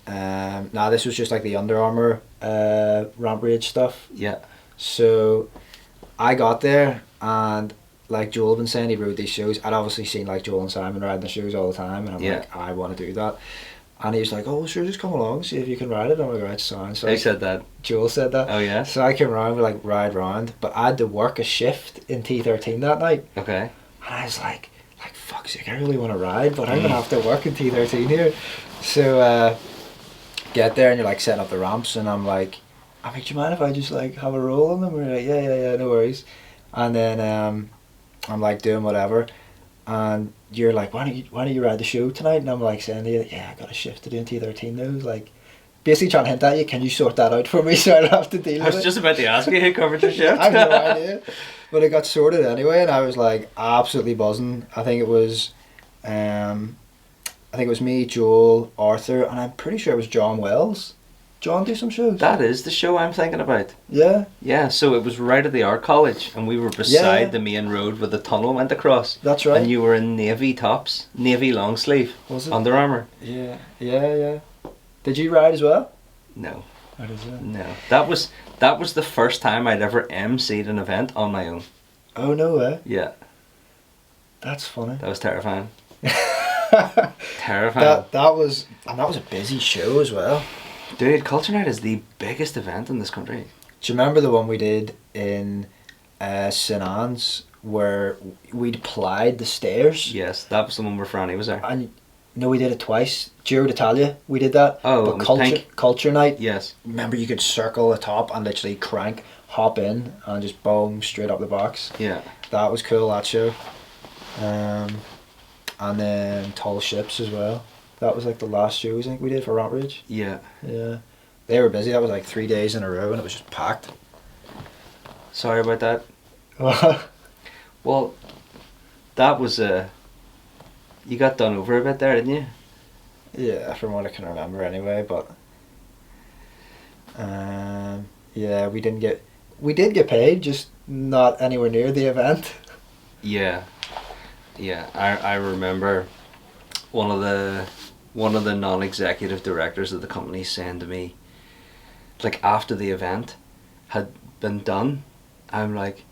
Nah, this was just like the Under Armour ramp rage stuff. Yeah. So I got there and like Joel had been saying he rode these shows. I'd obviously seen like Joel and Simon riding the shows all the time and I'm Yeah. like, I want to do that. And he was like, oh sure, just come along, see if you can ride it. I'm like, right, sound. So Who said that? Joel said that. Oh yeah. So I came around, we like ride round, but I had to work a shift in T13 that night. Okay. And I was like fuck's sake, I really want to ride, but I'm gonna have to work in T13 here. So get there and you're like setting up the ramps and I'm like, do you mind if I just like have a roll on them? And we're like, yeah, no worries. And then I'm like doing whatever, and you're like, why don't you ride the show tonight? And I'm like saying to you, yeah, I got a shift to do in T13 now. Like, basically trying to hint at you, can you sort that out for me so I don't have to deal I with was it? just about to ask you who covered your shift. I have no idea. But it got sorted anyway, and I was like absolutely buzzing. I think it was me, Joel, Arthur, and I'm pretty sure it was John Wells. John do some shows. That is the show I'm thinking about. Yeah, Yeah, so it was right at the art college and we were beside Yeah. the main road where the tunnel went across. that's right. And you were in navy tops, navy long sleeve, Was it? Under Armour. Yeah. Did you ride as well? No, What is it? no. That was the first time I'd ever MC'd an event on my own. Oh no way. Yeah, That's funny. that was terrifying. that Terrifying. was a busy show as well. Dude, Culture Night is the biggest event in this country. Do you remember the one we did in St Anne's where we'd plied the stairs? Yes, that was the one where Franny was there. And no, we did it twice. Giro d'Italia, we did that. Oh, but it was culture pink. culture night. Yes. Remember, you could circle the top and literally crank, hop in, and just boom straight up the box. Yeah. That was cool. That show. And then Tall Ships as well. That was like the last shows I think we did for Rampage. Yeah. Yeah. They were busy. That was like 3 days in a row and it was just packed. Sorry about that. Well, that was you got done over a bit there, didn't you? Yeah, from what I can remember anyway, but yeah, we did get paid, just not anywhere near the event. Yeah. Yeah. I remember one of the non-executive directors of the company saying to me, like after the event had been done, I'm like,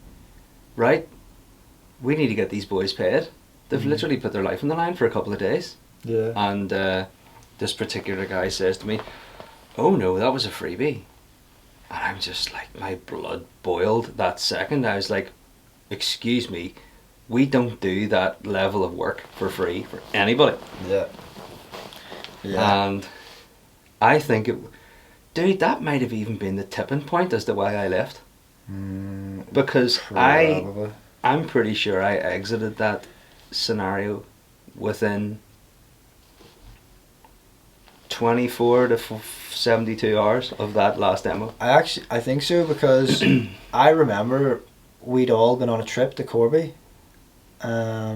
right, we need to get these boys paid. They've literally put their life on the line for a couple of days. Yeah. And this particular guy says to me, oh no, that was a freebie. And I'm just like, my blood boiled that second. I was like, excuse me, we don't do that level of work for free for anybody. Yeah. Yeah. And I think dude, that might have even been the tipping point as to why I left. Because Probably. I'm pretty sure I exited that scenario within 24 to 72 hours of that last demo. I think so because I remember we'd all been on a trip to Corby. I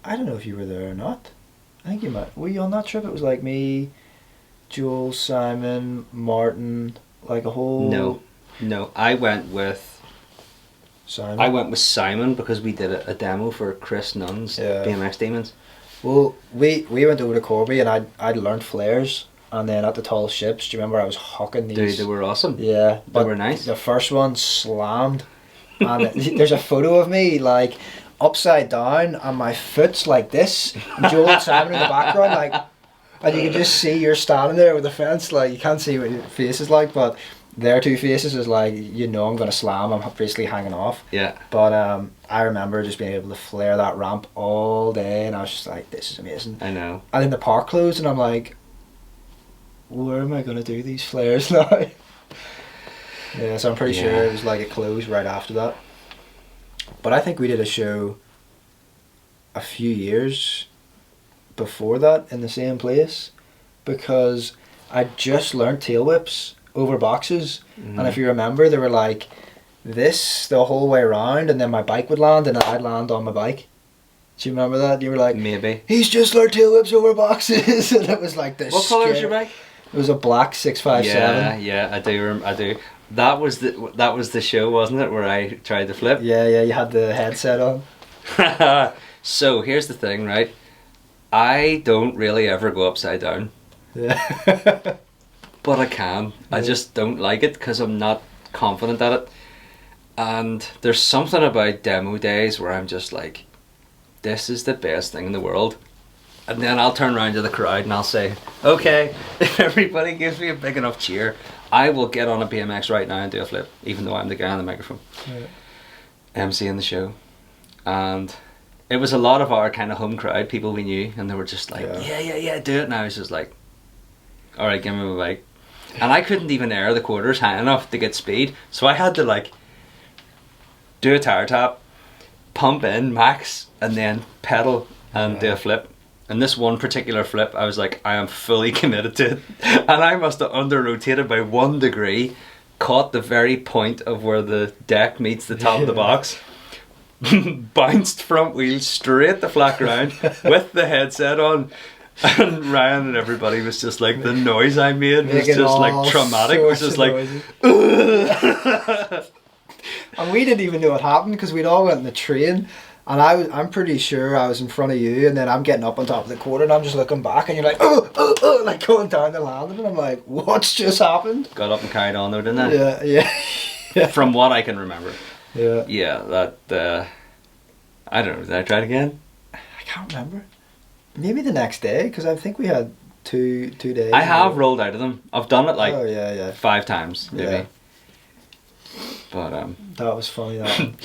don't know if you were there or not. I think you might. Were you on that trip? It was like me, Joel, Simon, Martin, like a whole. No, I went with Simon. I went with Simon because we did a demo for Chris Nunn's Yeah. BMX Demons. Well, we went over to Corby and I'd learned flares, and then at the tall ships, do you remember I was hucking these? Dude, they were awesome. Yeah, They were nice. The first one slammed, and there's a photo of me like upside down, and my foot's like this, and Joel and Simon in the background, like, and you can just see you're standing there with the fence, like you can't see what your face is like, but their two faces is like, you know, I'm gonna slam. I'm basically hanging off. Yeah. But I remember just being able to flare that ramp all day, and I was just like, this is amazing. I know. And then the park closed, and I'm like, where am I going to do these flares now? Yeah, so I'm pretty sure it was like it closed right after that. But I think we did a show a few years before that in the same place, because I just learned tail whips over boxes, and if you remember, they were like this the whole way around, and then my bike would land and I'd land on my bike. Do you remember that? You were like, maybe. He's just learned tail whips over boxes, and it was like this. What colour was your bike? It was a black 657. Yeah, I do. That was the show, wasn't it, where I tried to flip? Yeah, you had the headset on. So here's the thing, right? I don't really ever go upside down. Yeah. But I can. I just don't like it because I'm not confident at it. And there's something about demo days where I'm just like, this is the best thing in the world. And then I'll turn around to the crowd and I'll say, okay, if everybody gives me a big enough cheer, I will get on a BMX right now and do a flip, even though I'm the guy on the microphone. MCing the show. And it was a lot of our kind of home crowd, people we knew, and they were just like, yeah, do it. And I was just like, alright, give me my bike. And I couldn't even air the quarters high enough to get speed, so I had to like do a tire tap, pump in max, and then pedal and do a flip. And this one particular flip, I was like, I am fully committed to it. And I must have under-rotated by 1 degree, caught the very point of where the deck meets the top of the box, bounced front wheel straight to flat ground with the headset on. And Ryan and everybody was just like, the noise I made was just like traumatic. It was just like, and we didn't even know what happened because we'd all went in the train, and I'm pretty sure I was in front of you, and then I'm getting up on top of the quarter and I'm just looking back, and you're like, like going down the landing, and I'm like, what's just happened? Got up and carried on though, didn't I? Yeah. From what I can remember. Yeah, that I don't know, did I try it again? I can't remember. Maybe the next day, because I think we had two days. I have rolled out of them. I've done it like 5 times, maybe. Yeah. But that was funny. That one.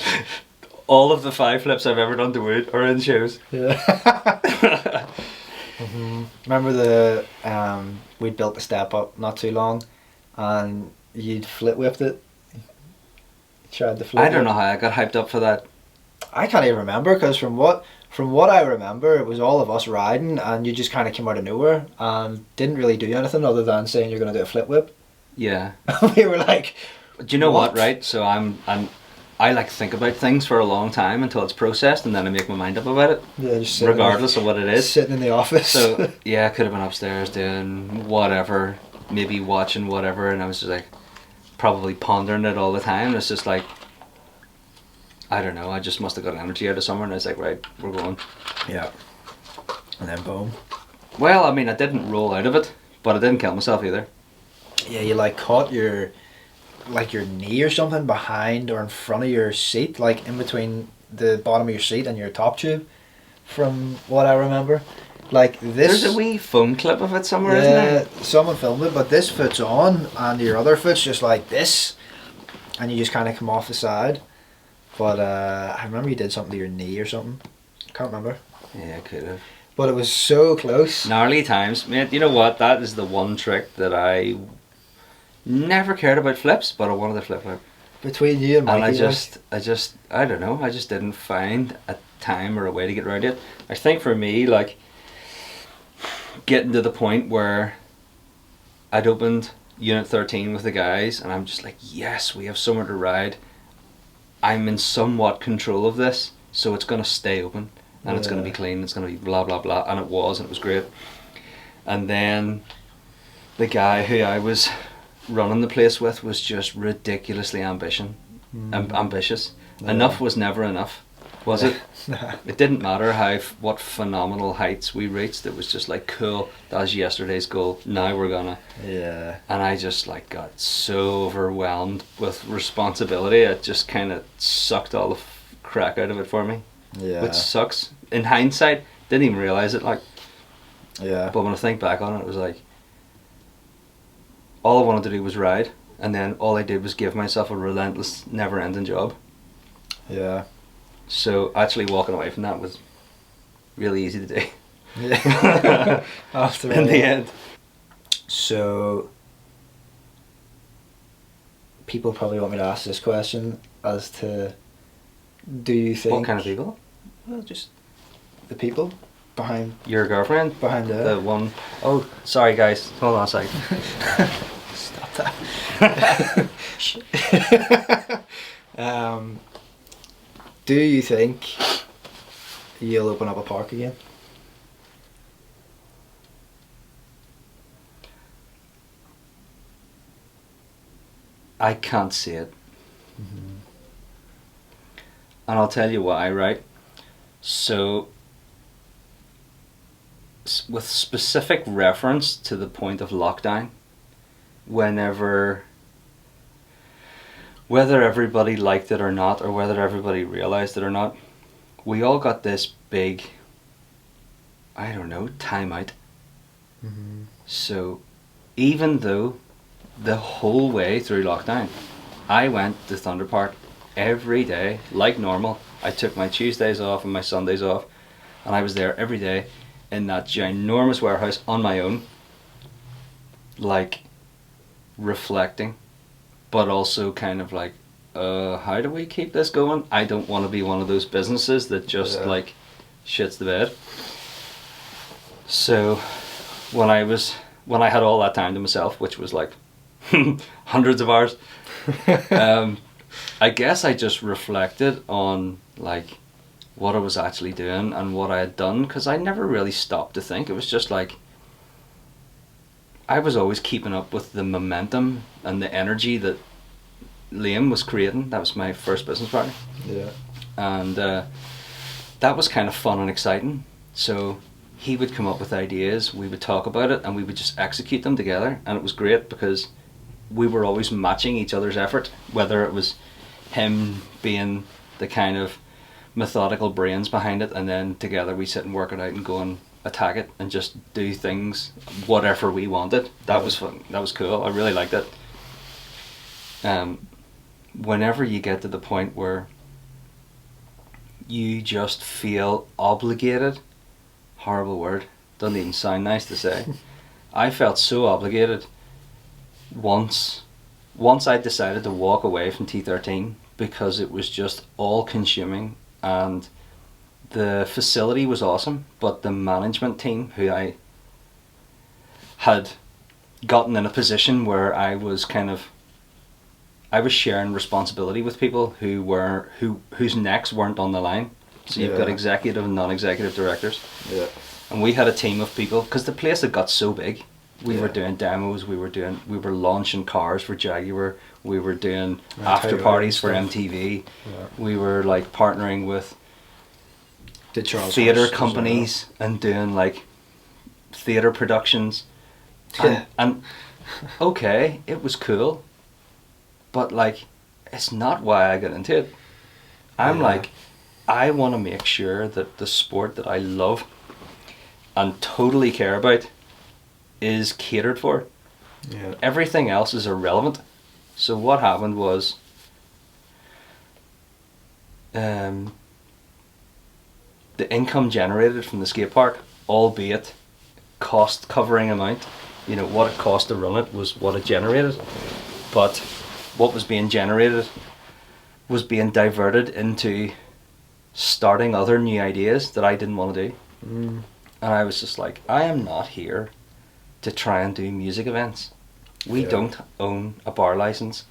all of the 5 flips I've ever done to wood are in shows. Yeah. Remember the we'd built the step up not too long, and you'd flip whipped it. Tried to flip. I don't know how I got hyped up for that. I can't even remember, because from what I remember, it was all of us riding, and you just kind of came out of nowhere and didn't really do anything other than saying you're going to do a flip whip. Yeah. We were like, do you know what, right? So I like think about things for a long time until it's processed, and then I make my mind up about it. Yeah, just regardless of what it is. Sitting in the office. So yeah, I could have been upstairs doing whatever, maybe watching whatever, and I was just like probably pondering it all the time. It's just like, I don't know, I just must have got energy out of somewhere, and I was like, right, we're going. Yeah. And then boom. Well, I mean, I didn't roll out of it, but I didn't kill myself either. Yeah, you like caught your knee or something behind or in front of your seat, like in between the bottom of your seat and your top tube, from what I remember. Like this. There's a wee phone clip of it somewhere, yeah, isn't there? Someone filmed it, but this foot's on and your other foot's just like this, and you just kind of come off the side. But I remember you did something to your knee or something. Can't remember. Yeah, I could have. But it was so close. Gnarly times. Mate, you know what? That is the one trick that I never cared about flips, but I wanted to flip flip. Between you and Mikey. And I don't know, I just didn't find a time or a way to get around it. I think for me, like, getting to the point where I'd opened Unit 13 with the guys, and I'm just like, yes, we have somewhere to ride. I'm in somewhat control of this, so it's going to stay open, and it's going to be clean, it's going to be blah blah blah, and it was great. And then the guy who I was running the place with was just ridiculously ambitious, ambitious. Yeah. Enough was never enough, was it? Nah. It didn't matter what phenomenal heights we reached. It was just like, cool, that was yesterday's goal, now we're gonna. Yeah. And I just like got so overwhelmed with responsibility, it just kind of sucked all the crack out of it for me. Yeah. Which sucks. In hindsight, didn't even realise it, like. Yeah. But when I think back on it, it was like, all I wanted to do was ride, and then all I did was give myself a relentless, never-ending job. Yeah. So actually walking away from that was really easy to do. Yeah. After in all. the end. So, people probably want me to ask this question as to, do you think... What kind of people? Well, just The people behind your girlfriend? behind The one... Oh, sorry guys, hold on a second. Stop that. Do you think you'll open up a park again? I can't see it. Mm-hmm. And I'll tell you why, right? So, with specific reference to the point of lockdown, whether everybody liked it or not, or whether everybody realised it or not, we all got this big, I don't know, timeout. Mm-hmm. So, even though the whole way through lockdown, I went to Thunder Park every day, like normal. I took my Tuesdays off and my Sundays off, and I was there every day in that ginormous warehouse on my own, like, reflecting, but also kind of like, how do we keep this going? I don't want to be one of those businesses that just like shits the bed. So when I had all that time to myself, which was like hundreds of hours, I guess I just reflected on like what I was actually doing and what I had done, because I never really stopped to think. It was just like I was always keeping up with the momentum and the energy that Liam was creating. That was my first business partner. Yeah. And that was kind of fun and exciting. So he would come up with ideas, we would talk about it, and we would just execute them together. And it was great because we were always matching each other's effort, whether it was him being the kind of methodical brains behind it, and then together we sit and work it out and go and attack it and just do things whatever we wanted. That was fun. That was cool. I really liked it. Whenever you get to the point where you just feel obligated, horrible word, doesn't even sound nice to say. I felt so obligated once I decided to walk away from T13, because it was just all consuming, and the facility was awesome, but the management team, who I had gotten in a position where I was sharing responsibility with people whose necks weren't on the line. So you've got executive and non-executive directors. Yeah. And we had a team of people, because the place had got so big. We were doing demos, we were launching cars for Jaguar, we were doing after parties for MTV. Yeah. We were like partnering with theatre companies and doing like theatre productions. And okay, it was cool, but like it's not why I got into it. I'm like, I want to make sure that the sport that I love and totally care about is catered for. Yeah. Everything else is irrelevant. So what happened was the income generated from the skate park, albeit cost covering amount, you know, what it cost to run it was what it generated, but what was being generated was being diverted into starting other new ideas that I didn't want to do. And I was just like, I am not here to try and do music events. We don't own a bar license.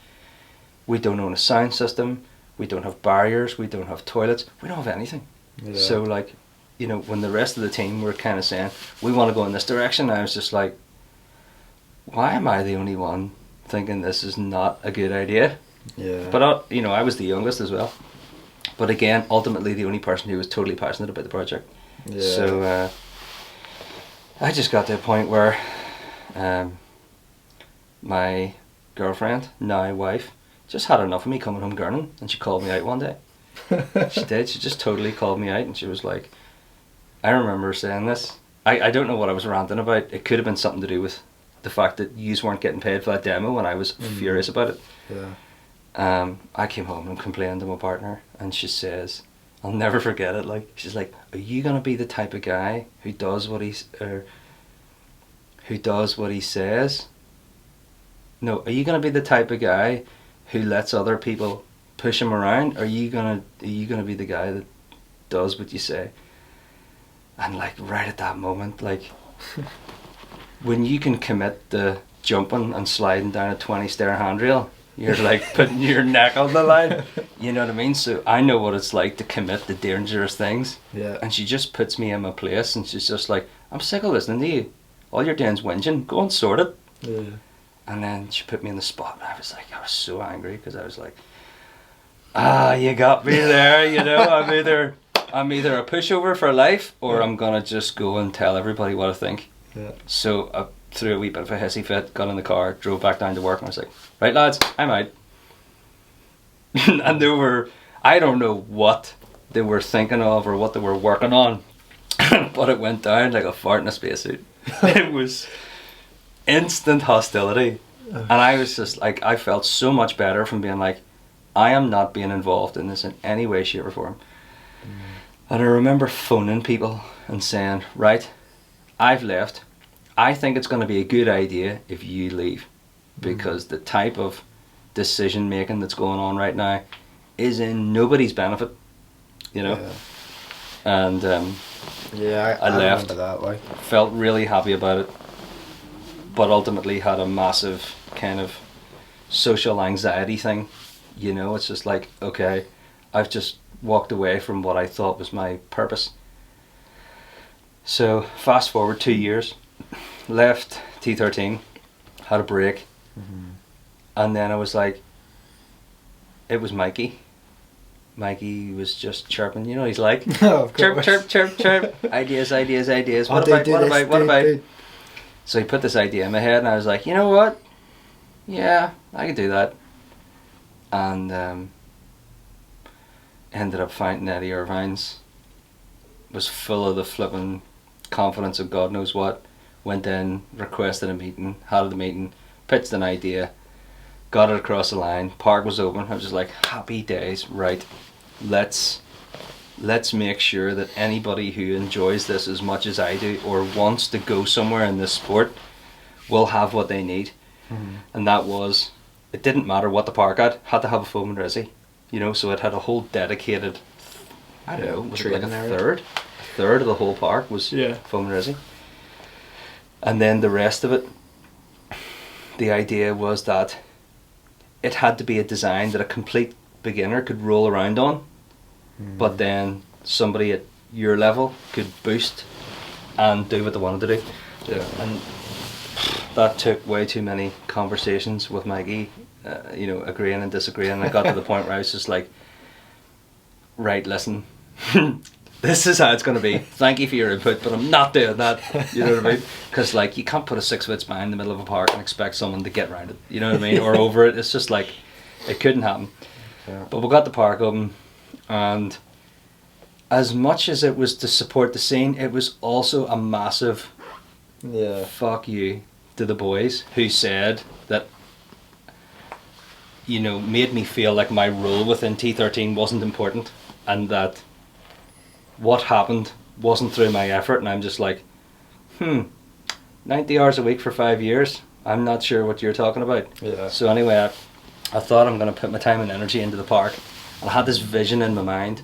We don't own a sound system. We don't have barriers. We don't have toilets. We don't have anything. Yeah. So like, you know, when the rest of the team were kind of saying, we want to go in this direction, I was just like, why am I the only one thinking this is not a good idea? Yeah. But I was the youngest as well. But again, ultimately the only person who was totally passionate about the project. Yeah. So I just got to a point where my girlfriend, now wife, just had enough of me coming home gurning, and she called me out one day. She did. She just totally called me out, and she was like, I remember saying this. I don't know what I was ranting about. It could have been something to do with the fact that yous weren't getting paid for that demo, and I was furious about it. Yeah. I came home and complained to my partner, and she says, I'll never forget it. Like, she's like, "Are you gonna be the type of guy who does what he says? No, are you gonna be the type of guy who lets other people push him around? Or are you gonna be the guy that does what you say?" And like right at that moment, like when you can commit to jumping and sliding down a 20-stair handrail, you're like putting your neck on the line. You know what I mean? So I know what it's like to commit to dangerous things. Yeah. And she just puts me in my place, and she's just like, I'm sick of listening to you. All you're doing is whinging. Go and sort it. Yeah. And then she put me in the spot, and I was so angry, because I was like, you got me there, you know. I'm either a pushover for life, or I'm gonna just go and tell everybody what I think. Yeah. So I threw a wee bit of a hissy fit, got in the car, drove back down to work, and I was like, right lads, I'm out. And I don't know what they were thinking of or what they were working on, but it went down like a fart in a spacesuit. It was instant hostility. And I was just like, I felt so much better from being like, I am not being involved in this in any way, shape or form. And I remember phoning people and saying, right, I've left. I think it's going to be a good idea if you leave, because the type of decision making that's going on right now is in nobody's benefit, you know. Yeah. And I left. remember that, like. Felt really happy about it, but ultimately had a massive kind of social anxiety thing. You know, it's just like, okay, I've just walked away from what I thought was my purpose. So fast forward 2 years, left T13, had a break, and then I was like, it was Mikey. Mikey was just chirping, you know, he's like, Of chirp, course. chirp, chirp, chirp, ideas. Oh, What they about, do what this, about, what they about? do. So he put this idea in my head, and I was like, you know what? Yeah, I could do that. And ended up finding Eddie Irvine's. Was full of the flipping confidence of God knows what. Went in, requested a meeting, had the meeting, pitched an idea, got it across the line. Park was open. I was just like, happy days, right? Let's make sure that anybody who enjoys this as much as I do or wants to go somewhere in this sport will have what they need. And that was, it didn't matter what the park had to have a foam and resi, you know. So it had a whole dedicated, I don't know, was it like a third of the whole park was foam and resi. And then the rest of it, the idea was that it had to be a design that a complete beginner could roll around on, but then somebody at your level could boost and do what they wanted to do. Yeah. And that took way too many conversations with Maggie, you know, agreeing and disagreeing. And I got to the point where I was just like, right, listen, this is how it's going to be. Thank you for your input, but I'm not doing that. You know what I mean? Because like, you can't put a 6-foot spine in the middle of a park and expect someone to get around it. You know what I mean? Or over it. It's just like, it couldn't happen. Yeah. But we got the park open, and as much as it was to support the scene, it was also a massive fuck you to the boys who said that, you know, made me feel like my role within T13 wasn't important, and that what happened wasn't through my effort. And I'm just like, 90 hours a week for 5 years, I'm not sure what you're talking about. Yeah. So anyway, I thought I'm going to put my time and energy into the park, and I had this vision in my mind.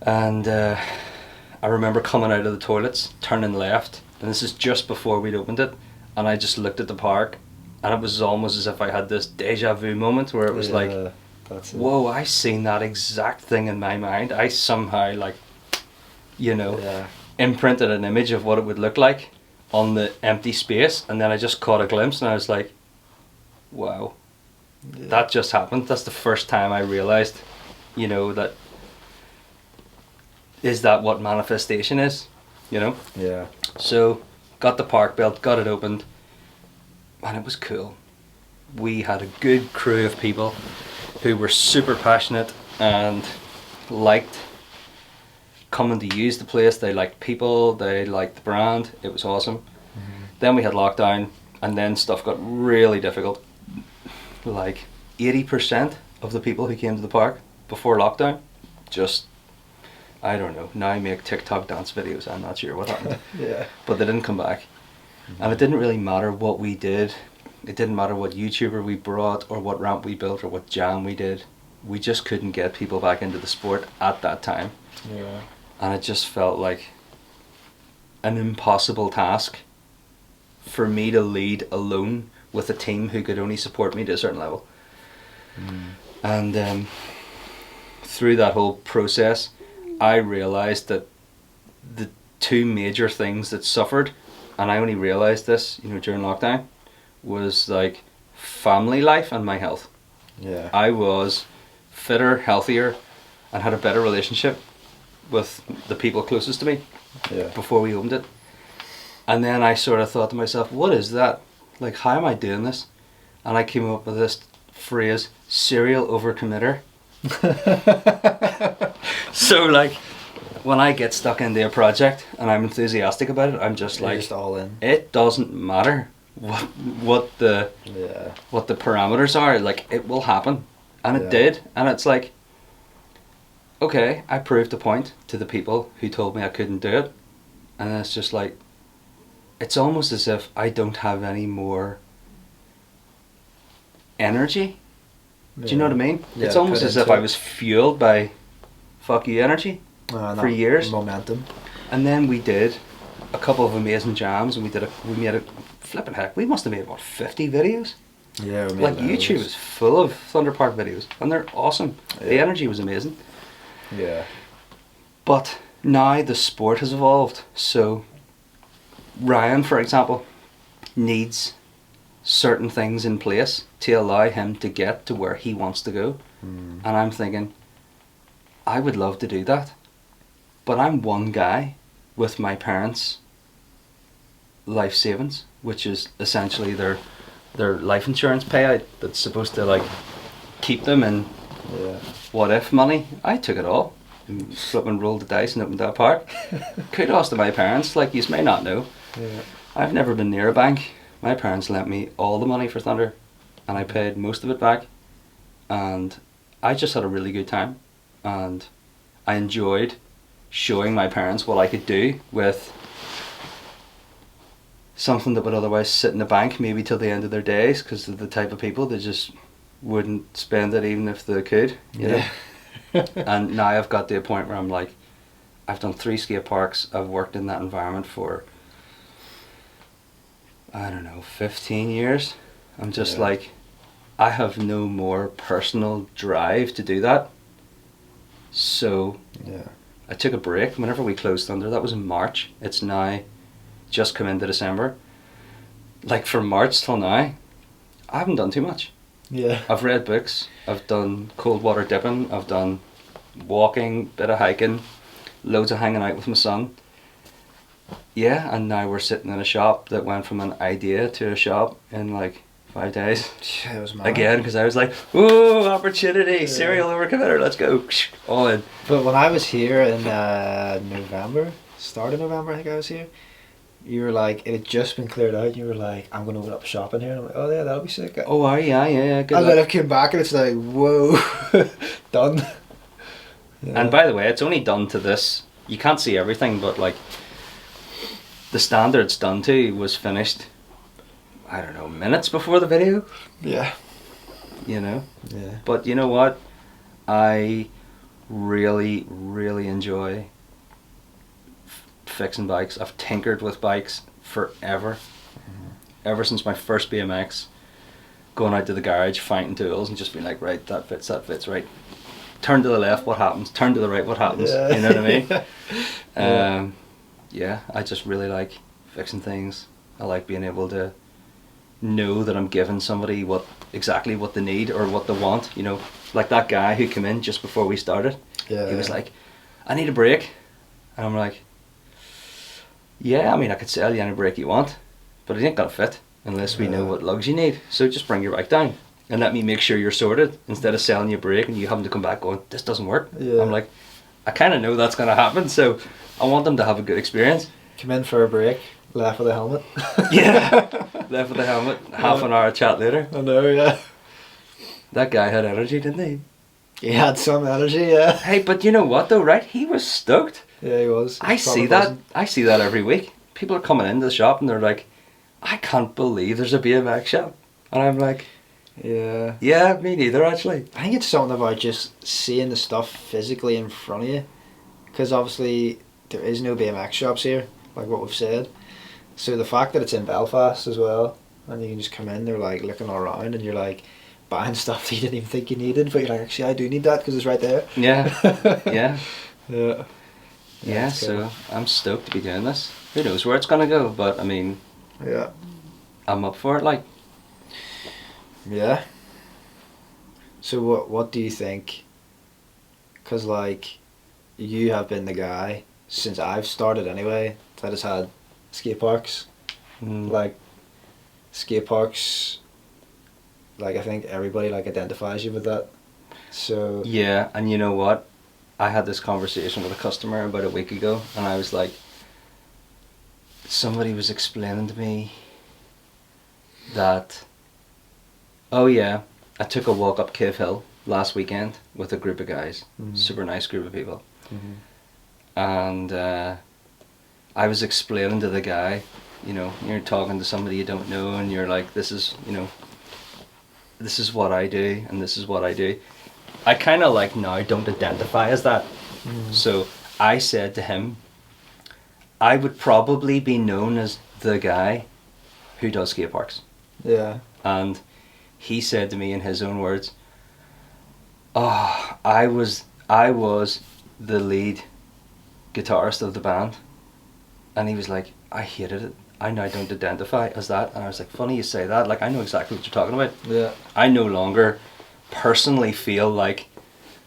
And I remember coming out of the toilets, turning left, and this is just before we'd opened it, and I just looked at the park, and it was almost as if I had this deja vu moment where it was like, that's it. whoa, I seen that exact thing in my mind. I somehow, like, you know, imprinted an image of what it would look like on the empty space, and then I just caught a glimpse, and I was like, wow, Yeah. That just happened. That's the first time I realised, you know, that is that what manifestation is, you know? Yeah. So, got the park built, got it opened, and it was cool. We had a good crew of people who were super passionate and liked coming to use the place. They liked people, they liked the brand. It was awesome. Mm-hmm. Then we had lockdown, and then stuff got really difficult. Like 80% of the people who came to the park before lockdown just, I don't know, now make TikTok dance videos. I'm not sure what happened. Yeah. But they didn't come back. Mm-hmm. And it didn't really matter what we did. It didn't matter what YouTuber we brought or what ramp we built or what jam we did. We just couldn't get people back into the sport at that time. Yeah. And it just felt like an impossible task for me to lead alone with a team who could only support me to a certain level. And through that whole process, I realised that the two major things that suffered, and I only realised this, you know, during lockdown, was like family life and my health. Yeah. I was fitter, healthier, and had a better relationship with the people closest to me Yeah. before we opened it. And then I sort of thought to myself, what is that? Like, how am I doing this? And I came up with this phrase, serial overcommitter. So, like, when I get stuck into a project and I'm enthusiastic about it, I'm just You're like, just all in. it doesn't matter what the Yeah. parameters are. Like, it will happen, and it Yeah. did. And it's like, okay, I proved a point to the people who told me I couldn't do it, and it's just like, it's almost as if I don't have any more energy. Do you know what I mean? Yeah, It's almost put as if into I it. was fueled by fuck you energy for That years. Momentum. And then we did a couple of amazing jams, and we made a flipping heck. We must have made, what, 50 videos? Yeah. we made Like, loads. YouTube is full of Thunder Park videos, and they're awesome. The Yeah. energy was amazing. Yeah. But now the sport has evolved. So Ryan, for example, needs certain things in place to allow him to get to where he wants to go. Mm. And I'm thinking, I would love to do that, but I'm one guy with my parents' life savings, which is essentially their life insurance payout that's supposed to, like, keep them in Yeah. what if money. I took it all and flipping rolled the dice and opened that park. Kudos to my parents. Like, you may not know, Yeah. I've never been near a bank. My parents lent me all the money for Thunder, and I paid most of it back, and I just had a really good time, and I enjoyed showing my parents what I could do with something that would otherwise sit in the bank maybe till the end of their days, because they're the type of people that just wouldn't spend it even if they could, you know. And now I've got to a point where I'm like, I've done 3 skate parks, I've worked in that environment for, I don't know, 15 years. I'm just Yeah. like, I have no more personal drive to do that. So Yeah. I took a break whenever we closed Thunder. That was in March. It's now just come into December. Like, from March till now, I haven't done too much. Yeah. I've read books, I've done cold water dipping, I've done walking, bit of hiking, loads of hanging out with my son. Yeah, and now we're sitting in a shop that went from an idea to a shop in like 5 days. Yeah, it was mad. Again, because I was like, ooh, opportunity, serial overcommitter, let's go. All in. But when I was here in November, start of November, I think I was here, you were like, it had just been cleared out, and you were like, I'm going to open up a shop in here. And I'm like, oh yeah, that'll be sick. Oh, are you? Yeah, good And luck. then I came back and it's like, whoa, done. Yeah. And by the way, it's only done to this. You can't see everything, but like, the standards done to was finished, I don't know, minutes before the video, Yeah. you know. Yeah. But you know what? I really, really enjoy fixing bikes. I've tinkered with bikes forever. Ever since my first BMX, going out to the garage, finding tools and just being like, right, that fits, right. Turn to the left, what happens? Turn to the right, what happens? Yeah. You know what I mean? Yeah. Yeah, I just really like fixing things. I like being able to know that I'm giving somebody exactly what they need or what they want. You know, like that guy who came in just before we started. Yeah. He was like, "I need a break," and I'm like, "Yeah, I mean, I could sell you any break you want, but it ain't gonna fit unless we know what lugs you need. So just bring your bike down and let me make sure you're sorted instead of selling you a break and you having to come back going, this doesn't work." Yeah. I'm like, I kind of know that's gonna happen, so I want them to have a good experience. Come in for a break, left with a helmet. Yeah, left with the helmet. Half an hour chat later. I know, yeah. That guy had energy, didn't he? He had some energy, yeah. Hey, but you know what though, right? He was stoked. Yeah, he was. I see that. I see that every week. People are coming into the shop and they're like, "I can't believe there's a BMX shop," and I'm like, Yeah. "Yeah, me neither, actually." I think it's something about just seeing the stuff physically in front of you, because obviously there is no BMX shops here, like what we've said. So the fact that it's in Belfast as well, and you can just come in, they're like looking all around, and you're like buying stuff that you didn't even think you needed, but you're like, actually, I do need that because it's right there. Yeah, yeah, Yeah. yeah. it's So cool. I'm stoked to be doing this. Who knows where it's gonna go? But I mean, Yeah. I'm up for it. Like, Yeah. So what do you think? Because like, you have been the guy since I've started anyway that has had skate parks. Like, skate parks. Like, I think everybody like identifies you with that. So yeah, and you know what? I had this conversation with a customer about a week ago, and I was like, somebody was explaining to me that, oh yeah, I took a walk up Cave Hill last weekend with a group of guys, super nice group of people, and I was explaining to the guy, you know, you're talking to somebody you don't know, and you're like, this is, you know, this is what I do, and this is what I do. I kind of like now don't identify as that. So I said to him, I would probably be known as the guy who does skate parks. yeah. And he said to me in his own words, "Oh, I was the lead guitarist of the band." And he was like, "I hated it. I now don't identify as that." And I was like, "Funny you say that. Like, I know exactly what you're talking about. Yeah. I no longer personally feel like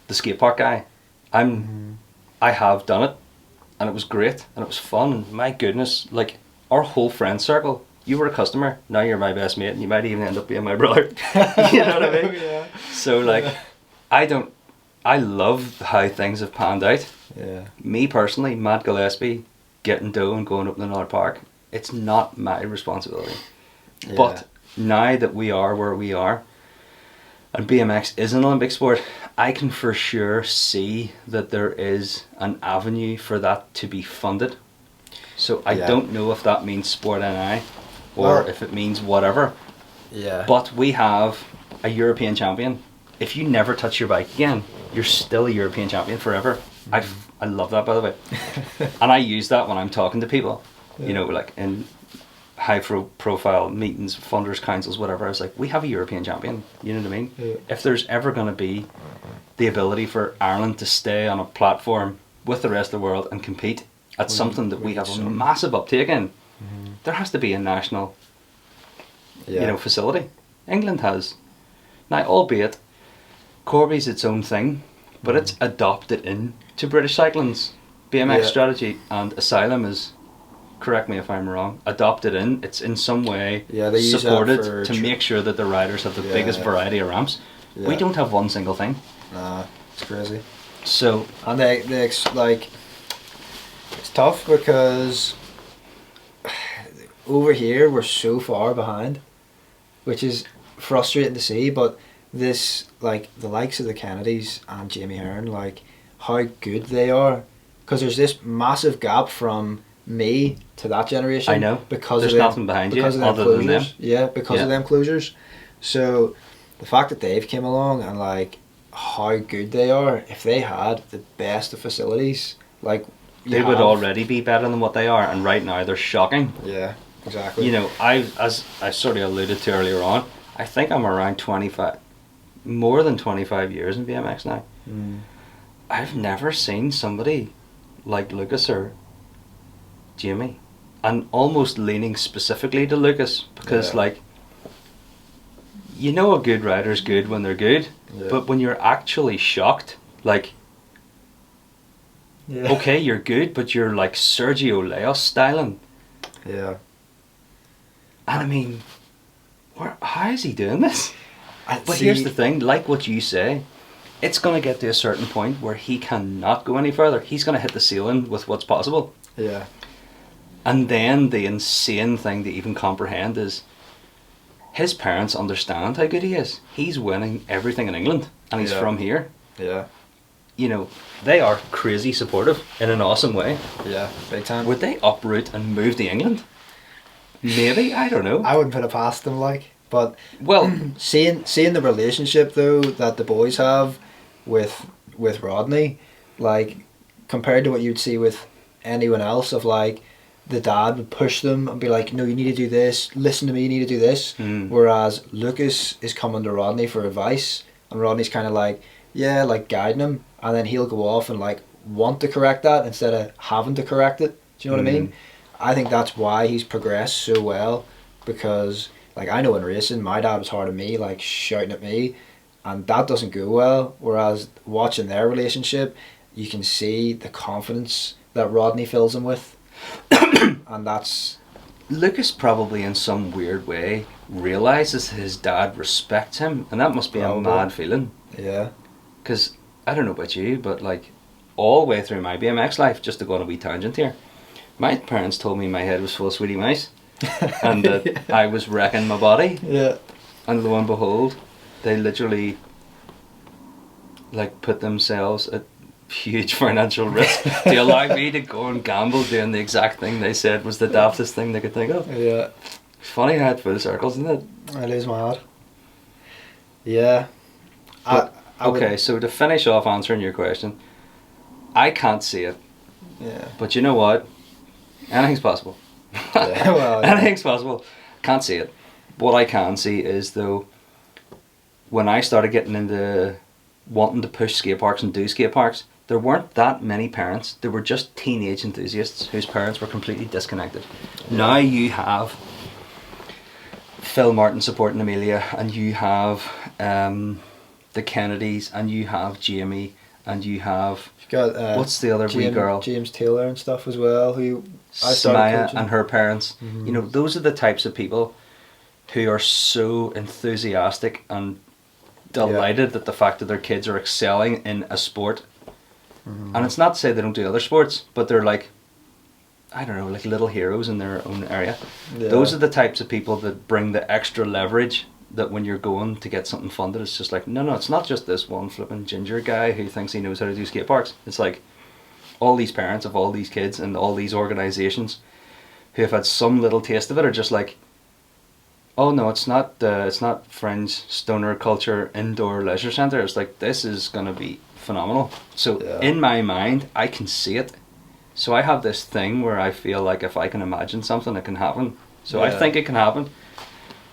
the skate park guy. I have done it, and it was great, and it was fun, and my goodness, like, our whole friend circle, you were a customer, now you're my best mate, and you might even end up being my brother." You know what I mean? Yeah. So like, I love how things have panned out. Yeah. Me personally, Matt Gillespie, getting dough and going up in another park, it's not my responsibility. Yeah. But now that we are where we are, and BMX is an Olympic sport, I can for sure see that there is an avenue for that to be funded. So I Yeah. don't know if that means Sport NI or Well- if it means whatever. Yeah. But we have a European champion. If you never touch your bike again, you're still a European champion forever. I love that, by the way. And I use that when I'm talking to people. You know, like in high profile meetings, funders, councils, whatever. I was like, we have a European champion. You know what I mean? Yeah. If there's ever going to be the ability for Ireland to stay on a platform with the rest of the world and compete at something that we have a massive uptake in, there has to be a national, Yeah. you know, facility. England has. Now, albeit, Corby's its own thing, but it's adopted into British cycling's BMX Yeah. strategy, and Asylum is, correct me if I'm wrong, adopted in. It's in some way Yeah, they use that supported for to make sure that the riders have the Yeah. biggest variety of ramps. We Yeah. don't have one single thing. Nah, it's crazy. So, And like, it's tough because over here we're so far behind, which is frustrating to see. But this, like, the likes of the Kennedys and Jamie Hearn, like, how good they are, because there's this massive gap from me to that generation. I know. Because There's of them, nothing behind you because of them other closures. than them. Yeah, because of Yeah. them closures. So the fact that they've came along and like how good they are, if they had the best of facilities, like they would already be better than what they are, and right now they're shocking. Yeah, exactly. You know, as I sort of alluded to earlier on, I think I'm around 25, more than 25 years in BMX now. I've never seen somebody like Lucas or Jamie, and almost leaning specifically to Lucas, because Yeah. like, you know a good rider's good when they're good, Yeah. but when you're actually shocked, like, Yeah. okay, you're good, but you're like Sergio Leos styling. Yeah. And I mean, how is he doing this? But See, here's the thing, like what you say, it's going to get to a certain point where he cannot go any further. He's going to hit the ceiling with what's possible. Yeah. And then the insane thing to even comprehend is his parents understand how good he is. He's winning everything in England, and he's Yeah. from here. Yeah. You know, they are crazy supportive in an awesome way. Yeah. Big time. Would they uproot and move to England? Maybe, I don't know. I wouldn't put it past them, like. But Well, seeing the relationship though that the boys have with Rodney, like compared to what you'd see with anyone else, of like the dad would push them and be like, no, you need to do this, listen to me, you need to do this. Whereas Lucas is coming to Rodney for advice, and Rodney's kind of like, yeah, like guiding him, and then he'll go off and like want to correct that instead of having to correct it. Do you know what I mean? I think that's why he's progressed so well, because like I know in racing my dad was hard on me, like shouting at me, and that doesn't go well. Whereas watching their relationship, you can see the confidence that Rodney fills him with. And that's Lucas probably in some weird way realises his dad respects him, and that must be Probably. a mad feeling. yeah. Because I don't know about you, but like all the way through my BMX life, just to go on a wee tangent here, my parents told me my head was full of sweetie mice and that I was wrecking my body, Yeah. and lo and behold, they literally like put themselves at huge financial risk to allow me to go and gamble doing the exact thing they said was the daftest thing they could think of. Yeah. It's funny how it full circles, isn't it? It is mad. Yeah. But, I would- okay, so to finish off answering your question, I can't see it, Yeah. but you know what? Anything's possible. Yeah, well, yeah. Anything's possible. Can't see it. What I can see is, though, when I started getting into wanting to push skate parks and do skate parks, there weren't that many parents. There were just teenage enthusiasts whose parents were completely disconnected. Now you have Phil Martin supporting Amelia, and you have the Kennedys, and you have Jamie, and you have You've got what's the other wee girl? James Taylor and stuff as well, who I started Samaya coaching. and her parents. Mhm. You know, those are the types of people who are so enthusiastic and delighted at the fact that their kids are excelling in a sport. And it's not to say they don't do other sports, but they're like, I don't know, like little heroes in their own area. Yeah. Those are the types of people that bring the extra leverage, that when you're going to get something funded, it's just like, no, it's not just this one flipping ginger guy who thinks he knows how to do skate parks. It's like all these parents of all these kids and all these organisations who have had some little taste of it are just like, oh no, it's not fringe stoner culture indoor leisure centre. It's like, this is going to be phenomenal. So Yeah. in my mind, I can see it. So I have this thing where I feel like if I can imagine something, it can happen. So I Yeah. think it can happen,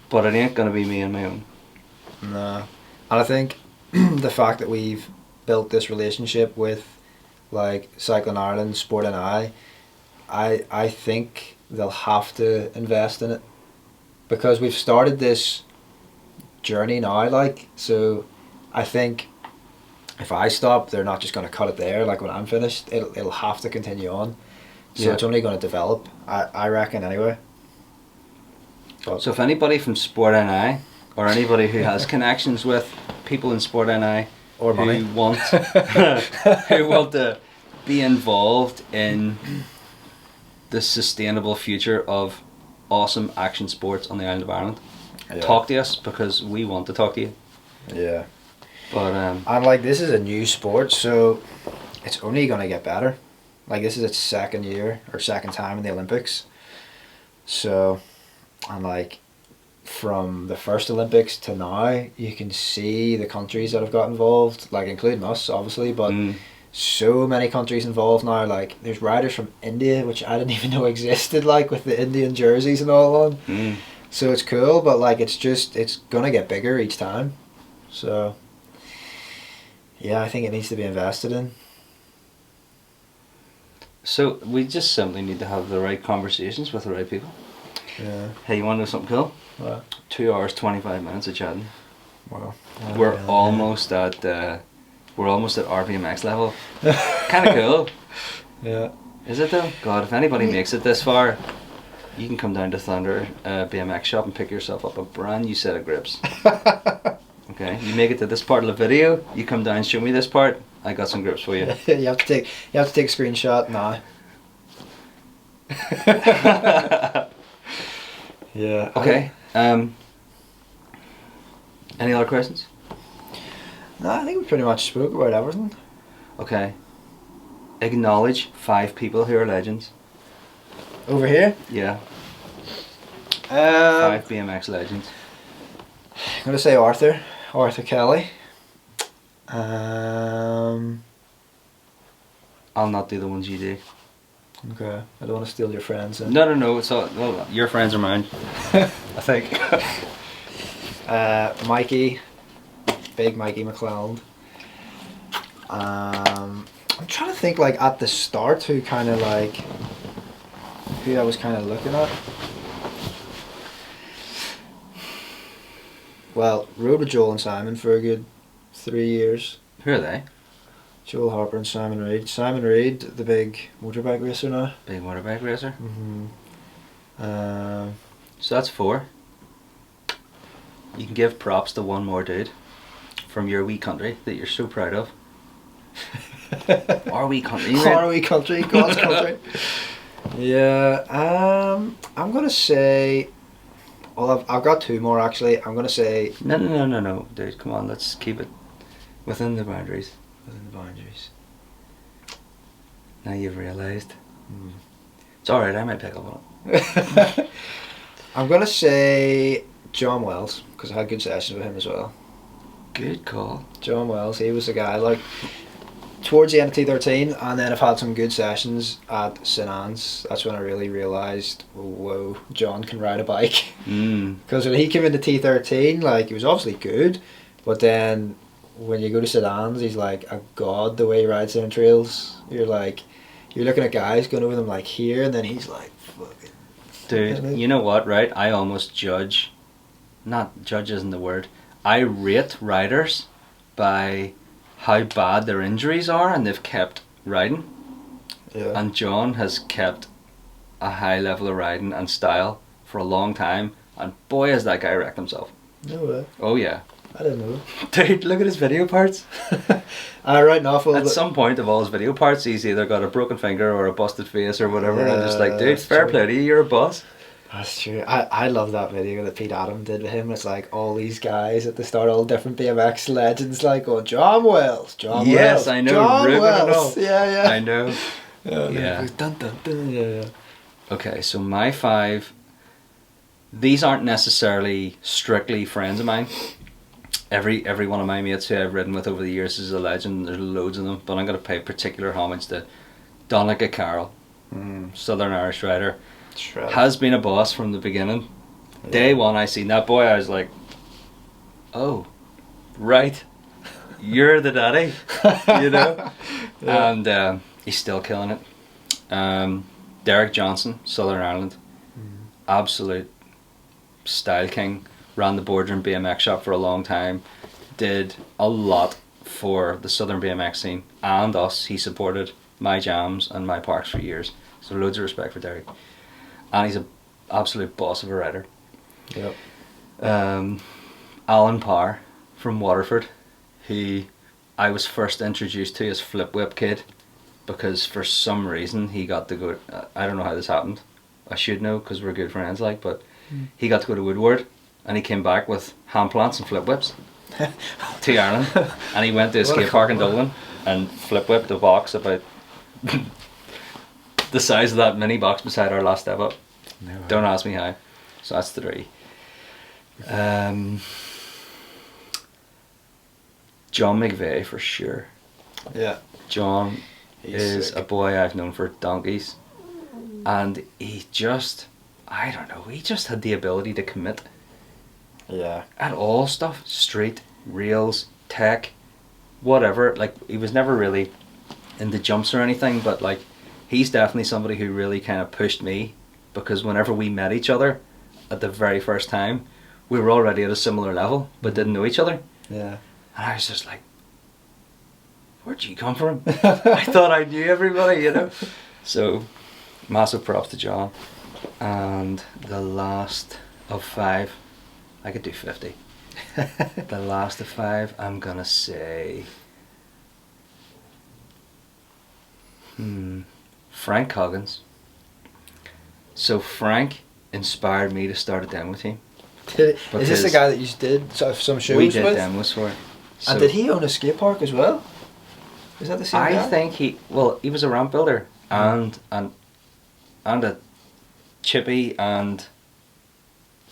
but it ain't going to be me and my own. No. And I think the fact that we've built this relationship with like Cycling Ireland, Sport and I think they'll have to invest in it, because we've started this journey now, like, so I think if I stop, they're not just going to cut it there. Like when I'm finished, it'll have to continue on. So Yeah. it's only going to develop, I reckon, anyway. But So if anybody from Sport NI or anybody who has connections with people in Sport NI or money. who want who want to be involved in the sustainable future of awesome action sports on the island of Ireland, Yeah. talk to us, because we want to talk to you. Yeah. But And like this is a new sport, so it's only going to get better. Like this is its second year or second time in the Olympics. So, and like from the first Olympics to now, you can see the countries that have got involved, like including us obviously, but so many countries involved now. Like there's riders from India, which I didn't even know existed, like with the Indian jerseys and all on. So it's cool, but like it's gonna get bigger each time. So yeah, I think it needs to be invested in. So we just simply need to have the right conversations with the right people. Yeah. Hey, you want to know something cool? What? 2 hours 25 minutes of chatting. Wow. We're almost at RBMX level. Kind of cool. Yeah. Is it though? God, if anybody makes it this far, you can come down to Thunder BMX shop and pick yourself up a brand new set of grips. Okay, you make it to this part of the video, you come down and show me this part, I got some grips for you. you have to take a screenshot now. Yeah. Okay. Any other questions? No, I think we pretty much spoke about everything. Okay. Acknowledge 5 people who are legends. Over here? Yeah. 5 5 BMX legends. I'm gonna say Arthur Kelly. I'll not do the ones you do. Okay, I don't want to steal your friends. No. It's all, well, your friends are mine. I think. Mikey, big Mikey McClelland. I'm trying to think like at the start who I was kind of looking at. Well, rode with Joel and Simon for a good 3 years. Who are they? Joel Harper and Simon Reid. Simon Reid, the big motorbike racer now. Big motorbike racer. Mm-hmm. So that's 4. You can give props to one more dude from your wee country that you're so proud of. Our wee country. Our wee country, God's country. Yeah. I'm gonna say. Well, I've got 2 more actually. I'm gonna say. No, dude. Come on, let's keep it within the boundaries. Within the boundaries. Now you've realised. It's alright, I might pick up on it. I'm gonna say John Wells because I had good sessions with him as well. Good call. John Wells, he was the guy like towards the end of T13, and then I've had some good sessions at St Anne's. That's when I really realised, whoa, John can ride a bike. Because when he came into T13, like he was obviously good, but then when you go to St Anne's, he's like a god the way he rides down trails. You're looking at guys going over them like here, and then he's like fucking. Dude, you know what, right? I almost judge. Not judge isn't the word. I rate riders by how bad their injuries are and they've kept riding. Yeah. And John has kept a high level of riding and style for a long time, and boy has that guy wrecked himself. No way. Oh yeah. I didn't know. Dude, look at his video parts. I right an awful. At some point of all his video parts, he's either got a broken finger or a busted face or whatever. And I'm just like, dude, fair play to you, you're a boss. That's true. I love that video that Pete Adam did with him. It's like all these guys at the start, all different BMX legends, like John Wells, John Wells. Yes, I know. John Ruben Wells. and all. Yeah. I know. Yeah. Dun, dun, dun, yeah. Okay, so my 5. These aren't necessarily strictly friends of mine. Every one of my mates who I've ridden with over the years is a legend. There's loads of them, but I'm going to pay particular homage to Donnacha Carroll, Southern Irish rider. Has been a boss from the beginning. Yeah. Day one I seen that boy, I was like, oh, right, you're the daddy, you know. Yeah. And he's still killing it. Derek Johnson, Southern Ireland, absolute style king. Ran the Boardroom BMX shop for a long time. Did a lot for the Southern BMX scene and us. He supported my jams and my parks for years. So loads of respect for Derek. And he's an absolute boss of a rider. Yep. Alan Parr from Waterford, who I was first introduced to as Flip Whip Kid, because for some reason he got to go. I don't know how this happened. I should know because we're good friends, like, but he got to go to Woodward. And he came back with hand plants and flip whips to Ireland. And he went to a skate park in Dublin and flip whipped a box about the size of that mini box beside our last step up. No, don't ask me how. So that's 3. John McVeigh for sure. Yeah. John He's is sick. a boy I've known for donkeys. And he just, I don't know, he just had the ability to commit. Yeah. At all stuff, street, reels, tech, whatever. Like, he was never really into jumps or anything, but like, he's definitely somebody who really kind of pushed me because whenever we met each other at the very first time, we were already at a similar level but didn't know each other. Yeah. And I was just like, where'd you come from? I thought I knew everybody, you know. So massive props to John. And the last of 5, I could do 50. The last of 5, I'm gonna say Frank Coggins. So Frank inspired me to start a demo team. Is this the guy that you did some shows with? We did demos for it. So and did he own a skate park as well? Is that the same guy? I think he was a ramp builder and a chippy, and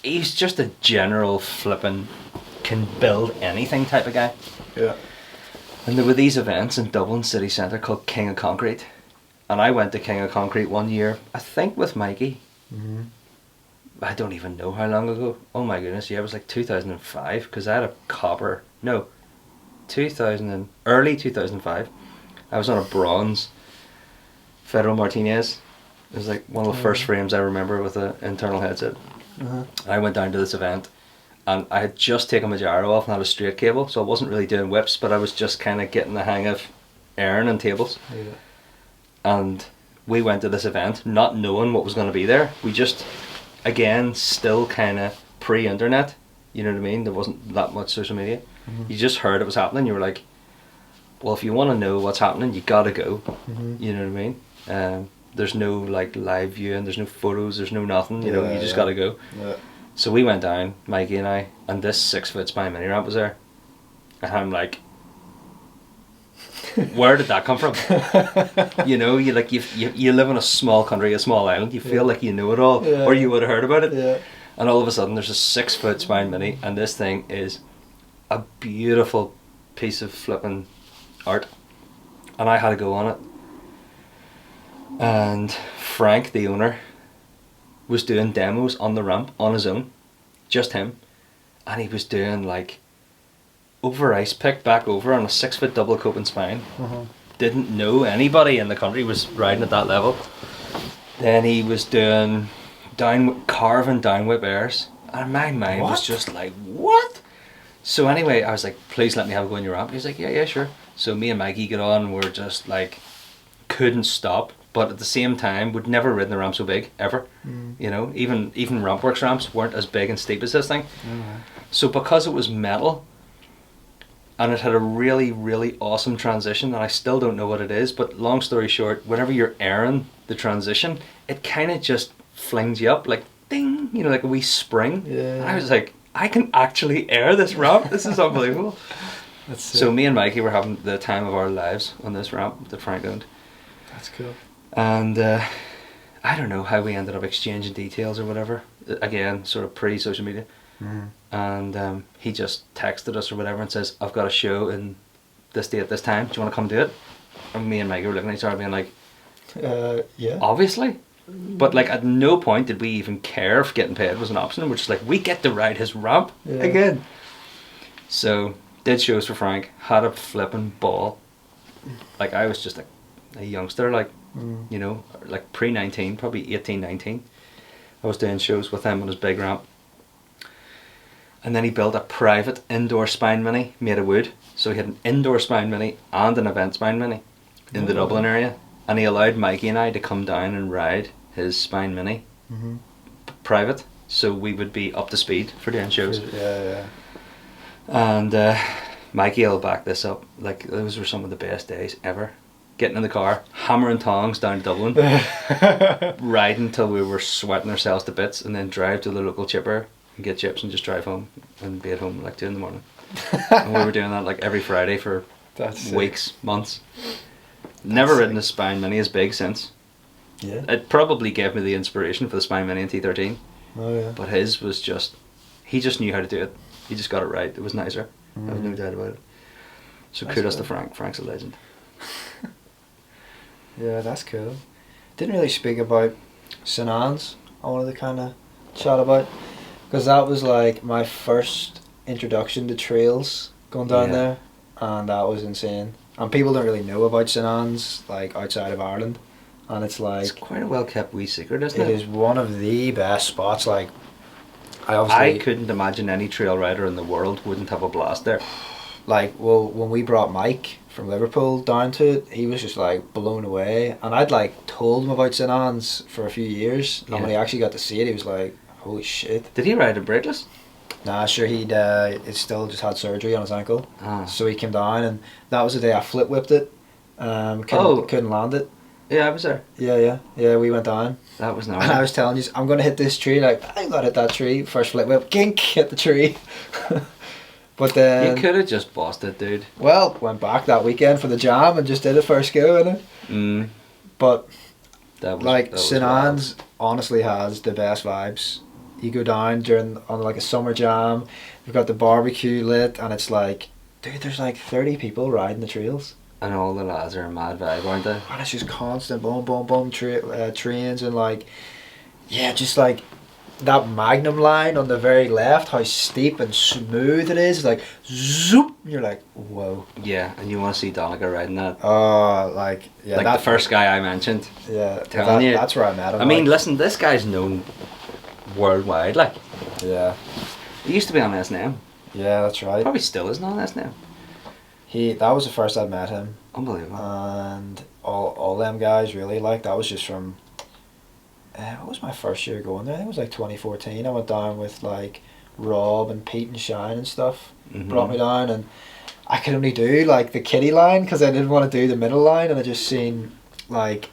he's just a general flippin' can build anything type of guy. Yeah. And there were these events in Dublin city centre called King of Concrete, and I went to King of Concrete one year, I think with Mikey. Mm-hmm. I don't even know how long ago. Oh my goodness, yeah, it was like 2005, because I had a copper. No, early 2005. I was on a bronze Federal Martinez. It was like one of the first frames I remember with an internal headset. I went down to this event, and I had just taken my gyro off and had a straight cable, so I wasn't really doing whips, but I was just kind of getting the hang of airing and tables. Yeah. And we went to this event not knowing what was going to be there. We just, again, still kind of pre-internet, you know what I mean? There wasn't that much social media. You just heard it was happening, you were like, well, if you want to know what's happening, you gotta go. You know what I mean? There's no like live viewing, there's no photos, there's no nothing, you know, you just gotta go. Yeah. So we went down, Mikey and I, and this 6-foot spine mini ramp was there. And I'm like, where did that come from? You know, you live in a small country, a small island, you feel like you know it all, or you would have heard about it. Yeah. And all of a sudden there's a 6-foot spine mini, and this thing is a beautiful piece of flipping art, and I had to go on it. And Frank, the owner, was doing demos on the ramp on his own, just him, and he was doing like over ice pick back over on a 6-foot double coping spine. Didn't know anybody in the country was riding at that level. Then he was doing carving down whip airs, and my mind was just like, what? So anyway, I was like, please let me have a go on your ramp. He was like, yeah, sure. So me and Mikey get on, and we're just like, couldn't stop, but at the same time, we'd never ridden a ramp so big, ever. You know, even Rampworks ramps weren't as big and steep as this thing. So because it was metal, and it had a really, really awesome transition, and I still don't know what it is, but long story short, whenever you're airing the transition, it kind of just flings you up, like, ding, you know, like a wee spring. And I was like, I can actually air this ramp. This is unbelievable. So me and Mikey were having the time of our lives on this ramp that Frank owned. That's cool. And I don't know how we ended up exchanging details or whatever. Again, sort of pre-social media. And he just texted us or whatever and says, I've got a show in this day at this time. Do you want to come do it? And me and Mikey were looking at each other being like, yeah. Obviously. But like at no point did we even care if getting paid was an option. We're just like, we get to ride his ramp again. So did shows for Frank, had a flipping ball. Like I was just a youngster, like you know, like pre-19, probably 18, 19. I was doing shows with him on his big ramp. And then he built a private indoor spine mini made of wood. So he had an indoor spine mini and an event spine mini in the Dublin area. And he allowed Mikey and I to come down and ride his spine mini private. So we would be up to speed for doing shows. And Mikey will back this up. Like those were some of the best days ever. Getting in the car, hammering tongs down to Dublin, riding till we were sweating ourselves to bits, and then drive to the local chipper and get chips and just drive home and be at home like 2 in the morning. And we were doing that like every Friday for weeks, months. Never ridden a spine mini as big since. It probably gave me the inspiration for the spine mini in T13. But his was just, he just knew how to do it. He just got it right. It was nicer. I have no doubt about it. So kudos to Frank. Frank's a legend. Yeah, that's cool. Didn't really speak about St. Anne's. I wanted to kind of chat about, because that was like my first introduction to trails going down there, and that was insane. And people don't really know about St. Anne's like outside of Ireland. and it's like It's quite a well kept wee secret, isn't it it? is one of the best spots. Like I I obviously couldn't imagine any trail rider in the world wouldn't have a blast there. like well when we brought Mike from Liverpool down to it, he was just like blown away, and I'd like told him about St Anne's for a few years, and when he Yeah. actually got to see it, he was like, "Holy shit!" Did he ride a brakeless? Nah, sure he'd it still just had surgery on his ankle, Ah. so he came down, and that was the day I flip whipped it. Oh. Couldn't land it. Yeah, I was there. Yeah. We went down, That was nice. and I was telling you, I'm gonna hit this tree. Like I'm gonna hit that tree. First flip whip, gink, hit the tree. But then, You could have just bossed it, dude. well, went back that weekend for the jam and just did it first go in it. Mm, But that was like that was St wild. Anne's honestly has the best vibes. You go down on like a summer jam, we've got the barbecue lit, and it's like, dude, there's like 30 people riding the trails, And all the lads are a mad vibe, aren't they? and it's just constant boom, boom, boom, trains, and like, yeah, just like that Magnum line on the very left, how steep and smooth it is, like zoop, you're like, whoa. Yeah, and you want to see Donegal riding that. Oh, like yeah, Like that the first guy I mentioned. yeah, telling you. that's where I met him. I mean, like, listen, this guy's known worldwide. Like, yeah, he used to be on S&M. yeah, that's right. Probably still isn't on S&M. That was the first I'd met him. Unbelievable. And all them guys really, like that was just from what was my first year going there? I think it was like 2014. I went down with like Rob and Pete and Shine and stuff. Mhm. Brought me down, and I could only do like the kiddie line because I didn't want to do the middle line, and I just seen like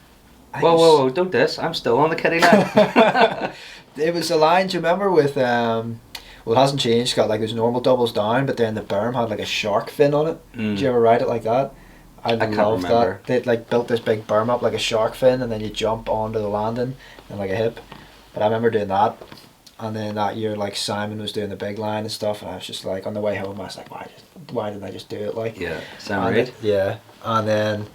I think Whoa, don't diss. I'm still on the kiddie line. it was a line, do you remember, with well, it hasn't changed, it's got like those normal doubles down, but then the berm had like a shark fin on it. Did you ever ride it like that? I can't loved remember. that. They like built this big berm up like a shark fin, and then you jump onto the landing and like a hip. But I remember doing that, and then that year like Simon was doing the big line and stuff, and I was just like on the way home I was like, why didn't I just do it like? Yeah, sound And right. yeah, and then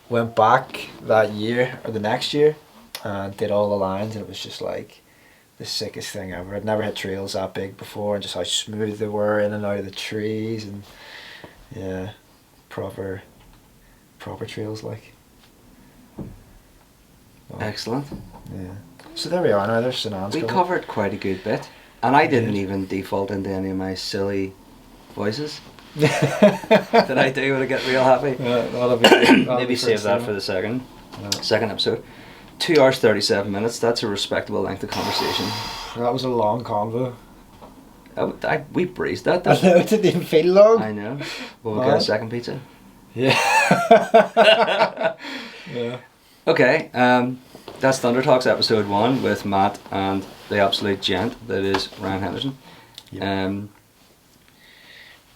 went back that year or the next year and did all the lines, and it was just like the sickest thing ever. I'd never hit trails that big before, and just how smooth they were in and out of the trees, and yeah, proper trails like. Well, Excellent. yeah. So there we are now. There's St Anne's. We coming. covered quite a good bit. And I didn't did. even default into any of my silly voices that I do when I get real happy. That'll that'll Maybe save that for the second episode. 2 hours 37 minutes. That's a respectable length of conversation. That was a long convo. We breezed that. I Though. know, it didn't even feel long. I know. We'll get a second pizza. Yeah. Yeah. Okay, that's Thunder Talks episode 1 with Matt and the absolute gent that is Ryan Henderson. Yep.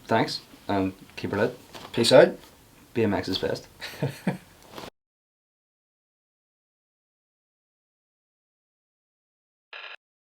Thanks, and keep her lit. Peace out. BMX is best.